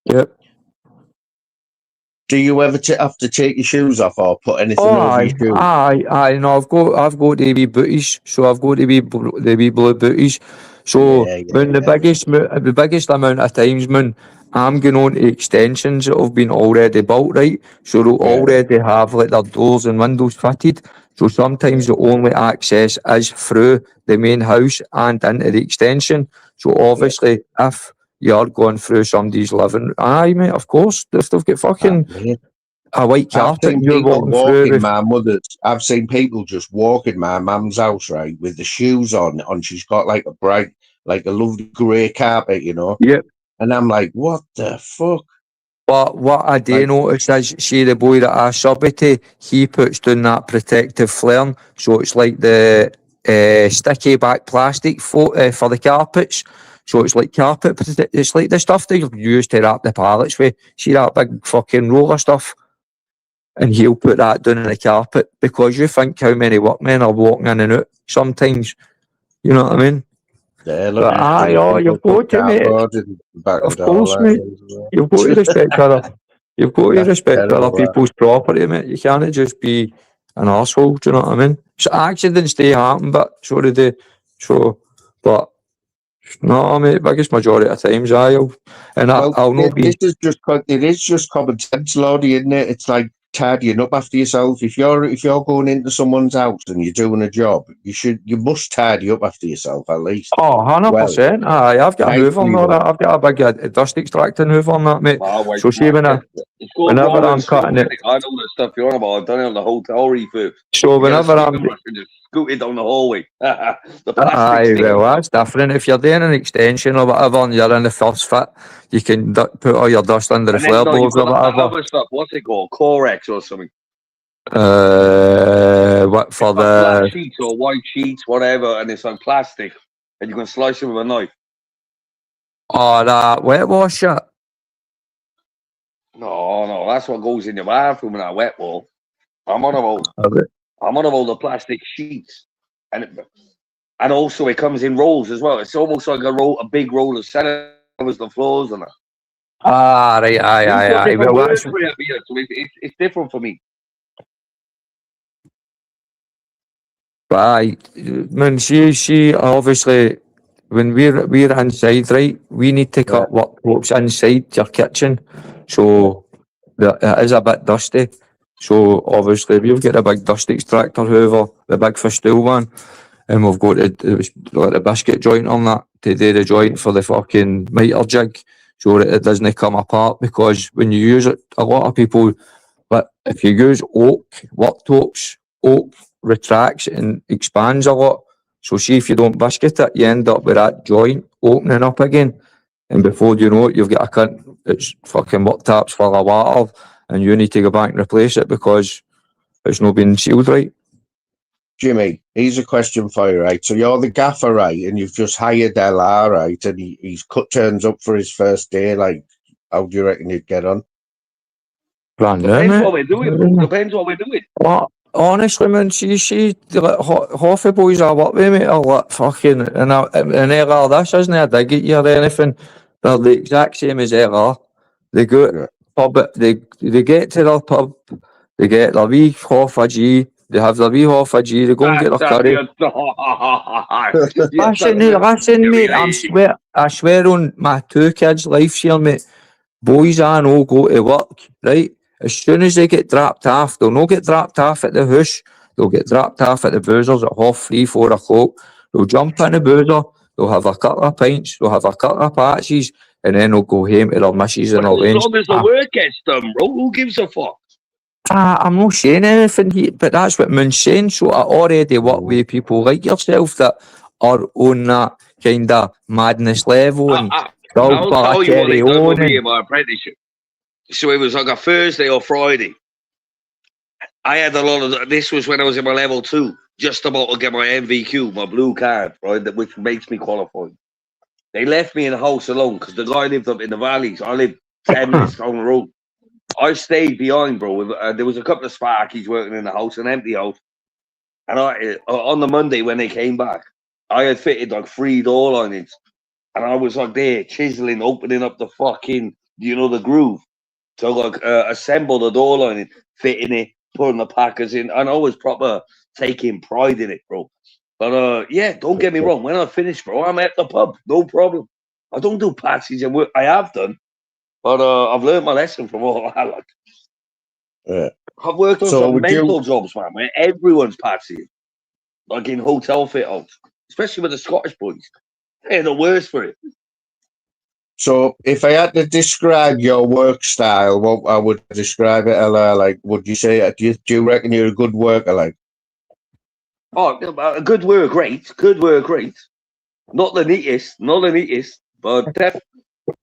Yep. Do you ever have to take your shoes off or put anything over your shoes? Aye. No, I've got the wee booties. So I've got the wee blue booties. So when the biggest amount of times, man, I'm going on to extensions that have been already built, right? So they'll already have like their doors and windows fitted. So sometimes the only access is through the main house and into the extension. So obviously, if you're going through somebody's living, aye, mate, of course, if they've got fucking a white carpet and you're walking through. I've seen people just walk in my mum's house, right, with the shoes on, and she's got like a lovely grey carpet, you know. Yep. And I'm like, what the fuck? But what I do notice is, see the boy that I sub it to, he puts down that protective flare, so it's like the sticky back plastic for the carpets. So it's like it's like the stuff that you use to wrap the pallets with. See that big fucking roller stuff? And he'll put that down in the carpet because you think how many workmen are walking in and out sometimes. You know what I mean? Yeah, look, you've got to, mate. Of course, mate. You've got to respect other people's property, mate. You can't just be an arsehole, do you know what I mean? So accidents do happen, but so do they. But no, mate, biggest majority of times, I'll not be. It is just common sense, Lordy, isn't it? It's like tidying up after yourself. If you're going into someone's house and you're doing a job, you must tidy up after yourself at least. Oh, 100%. Aye, I've got a hoover on that. I've got a big dust extracting hoover on that, mate. So see whenever I'm cutting it, I know the stuff you're on about. I've done it on the hotel refurb. So whenever I'm scooted down the hallway. Aye, well, that's different. If you're doing an extension or whatever and you're in the first fit, you can put all your dust under the flare boards or whatever. Other stuff, what's it called? Corex or something? What for the black sheets or white sheets, whatever, and it's on plastic, and you can slice it with a knife. Oh, that wet wash shit. No, that's what goes in your bathroom in that wet wall. I'm on about the plastic sheets, and also it comes in rolls as well. It's almost like a big roll of cement covers the floors and that. Right, aye. Well, so it's different for me. Right, man. She obviously, when we're inside, right, we need to cut worktops inside your kitchen, so it is a bit dusty. So obviously we've got a big dust extractor hoover, the big Festool one, and we've got the biscuit joint on that to do the joint for the fucking miter jig, so that it doesn't come apart. Because when you use it, a lot of people, but if you use oak worktops, oak retracts and expands a lot. So see if you don't biscuit it, you end up with that joint opening up again, and before you know it, you've got a cunt. It's fucking worktops full of water, and you need to go back and replace it because it's not been sealed right. Jimmy, here's a question for you, right? So you're the gaffer, right? And you've just hired LR, right? And he's turns up for his first day. Like, how do you reckon you'd get on? Depends what we're doing. Depends what we're doing. Well, honestly, man, she half the boys I work with, mate, are like fucking, and LR, this isn't a dig at you or anything. They're the exact same as LR. They go pub, they get to their pub, they get their wee half a G, they have their wee half a G, they go and get their curry. Listen, mate, I swear on my 2 kids' lives here, mate, boys I know go to work, right? As soon as they get dropped off, they'll not get dropped off at the house, they'll get dropped off at the boozers at 3:30, 4 o'clock. They'll jump in the boozer, they'll have a couple of pints, they'll have a couple of patches, and then they'll go home to their missus and they'll as long as the work gets done, bro, who gives a fuck? I'm not saying anything here, but that's what Moon's saying. So I already work with people like yourself that are on that kind of madness level and I'll tell you what they done with me in my apprenticeship. So it was like a Thursday or Friday. I had a lot of this was when I was in my level 2, just about to get my MVQ, my blue card, right, which makes me qualified. They left me in the house alone because the guy lived up in the valleys. I lived 10 minutes down the road. I stayed behind, bro. There was a couple of Sparkies working in the house, an empty house. And on the Monday when they came back, I had fitted like 3 door linings. And I was like there chiseling, opening up the fucking, the groove. So like assemble the door lining, fitting it, putting the packers in. And I was proper taking pride in it, bro. But yeah, don't get me wrong. When I finish, bro, I'm at the pub. No problem. I don't do patches and work. I have done. But I've learned my lesson from all that. Like, I've worked on some mental jobs, man, where everyone's patching. Like in hotel fit outs. Especially with the Scottish boys. They're the worst for it. So if I had to describe your work style, what I would describe it, Ella, like, would you say, do you reckon you're a good worker, like? Oh, good work rate. Good work rate. Not the neatest, but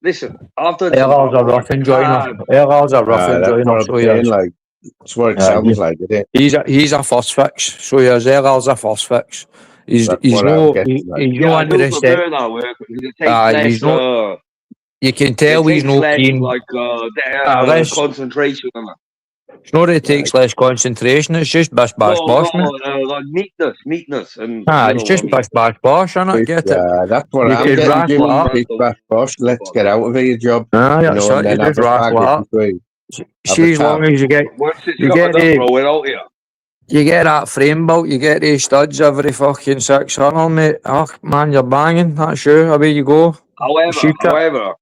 listen, after LR's a rough and joiner. LR's a rough and joiner, so he is. Like, that's what it sounds like, isn't it? He's a first fix, so he is. LR's a first fix. He's no under the set. He's no. You can tell he's no keen. Like concentration. It's not that it takes less concentration. It's just bish bash bosh. Like neatness, and it's just bish bash bosh, isn't it? Get it? That's what I'm getting. Bish bash bosh. Let's get out of here, your job. You just rattle up. See, as long as you get that frame built, you get these studs every fucking 600, mate. Oh man, you're banging. That's you. Away you go. However,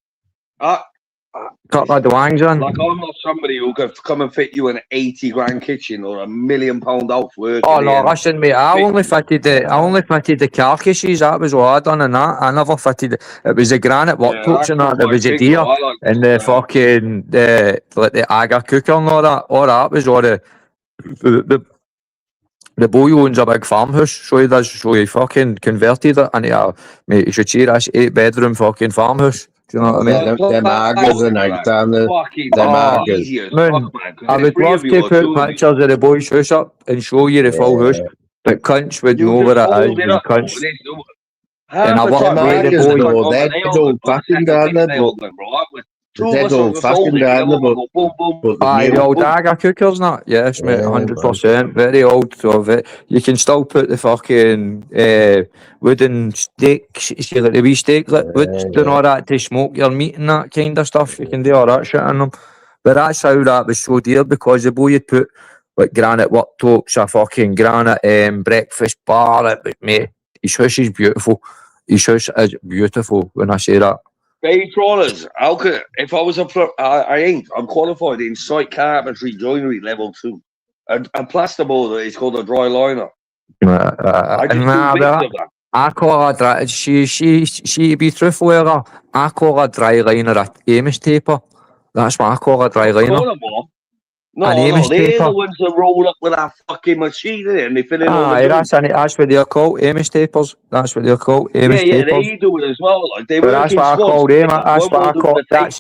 cut my dwangs in. Like, I'm not somebody who could come and fit you an 80 grand kitchen or £1 million house work. Oh no, listen, mate. I only fitted the carcasses. That was all I done, and that I never fitted. It was the granite worktops and that. There was a deer and the fucking the agar cooker and all that. All that was all the boy owns a big farmhouse, so he does. So he fucking converted it into mate. You should see this 8-bedroom fucking farmhouse. Do you know what I mean? Them argers and like down them argers. Man, I would love to put pictures of the boys' house up and show you the full house, but cunts would know where it is. And cunts. And I want to the boys. They're old fashioned, aren't they? Two of us on the shoulder, get them up and go boom, boom. Aye, the old dagger cookers, not yes, mate, 100%. Very old, so you can still put the fucking wooden steak, see, like the wee steak woods and all that to smoke your meat and that kind of stuff. You can do all that shit in them. But that's how that was so dear, because the boy you'd put like granite worktops, a fucking granite breakfast bar. Mate, his house is beautiful. His house is beautiful when I say that. Bay trawlers, how could, if I was I'm qualified in site carpentry joinery level 2. A plasterboard is called a dry liner. I just I call her she be truthful with her. I call her dry liner a Amos taper. That's what I call her, dry liner. No, they're the ones that roll up with that fucking machine in it and they fill in all the that's what they're called, Amos tapers. That's what they're called, Amos tapers. Yeah, they do it as well. Like, they that's what I call them. That's what I call that.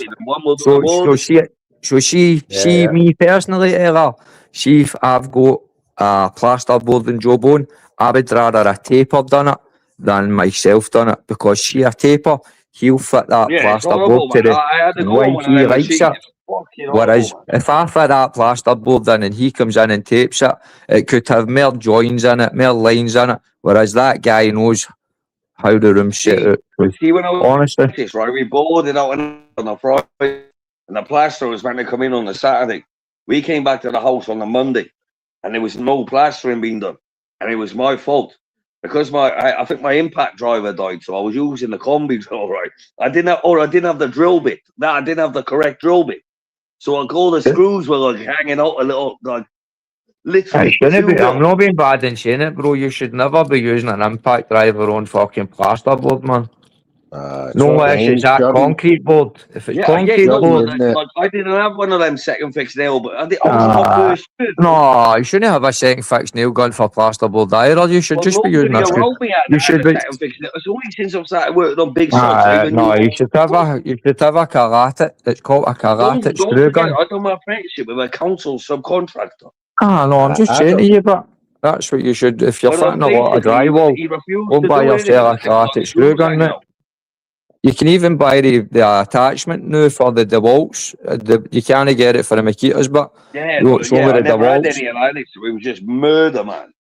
So she, me personally, I've got a plasterboard job on. I would rather a taper done it than myself done it, because she a taper, he'll fit that plasterboard to the way he likes it. Whereas if I fit that plasterboard in and he comes in and tapes it, it could have more joins in it, more lines in it. Whereas that guy knows how the room's set out. See, when I was honestly, right, we boarded out on the Friday, and the plasterer was meant to come in on the Saturday. We came back to the house on the Monday, and there was no plastering being done, and it was my fault. Because I think my impact driver died, so I was using the combi drill, right? I didn't have the drill bit. I didn't have the correct drill bit. So all the screws were like hanging out a little, like literally. I'm not being bad in saying it, bro. You should never be using an impact driver on fucking plasterboard, man. No, it's that concrete board. If it's concrete board, like, I didn't have one of them second fix nail, but I was my first. No, you shouldn't have a second fix nail gun for plasterboard either. You should just be using a screw. You should be. It's only since I've started working on big sites. No, you should have a karate. It's called a karate screw gun. I done my apprenticeship with a council subcontractor. No, I'm just saying to you, but that's what you should. If you're fitting a lot of drywall, go buy yourself a karate screw gun, mate. You can even buy the attachment now for the DeWalt's. You can't get it for the Makitas, but I never had any of that. It was just murder, man.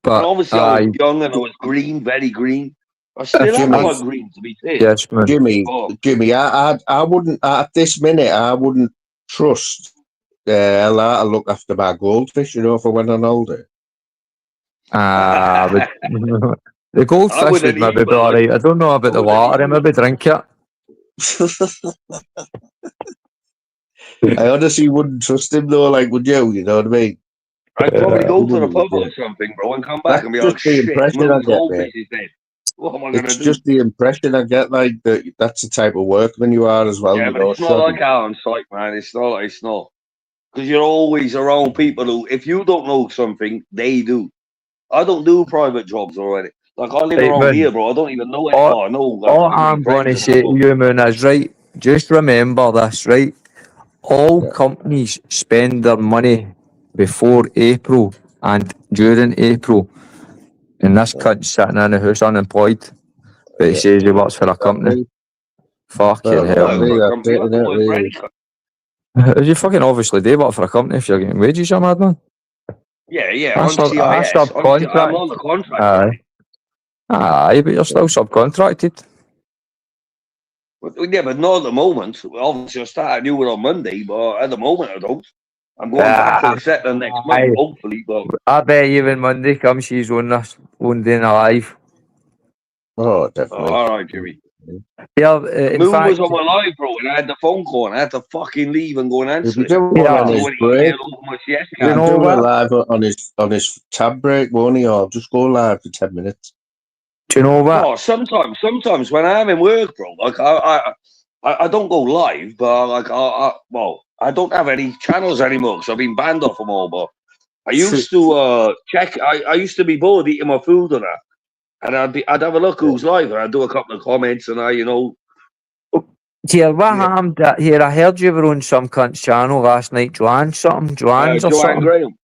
But obviously, I was young and I was green, very green. I still have my green, to be fair. Yes, man. Jimmy, I wouldn't at this minute. I wouldn't trust Ella to look after my goldfish. You know, if I went on holiday. The goldfish would maybe be alright. I don't know about the water. I maybe drink it. I honestly wouldn't trust him though. Like, would you? You know what I mean? I'd probably go to the pub or something, bro, and come back and be like, "Shit, goldfish is dead." What am I gonna do? It's just the impression I get. Like that's the type of workman you are as well. Yeah, but it's not like our on site, man. It's not. Because you're always around people who, if you don't know something, they do. I don't do private jobs already. Like, I live around here, bro. I don't even know it. All I'm going to say to you, man, is, right, just remember this, right? All companies spend their money before April and during April. And this cunt's sitting in the house unemployed. But he says he works for a company. Fucking hell. You fucking obviously do work for a company if you're getting wages, you madman. Yeah. I'm on the contract. Aye, but you're still subcontracted. Yeah, but not at the moment. Obviously, I started new one on Monday, but at the moment, I don't. I'm going back to the set the next month, hopefully. But I bet you when Monday comes, she's on this one day alive. Oh, definitely. All right, Jimmy. Yeah, Moon was on my live, bro, and I had the phone call, and I had to fucking leave and go and answer it. You know what? Live on his tab break, won't he? Or just go live for 10 minutes. Do you know what? No, sometimes when I'm in work, bro, like I don't go live, but like I don't have any channels anymore because I've been banned off them all. But I used to check. I used to be bored eating my food and that, and I'd have a look who's live, and I'd do a couple of comments, and Here, what happened? Here, I heard you were on some cunt's channel last night, Joanne's or something. Graham.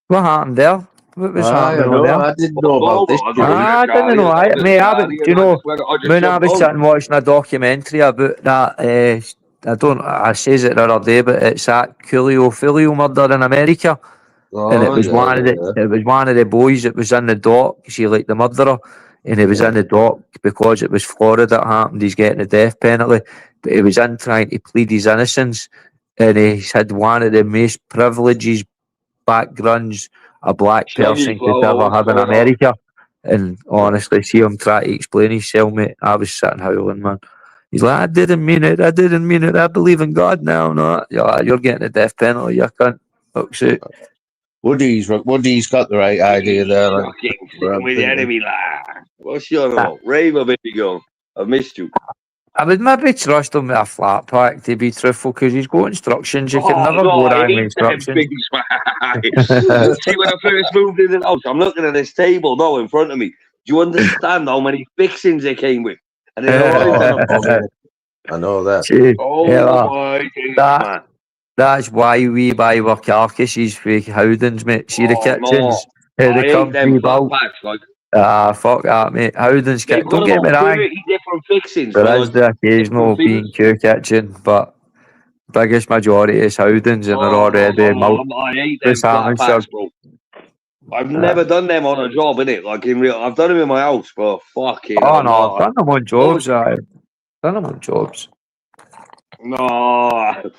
What happened there? What was happening there? I didn't know about this. I didn't know. Do you know, when I was sitting watching a documentary about that I says it the other day, but it's that Coolio murder in America. And it was it was one of the boys that was in the dock. See, like the murderer, and he was in the dock because it was Florida that happened. He's getting the death penalty, but he was in trying to plead his innocence, and he's had one of the most privileges backgrounds a black person could ever have in America. And honestly, see him try to explain himself, mate. I was sitting howling, man. He's like, I didn't mean it. I believe in God now. No, you're getting the death penalty. You can't. Fuck's sake. Woody's got the right idea there. With the enemy, lad. What's your name? Raver, baby girl. I've missed you. I would maybe trust him with a flat pack, to be truthful, because he's got instructions. You can never go wrong with instructions. See, when I first moved in the house, I'm looking at this table now in front of me. Do you understand how many fixings they came with? And I know that. That's why we buy our carcasses for Howdens, mate. See the kitchens? No. I hate them flat packs, like. Fuck that, mate. Howdens kitchen. Don't get me wrong. Different fixings. There is the occasional B&Q kitchen, but biggest majority is Howdens, and they're already I hate them flat packs, bro. I've never done them on a job, innit? Like in real, I've done them in my house, but fucking. Oh no, I've done them on jobs. No.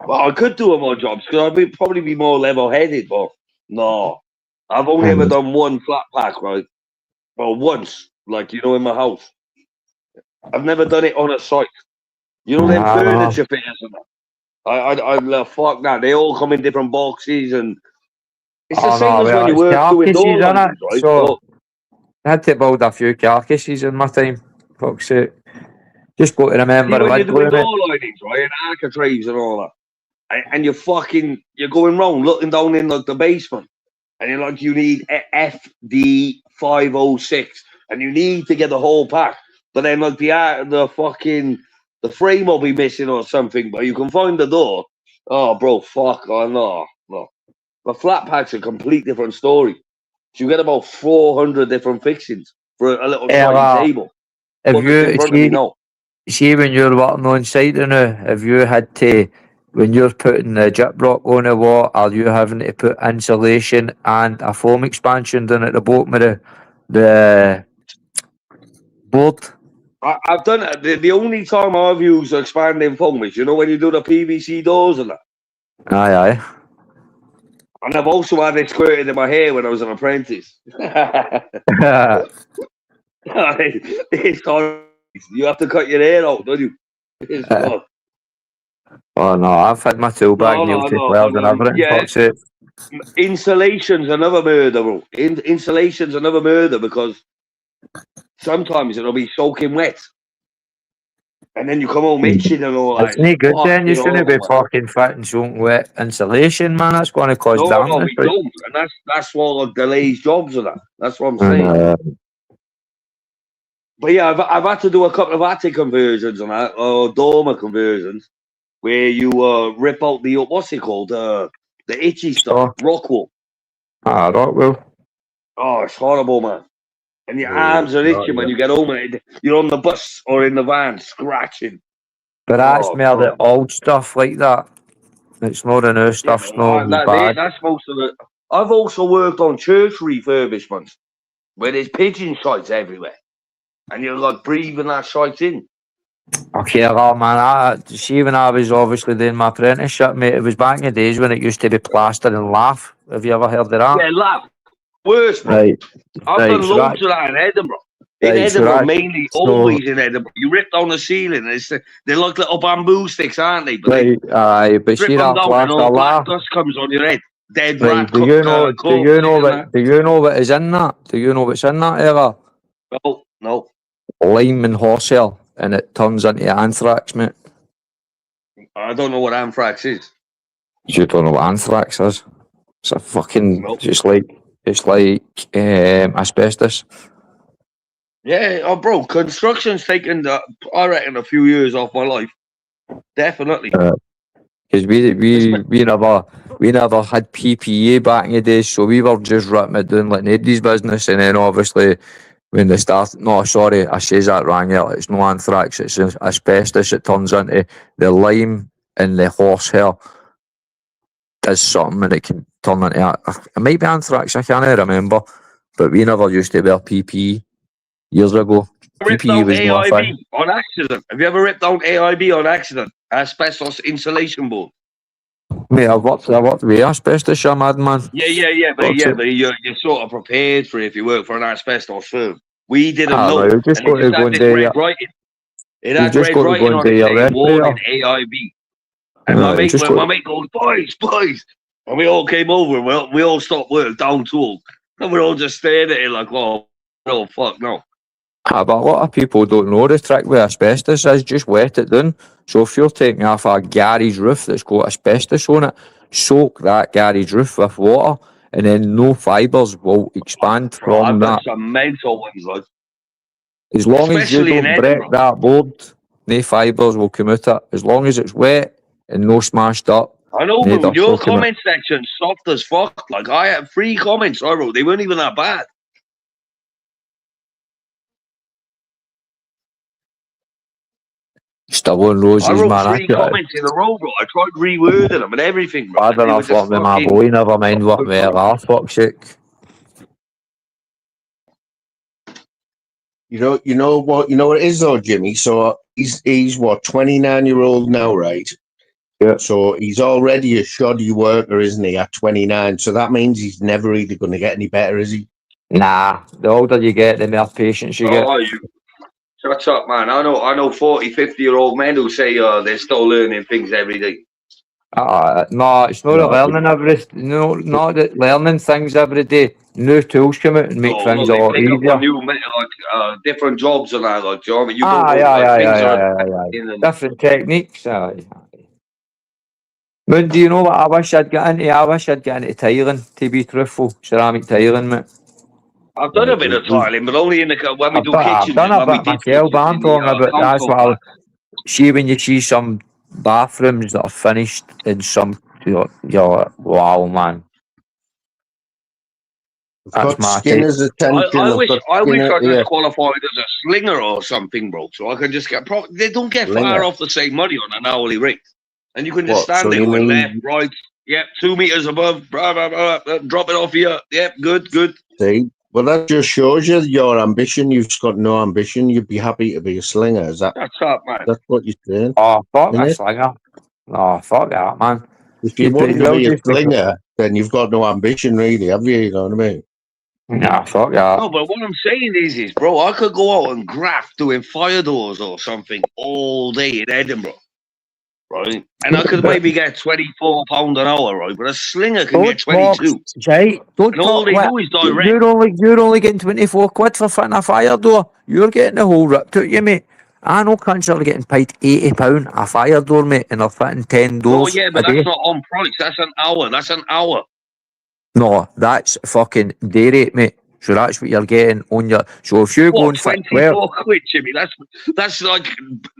Well, I could do them on jobs because I'd probably be more level-headed, but no. I've only ever done one flat pack, right? Well, once, like, you know, in my house. I've never done it on a site. You know, them furniture fitters and that. I fuck that. They all come in different boxes, and it's the same as when you work doing doors, right? So, I had to build a few carcasses in my time. Fuck's sake. Just got to remember when you're doing door linings, right, and architraves and all that. And you're going round looking down in like the basement, and you're like, you need FD 506, and you need to get the whole pack. But then like the frame will be missing or something, but you can find the door. Oh, bro, fuck! Oh no. But flat pack's a complete different story. So you get about 400 different fixings for a little tiny table. See, when you're working on site now, have you had to? When you're putting the gyprock on a wall, are you having to put insulation and a foam expansion down at the bottom of the board? I've done it. The only time I've used expanding foam is, you know, when you do the PVC doors and that. Aye. And I've also had it squirted in my hair when I was an apprentice. It's hard. You have to cut your hair out, don't you? It's hard. Oh no, I've had my tool bag nailed to 12 and everything. Yeah. Insulation's another murder, bro. Insulation's another murder because sometimes it'll be soaking wet. And then you come home itching and all that. It's not good then, you shouldn't be fucking fitting soaking wet insulation, man. That's going to cause damage. No, we don't. And that's what delays jobs and that. That's what I'm saying. But yeah, I've had to do a couple of attic conversions and that, or dormer conversions, where you rip out the, what's it called? The itchy stuff, rock wool. Rock wool. Oh, it's horrible, man. And your arms are itching when you get home and you're on the bus or in the van scratching. But that's more the old stuff like that. It's not the new stuff. That's most of it. I've also worked on church refurbishments where there's pigeon shites everywhere. And you're like breathing that shite in. Okay, well, man, see, when I was obviously doing my apprenticeship, mate, it was back in the days when it used to be plaster and laugh. Have you ever heard of that? Yeah, laugh. Worse, bro. Right. I've done loads of that in Edinburgh. Mainly, always in Edinburgh. You rip down the ceiling, and they're like little bamboo sticks, aren't they? But but see that plaster laugh. Dust comes on your head. Dead rat. Do you know what is in that? Do you know what's in that, Eva? No. Lime and horsehair, and it turns into anthrax, mate. I don't know what anthrax is. You don't know what anthrax is? It's a fucking it's like asbestos. Yeah, bro, construction's taken I reckon a few years off my life. Definitely. Because we never had PPE back in the days, so we were just ripping it doing like nobody's business, and then obviously when they start. No, sorry, I says that wrong. Yeah, it's no anthrax. It's asbestos. It turns into the lime and the horsehair does something, and it can turn into. It might be anthrax. I can't remember, but we never used to wear PPE years ago. PPE was more fun. On accident. Have you ever ripped out AIB on accident? Asbestos insulation board. Mate, I worked with asbestos, you madman. Yeah, but you're sort of prepared for it if you work for an asbestos firm. We didn't know. Right, just got to go and do it. It had red writing on it saying warning AIB. And my mate goes, boys. And we all came over and we all stopped work down tools. And we're all just staring at it like, oh, no, fuck, no. But a lot of people don't know the trick with asbestos is just wet it down. So if you're taking off a garage roof that's got asbestos on it, soak that garage roof with water, and then no fibres will expand from that. I've got some mental ones, like. As long as you don't break that board, no fibres will come out it. As long as it's wet and no smashed up. I know, but your comment section's soft as fuck. Like, I had 3 comments I wrote. They weren't even that bad. Still on roses, man. I wrote 3 comments in a row, bro. I tried rewording them and everything, bro. I don't know what with my boy, never mind what me are, fuck's sake. You know what it is though, Jimmy. So he's what, 29-year-old now, right? Yeah. So he's already a shoddy worker, isn't he? At 29, so that means he's never really going to get any better, is he? Nah, the older you get, the more patience you get. Shut up, man. I know 40, 50-year-old men who say they're still learning things every day. No, it's not not that learning things every day. New tools come out and make things a lot easier. New, different jobs and that, like, do you know what I mean? Yeah. Different techniques. Moon, do you know what I wish I'd got into? I wish I'd got into tiling, to be truthful. Ceramic tiling, mate. I've done a bit of tiling, but only in the when we do kitchens. I've done a bit myself, but I'm talking about that's what I see when you see some bathrooms that are finished in some, you're like, wow, man. That's my Skinner's attention. I wish I just qualified as a slinger or something, bro, so I can just get. They don't get far off the same money on an hourly rate, and you can just stand there with left, right, 2 meters above, blah, blah, blah, drop it off here. Good. See, well, that just shows you your ambition. You've got no ambition. You'd be happy to be a slinger. Is that? That's up, man. That's what you're saying. Oh, fuck a slinger. Oh, fuck that, man. If you want to be a slinger, then you've got no ambition, really, have you? You know what I mean? Nah, fuck that. No, but what I'm saying is, bro, I could go out and graft doing fire doors or something all day in Edinburgh, right? And I could maybe get £24 an hour, right? But a slinger can get 22. Right? And all they do is direct. You're only getting 24 quid for fitting a fire door. You're getting the whole ripped out, you, mate. I know cunts are getting paid £80 a fire door, mate, and they're fitting 10 doors. Oh, yeah, but that's not on price. That's an hour. No, that's fucking day rate, mate. So that's what you're getting on your. So if you go and fit 24 quid, Jimmy. That's like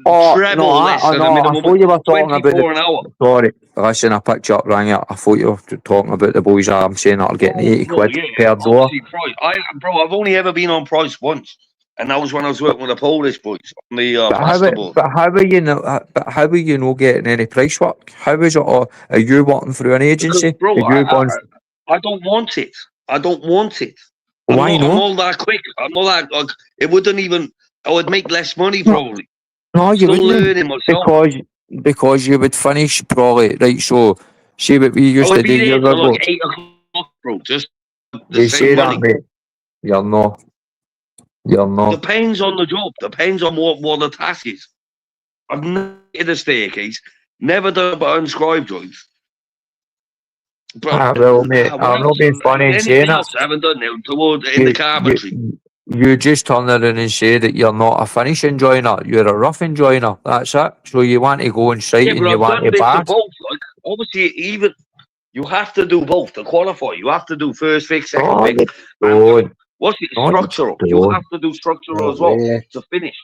treble less than a minimum. I thought you were talking about an hour. Sorry, listen, I picked you up, rang it. I thought you were talking about the boys. I'm saying that are getting 80 quid per door. Bro, I've only ever been on price once, and that was when I was working with the Polish boys on the plasterboard. But how are you not getting any price work? How is it? Or are you working through an agency? Because, bro, I don't want it. Why not? I'm all that quick. I'm all that. Like, it wouldn't even. I would make less money probably. No, you wouldn't. Because you would finish probably right. So see what we used to do years ago. Like 8 o'clock, bro. Just they say that, mate. You're not. Depends on the job. Depends on what the task is. I've never hit a staircase. Never done a unscribed joints. Well, mate, I'm not being funny and saying that. I haven't done it in the carpentry. You just turn around and say that you're not a finishing joiner, you're a roughing joiner. That's it. So you want to go on site and you want to bath. Both. Like, obviously, even you have to do both to qualify. You have to do first fix, second fix. What's it? Structural. You have to do structural as well to finish.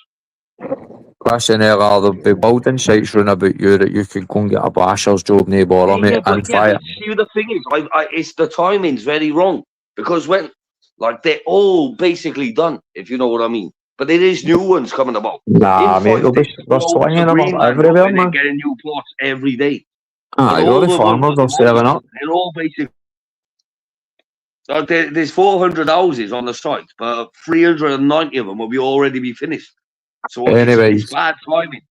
Listen, there'll be building sites running about you that you can go and get a basher's job, no bother, mate, and fire. See, the thing is, it's the timing's very wrong because when Like, they're all basically done, if you know what I mean. But there is new ones coming about. Nah, mate, they're slinging them up everywhere, man. They're getting new plots every day. Aye, all the farmers are selling up. They're all basically... Like, there's 400 houses on the site, but 390 of them will already be finished. So it's bad timing.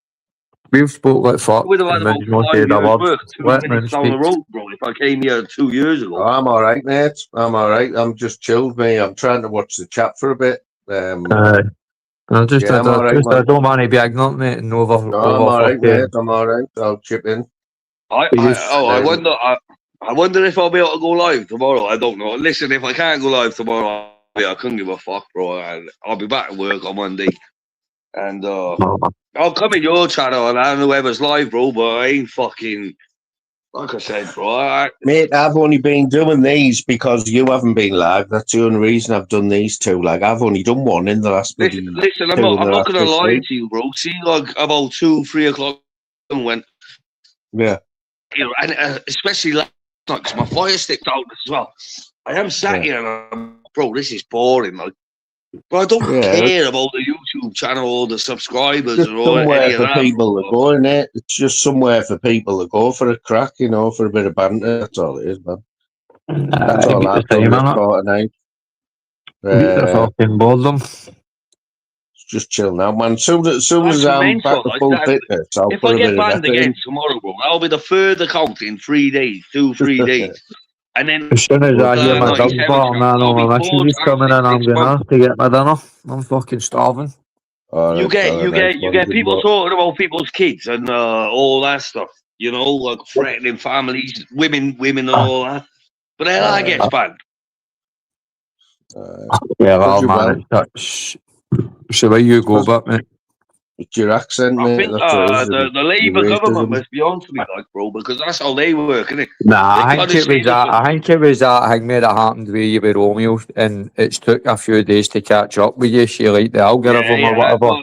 We've spoke like fuck. Would have had about 5 years work, 2 minutes down the road, bro, if I came here 2 years ago. Oh, I'm all right, mate. I'm all right. I'm just chilled, mate. I'm trying to watch the chat for a bit. I don't want to be ignorant, mate. I'm all right, mate. I'm all right. I'll chip in. I wonder if I'll be able to go live tomorrow. I don't know. Listen, if I can't go live tomorrow, I couldn't give a fuck, bro. I'll be back at work on Monday. And I'll come in your channel and I don't know whoever's live, bro, but I ain't fucking, like I said, bro. Mate, I've only been doing these because you haven't been live. That's the only reason I've done these two. Like, I've only done one in the last... Listen, I'm not going to lie to you, bro. See, like, about 2-3 o'clock and went... Yeah. And especially last night, because my fire stick's out as well. I am sat here and I'm, bro, this is boring, like. But I don't care about the YouTube channel or the subscribers or any of that. People to go, innit? It's just somewhere for people to go for a crack, you know, for a bit of banter. That's all it is, man. That's all I've done this part tonight. Fucking boredom. Just chill now, man. As soon as I'm back to full fitness, I'll if I get banned again tomorrow, bro, that'll be the third account in 3 days, 2-3 days. And then as soon as I hear my dog's barking, man, all my messages coming in, I'm gonna have to get my dinner. I'm fucking starving. You get people talking about people's kids and all that stuff. You know, like threatening families, women and all that. But then that gets banned. Well, man, so where you go, but mate. It's your accent, mate. I think the Labour government must be on to me, like, bro, because that's how they work, isn't it? Nah, I think it was that thing that happened with you with Romeo, and it's took a few days to catch up with you. She like the algorithm or whatever. Well,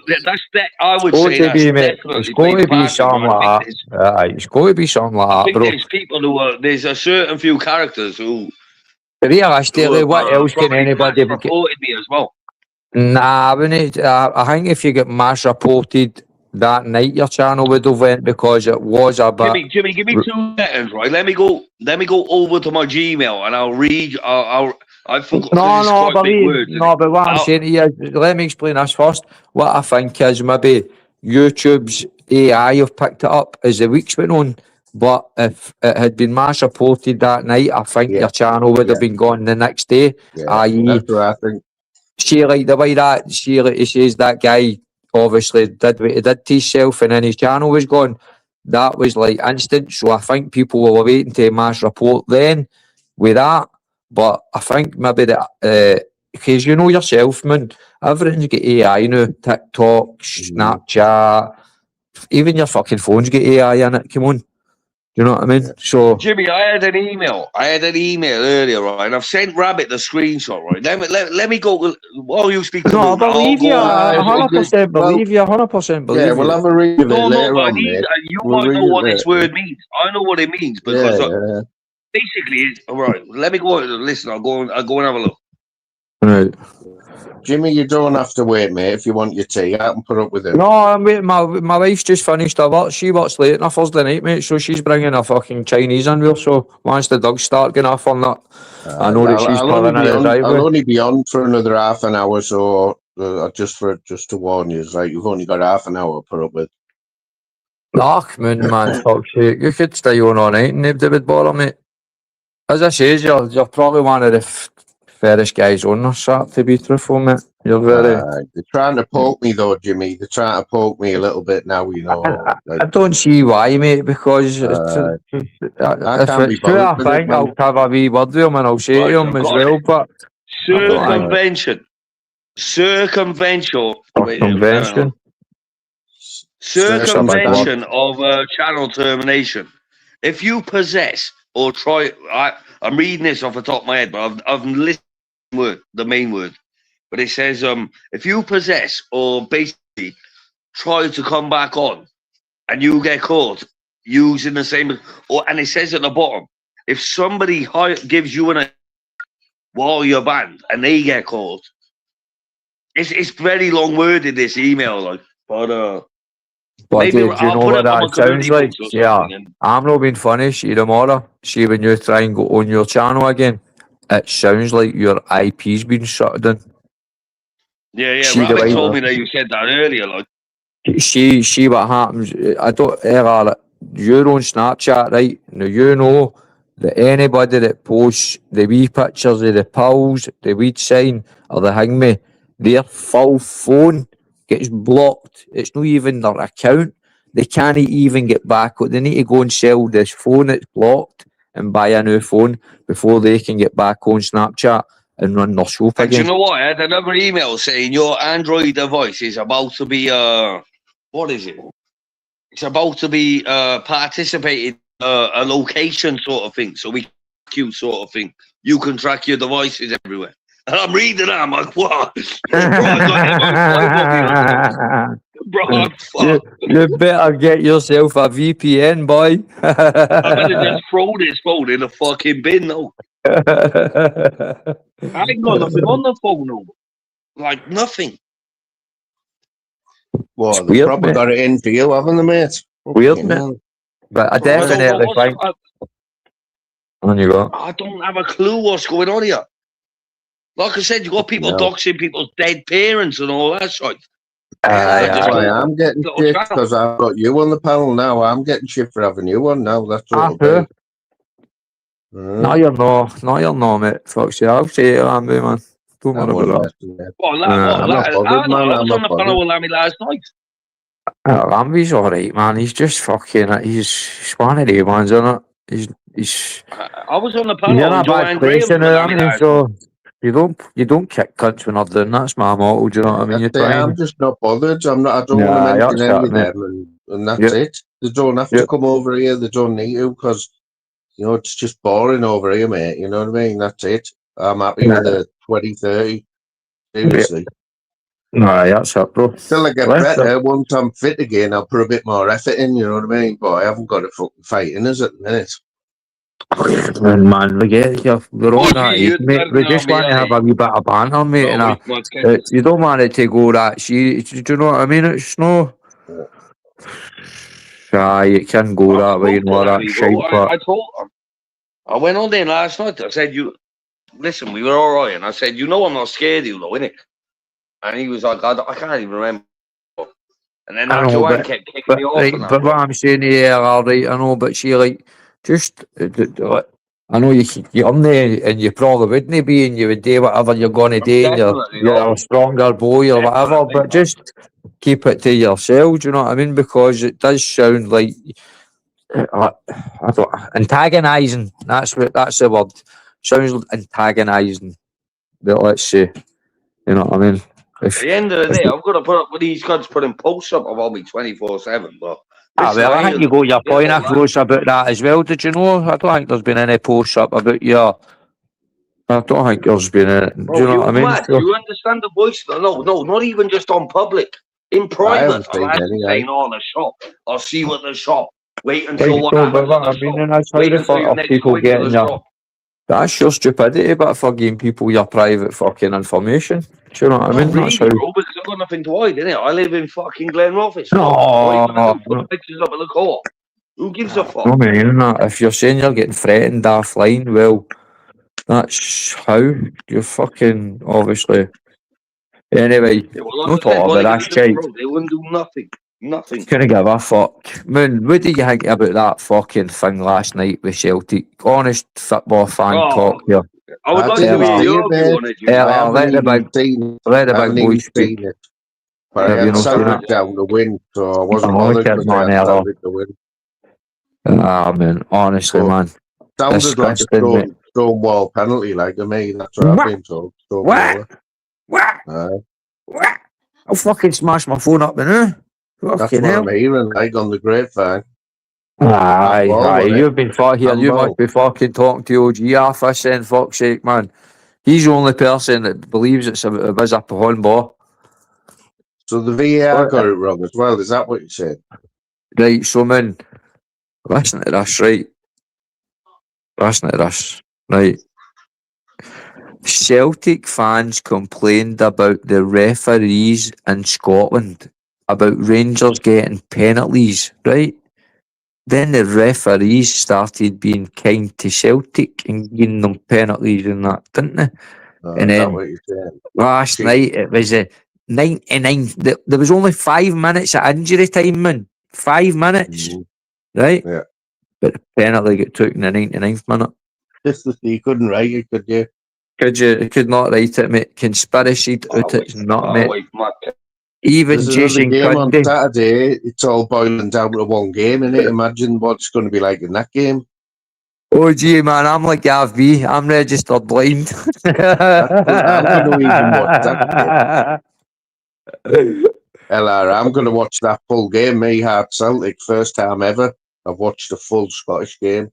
I would say that's definitely it's going to be something like that. It's going to be something like that, bro. There's people who there's a certain few characters who. Realistically, what else can anybody reported me as well? Nah, I think if you get mass reported that night, your channel would have went because it was a bit. Jimmy, give me 2 seconds, right? Let me go over to my Gmail and I'll read. I forgot. But what I'm saying to you, let me explain this first. What I think is maybe YouTube's AI have picked it up as the weeks went on. But if it had been mass reported that night, I think your channel would have been gone the next day. I.e., that's what I think. She like the way that he says that guy obviously did what he did to himself and then his channel was gone. That was like instant. So I think people were waiting to mass report then with that. But I think maybe that because you know yourself, man, everything's got AI now. TikTok, Snapchat, even your fucking phone's got AI in it. Come on. You know what I mean? So Jimmy, I had an email earlier, right? And I've sent Rabbit the screenshot, right? Let me go while you speak to I believe you. 100% believe you. 100% believe you. Yeah, we'll have a read of it later on, mate. You might know what this word means. I know what it means because basically it's all right. Let me go listen, I'll go and have a look. Right. Jimmy, you don't have to wait, mate. If you want your tea, I can put up with it. No, I'm waiting. My wife's just finished her work. She works late on a Thursday night, mate, so she's bringing a fucking Chinese in with her. So once the dogs start getting off on that, I know that she's pulling in the driveway. I'll only be on for another half an hour, so just to warn you, right? You've only got half an hour to put up with. Man, fuck's sake. You could stay on all night and nobody would bother, mate. As I say, you're probably one of the fairest guys on this chat, to be truthful, mate. You're very... they're trying to poke me, though, Jimmy. They're trying to poke me a little bit now, you know. I don't see why, mate, because if it's true, I think I'll have a wee word with him and I'll say to him as well, but... Circumvention of channel termination. If you possess or try... I'm reading this off the top of my head, but I've listened to the main word. But it says, if you possess or basically try to come back on and you get caught using the same... and it says at the bottom, if somebody gives you while you're banned and they get caught. It's very long worded, this email, like, but maybe do you I'll know put what it on that my community sounds like? post or Yeah, something. And I'm not being funny. See tomorrow, see when you try and go on your channel again, it sounds like your IP's been shut down. yeah, See the Rabbit way, told me that you said that earlier, like. see what happens. I don't ever your own Snapchat, right? Now you know that anybody that posts the wee pictures of the pills, the weed sign, or the hangme, their full phone gets blocked. It's not even their account. They can't even get back. They need to go and sell this phone that's blocked and buy a new phone before they can get back on Snapchat and run their shop And do you again. know what? I had another email saying your Android device is about to be what is it? It's about to be participating a location sort of thing, so we track you sort of thing. You can track your devices everywhere. And I'm reading that, I'm like, what? Bro, I got Bro, fuck. You better get yourself a VPN, boy. I'm gonna just throw this phone in the fucking bin now. I ain't got nothing on the phone now. Like nothing. Well, they weird, probably mate. got it in for you, haven't they, mate? Weird, mate. But I definitely think. On you go. I don't have a clue what's going on here. Like I said, you got people doxing people's dead parents and all that shit. That's why I'm getting shit, because I've got you on the panel now. I'm getting shit for having you on now. That's what it'll be. No, you're not. No, you're not, mate. Fuck you. I'll say it, Lamby, man. Don't worry about that. I'm not bothered, man. I was on the panel with Lammy last night. Lamby's alright, man. He's just fucking. He's one of the ones, isn't it? He's. I was on the panel. You're not a bad place, you know what I mean? So you don't kick cunts when they're doing. That's my motto. Do you know what I mean? I'm just not bothered. I don't want to mention any of them, and that's it. They don't have to come over here. They don't need to, because it's just boring over here, mate. You know what I mean? That's it. I'm happy with the 2030. Seriously. Nah, that's it, bro. Till I get better, once I'm fit again, I'll put a bit more effort in, you know what I mean? But I haven't got a fucking fight in us at the minute. Man, we get you. We're on that, mate. We just want to have a wee bit of banter, mate. And you don't want it to go that serious. Do you know what I mean? It's no. It can go that way and all that shit. I told him. I went on there last night. I said, listen, we were all right. And I said, I'm not scared of you, though, innit? And he was like, I can't even remember. And then Joanne kept kicking me off. But what I'm saying here, all right, I know, but she, like, just, I know you're on there and you probably wouldn't be, and you would do whatever you're going to do, and you're a stronger boy or whatever, but just keep it to yourself, do you know what I mean? Because it does sound like, antagonising, that's the word. Sounds antagonising, but let's say, you know what I mean? At the end of the day, I've got to put up with these guys putting posts up about me 24/7. But I think you got your point across about that as well. Did you know? I don't think there's been any posts up about your. I don't think there's been any. Do you know what I mean? Do you understand the voice? No, not even just on public. In private, I'm saying, "Oh, the shop. I'll see what the shop. Wait until what happens." I mean, and that's how the fuck people getting your. That's your stupidity, but for giving people your private fucking information. Do you know what I mean? That's how. Bro, because I've got nothing to hide, innit? I live in fucking Glenrothes. Put pictures up in the court. Who gives a fuck? I mean, if you're saying you're getting threatened offline, well, that's how you're fucking obviously. Anyway, no talk about that shit. They wouldn't do nothing. Nothing. Couldn't give a fuck. Man, what do you think about that fucking thing last night with Celtic? Honest football fan talk here. I would like to hear your view on it. Let the big boys speak. But I had Celtic down the win, so I wasn't bothered with Celtic to win. Ah, man, honestly, man. Sounded like a Stonewall penalty, like to me. That's what I've been told. What? I'll fucking smash my phone up now. That's what I'm hearing, like on the grapevine. Aye, you've been fucking here. You must be fucking talking to OG Arthur saying, fuck's sake, man. He's the only person that believes it was a handball. So the VAR got it wrong as well. Is that what you said? Right, so man, listen to this, right? Listen to this, right? Celtic fans complained about the referees in Scotland, about Rangers getting penalties, right? Then the referees started being kind to Celtic and giving them penalties and that, didn't they? And then last night it was a 99. There was only 5 minutes of injury time, man. 5 minutes, right? Yeah. But the penalty got took in the 99th minute. You couldn't write it, could you? Could not write it, mate. Conspiracy out it's not, mate. Even There's Jason game on Cundy. Saturday. It's all boiling down to one game, innit? Imagine what it's going to be like in that game. Oh, gee, man, I'm like Gav B. I'm registered blind. I'm going to even watch that game. I'm going to watch that full game. Me, Heart Celtic, first time ever. I've watched a full Scottish game.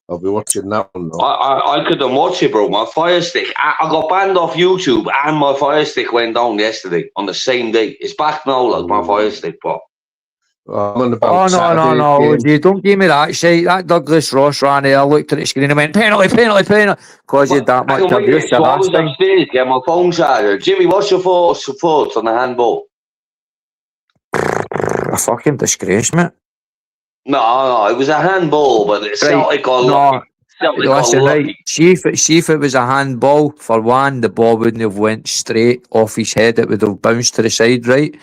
I'll be watching that one. I couldn't watch it, bro. My Fire Stick, I got banned off YouTube, and my Fire Stick went down yesterday on the same day. It's back now, like my Fire Stick, but. No, you don't give me that shit. That Douglas Ross ran there, looked at the screen and went, penalty, because you had that much abuse. So I was upstairs, get my phone charger. Jimmy, what's your thoughts on the handball? A fucking disgrace, mate. No, it was a handball, but it's Celtic got lucky. Listen, right. See if it was a handball, for one, the ball wouldn't have went straight off his head. It would have bounced to the side, right?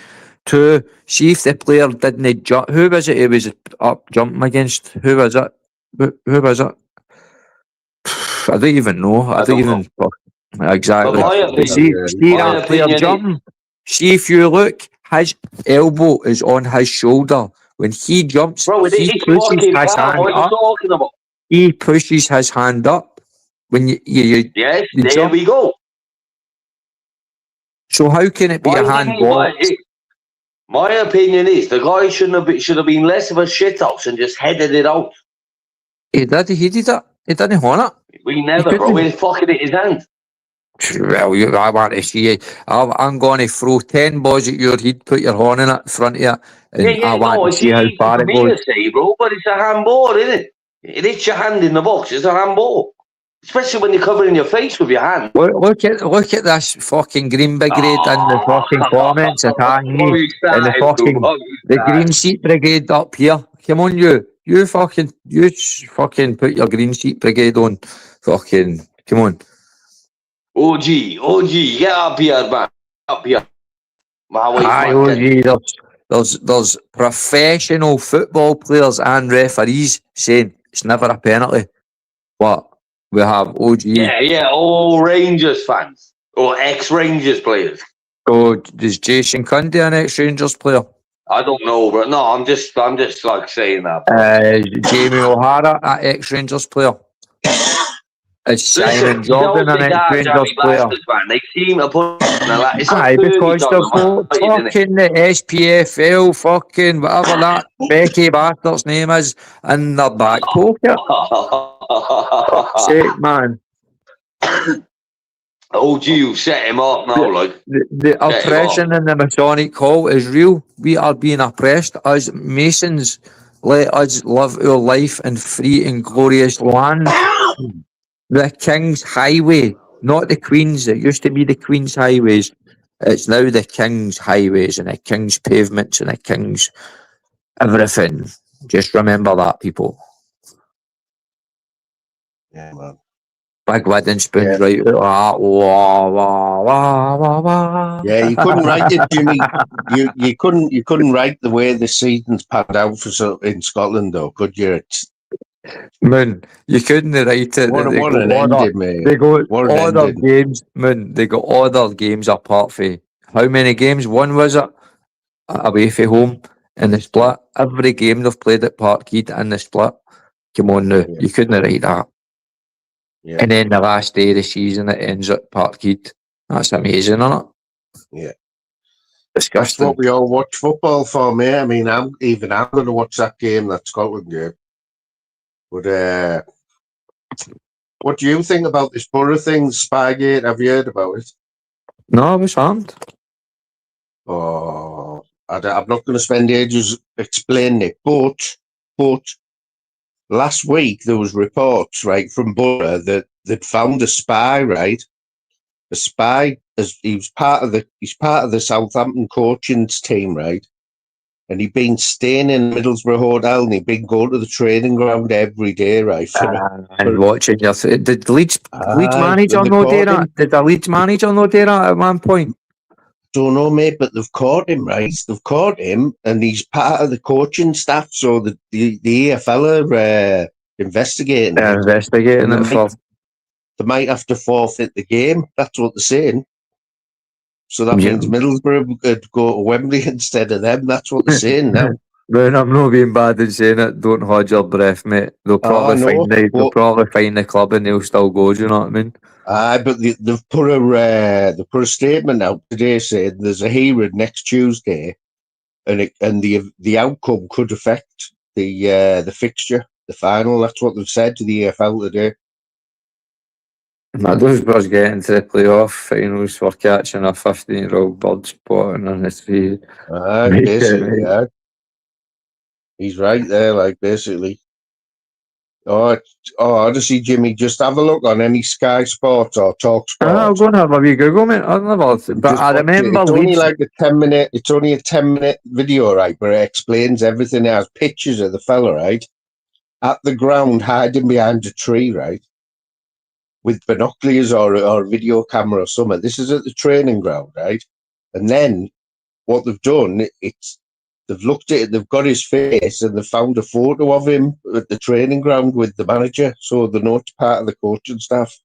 2, see if the player didn't jump. Who was it he was up jumping against? Who was it? Who was it? I don't even know. I don't even know. Exactly. See that player jumping. See if you look, his elbow is on his shoulder. When he jumps, bro, he pushes his hand up. He pushes his hand up. When you yes, there jump. We go. So how can it be a handball? My opinion is the guy should have been less of a shithouse and just headed it out. He did it. He didn't want it. We never, bro. He fucking hit his hand. Well, I want to see it. I'm going to throw 10 balls at your head, put your horn in it in front of you, and I want to see how far it goes. Say, bro, but it's a handball, isn't it? It hits your hand in the box. It's a handball. Especially when you're covering your face with your hand. Look at this fucking Green Brigade and the fucking comments attacking me. And the Green Sheet Brigade up here. Come on, you fucking put your Green Sheet Brigade on. Fucking, come on. OG, get up here, man. Up here. Aye, OG, there's professional football players and referees saying it's never a penalty. But we have OG. Yeah, all Rangers fans or ex-Rangers players. So is Jason Cundy an ex-Rangers player? I don't know, but no, I'm just like saying that. Jamie O'Hara, an ex-Rangers player. Is Simon Jordan an ex-Rangers player? They seem to put aye, because they've got fucking the SPFL, fucking whatever that Becky bastard's name is, in their back pocket. Fuck's sake, man. OG, you set him up now, like. The oppression in the Masonic Hall is real. We are being oppressed. As Masons, let us live our life in free and glorious land. The King's Highway, not the Queen's. It used to be the Queen's Highways. It's now the King's Highways and the King's pavements and the King's everything. Just remember that, people. Yeah, man. Big wedding spoons, right? Wah, wah, wah, wah, wah. Yeah, you couldn't write it, Jimmy. You couldn't write the way the season's panned out in Scotland, though, could you? Man, you couldn't write it. What an ending, mate. They got other games, man. They got other games apart from how many games? One was it away from home in the split. Every game they've played at Parkhead in the split. Come on now, you couldn't write that. Yeah. And then the last day of the season it ends at Parkhead. That's amazing, isn't it? Yeah. Disgusting. That's what we all watch football for, mate. I mean, I'm going to watch that game, that Scotland game. But what do you think about this Borough thing, Spygate? Have you heard about it? No, I was harmed. Oh, I'm not going to spend ages explaining it, but last week there was reports, right, from Borough that they'd found a spy, right, a spy, as he's part of the Southampton coaching team, right? And he'd been staying in Middlesbrough Hotel, and he'd been going to the training ground every day, right? And watching your... Did Leeds manager know that? Did the Leeds manager know that at one point? Don't know, mate, but they've caught him, right? They've caught him, and he's part of the coaching staff, so the EFL are investigating it. Investigating it They might have to forfeit the game. That's what they're saying. So that means Middlesbrough could go to Wembley instead of them. That's what they're saying now. Well, I'm not being bad in saying it. Don't hold your breath, mate. They'll probably find the club and they'll still go. Do you know what I mean? But they've put a statement out today saying there's a hearing next Tuesday, and the outcome could affect the fixture, the final. That's what they've said to the EFL today. Middlesbrough's getting to the playoff finals for catching a 15-year-old bird spotting on his feet. Basically, yeah. He's right there, like, basically. Honestly, Jimmy, just have a look on any Sky Sports or Talk Sport. I'll go and have a wee Google, mate. I remember it's only like it's only a 10-minute video, right, where it explains everything. It has pictures of the fella, right, at the ground hiding behind a tree, right, with binoculars or a video camera or something. This is at the training ground, right? And then what they've done, they've looked at it, they've got his face, and they've found a photo of him at the training ground with the manager, so they know it's part of the coaching staff.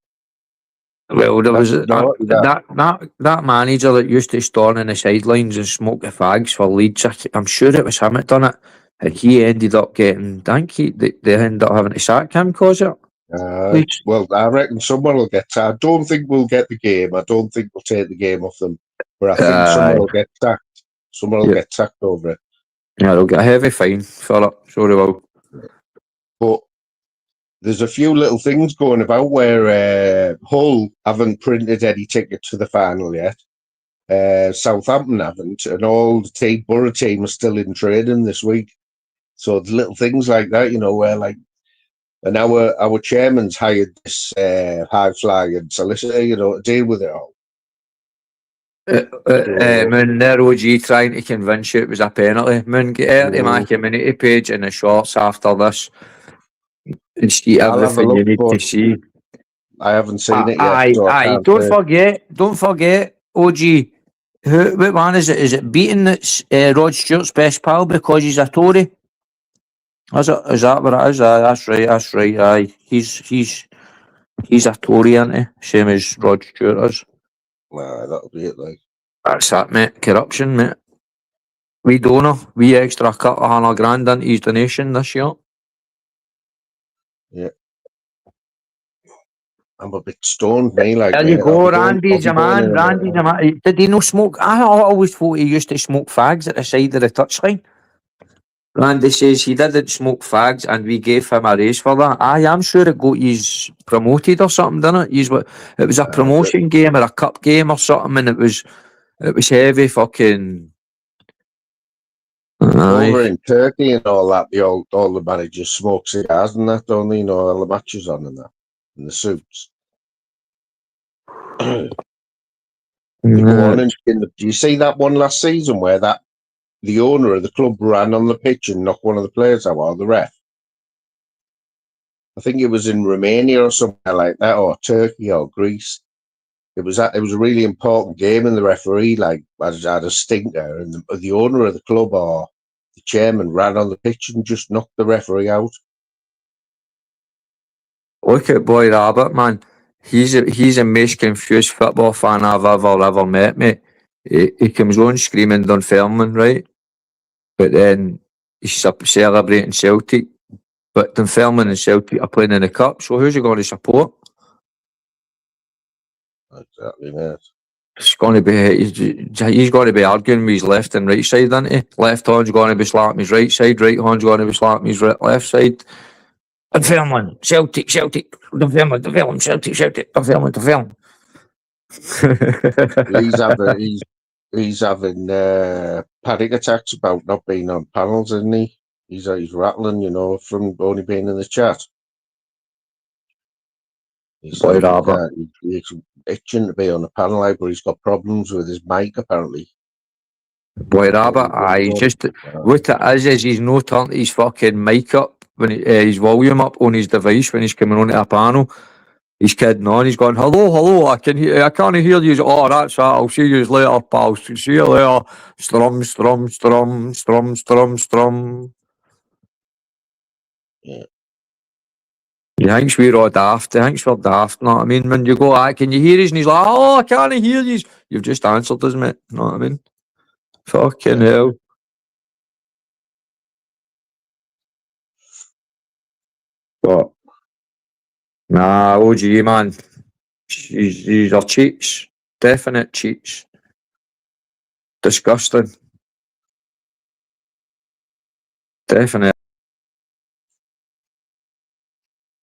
Well, there was that manager that used to stand on the sidelines and smoke the fags for Leeds. I'm sure it was him that done it, and he ended up getting. They ended up having to sack him because of it. Well, I reckon someone will get. I don't think we'll get the game. I don't think we'll take the game off them, but I think someone will get sacked. Someone will get sacked over it. Yeah, they'll get a heavy fine for it. Sure they will. But there's a few little things going about where Hull haven't printed any tickets for the final yet. Southampton haven't, and all the Borough team are still in training this week. So there's little things like that, where like, and our chairman's hired this high-flying solicitor, to deal with it all. Moon, their OG trying to convince you it was a penalty. Moon, get out to my community page in the shorts after this and see everything you need to see. I haven't seen it yet. Don't forget, OG. What man is it? Is it Beaton that's Rod Stewart's best pal because he's a Tory? Is that what it is? That's right. Aye, he's a Tory, isn't he? Same as Rod Stewart is. That'll be it, like. That's that, mate. Corruption, mate. We donor. We extra cut $100,000 into his donation this year. Yeah. I'm a bit stoned, me. Like, there you go, Randy's a man. Randy's a man. Did he no smoke? I always thought he used to smoke fags at the side of the touchline. Randy says he didn't smoke fags and we gave him a raise for that. I am sure it got he's promoted or something, didn't it? It was a promotion game or a cup game or something, and it was heavy fucking. Over in Turkey and all that, all the managers smoke cigars and that, don't they? All the matches on and that, and the suits. They go on do you see that one last season where the owner of the club ran on the pitch and knocked one of the players out, or the ref? I think it was in Romania or somewhere like that, or Turkey or Greece. It was a really important game, and the referee had a stinker, and the owner of the club or the chairman ran on the pitch and just knocked the referee out. Look at Boy Rabbit, man. He's the most confused football fan I've ever met, mate. He comes on screaming Dunfermline, right? But then he's celebrating Celtic. But Dunfermline and Celtic are playing in the cup, so who's he going to support? Exactly, mate. It's going to be he's going to be arguing with his left and right side, isn't he? Left hand's going to be slapping his right side, right hand's going to be slapping his left side. Dunfermline, Celtic, Dunfermline, Celtic, Dunfermline. He's having panic attacks about not being on panels, isn't he? He's rattling, from only being in the chat. He's itching to be on a panel, but he's got problems with his mic apparently. Boy Rabbit, he's just what it is he's no turned his fucking mic up when his volume up on his device when he's coming onto a panel. He's kidding on. He's going, hello, I can't hear you. Oh, that's that. I'll see you later, pal. See you later. Strum. Yeah. He thinks we're all daft. He thinks we're daft. Know what I mean? When you go, can you hear us? And he's like, I can't hear you. You've just answered us, mate. Know what I mean? Fucking hell. But, nah, OG, man. These are cheats. Definite cheats. Disgusting. Definitely.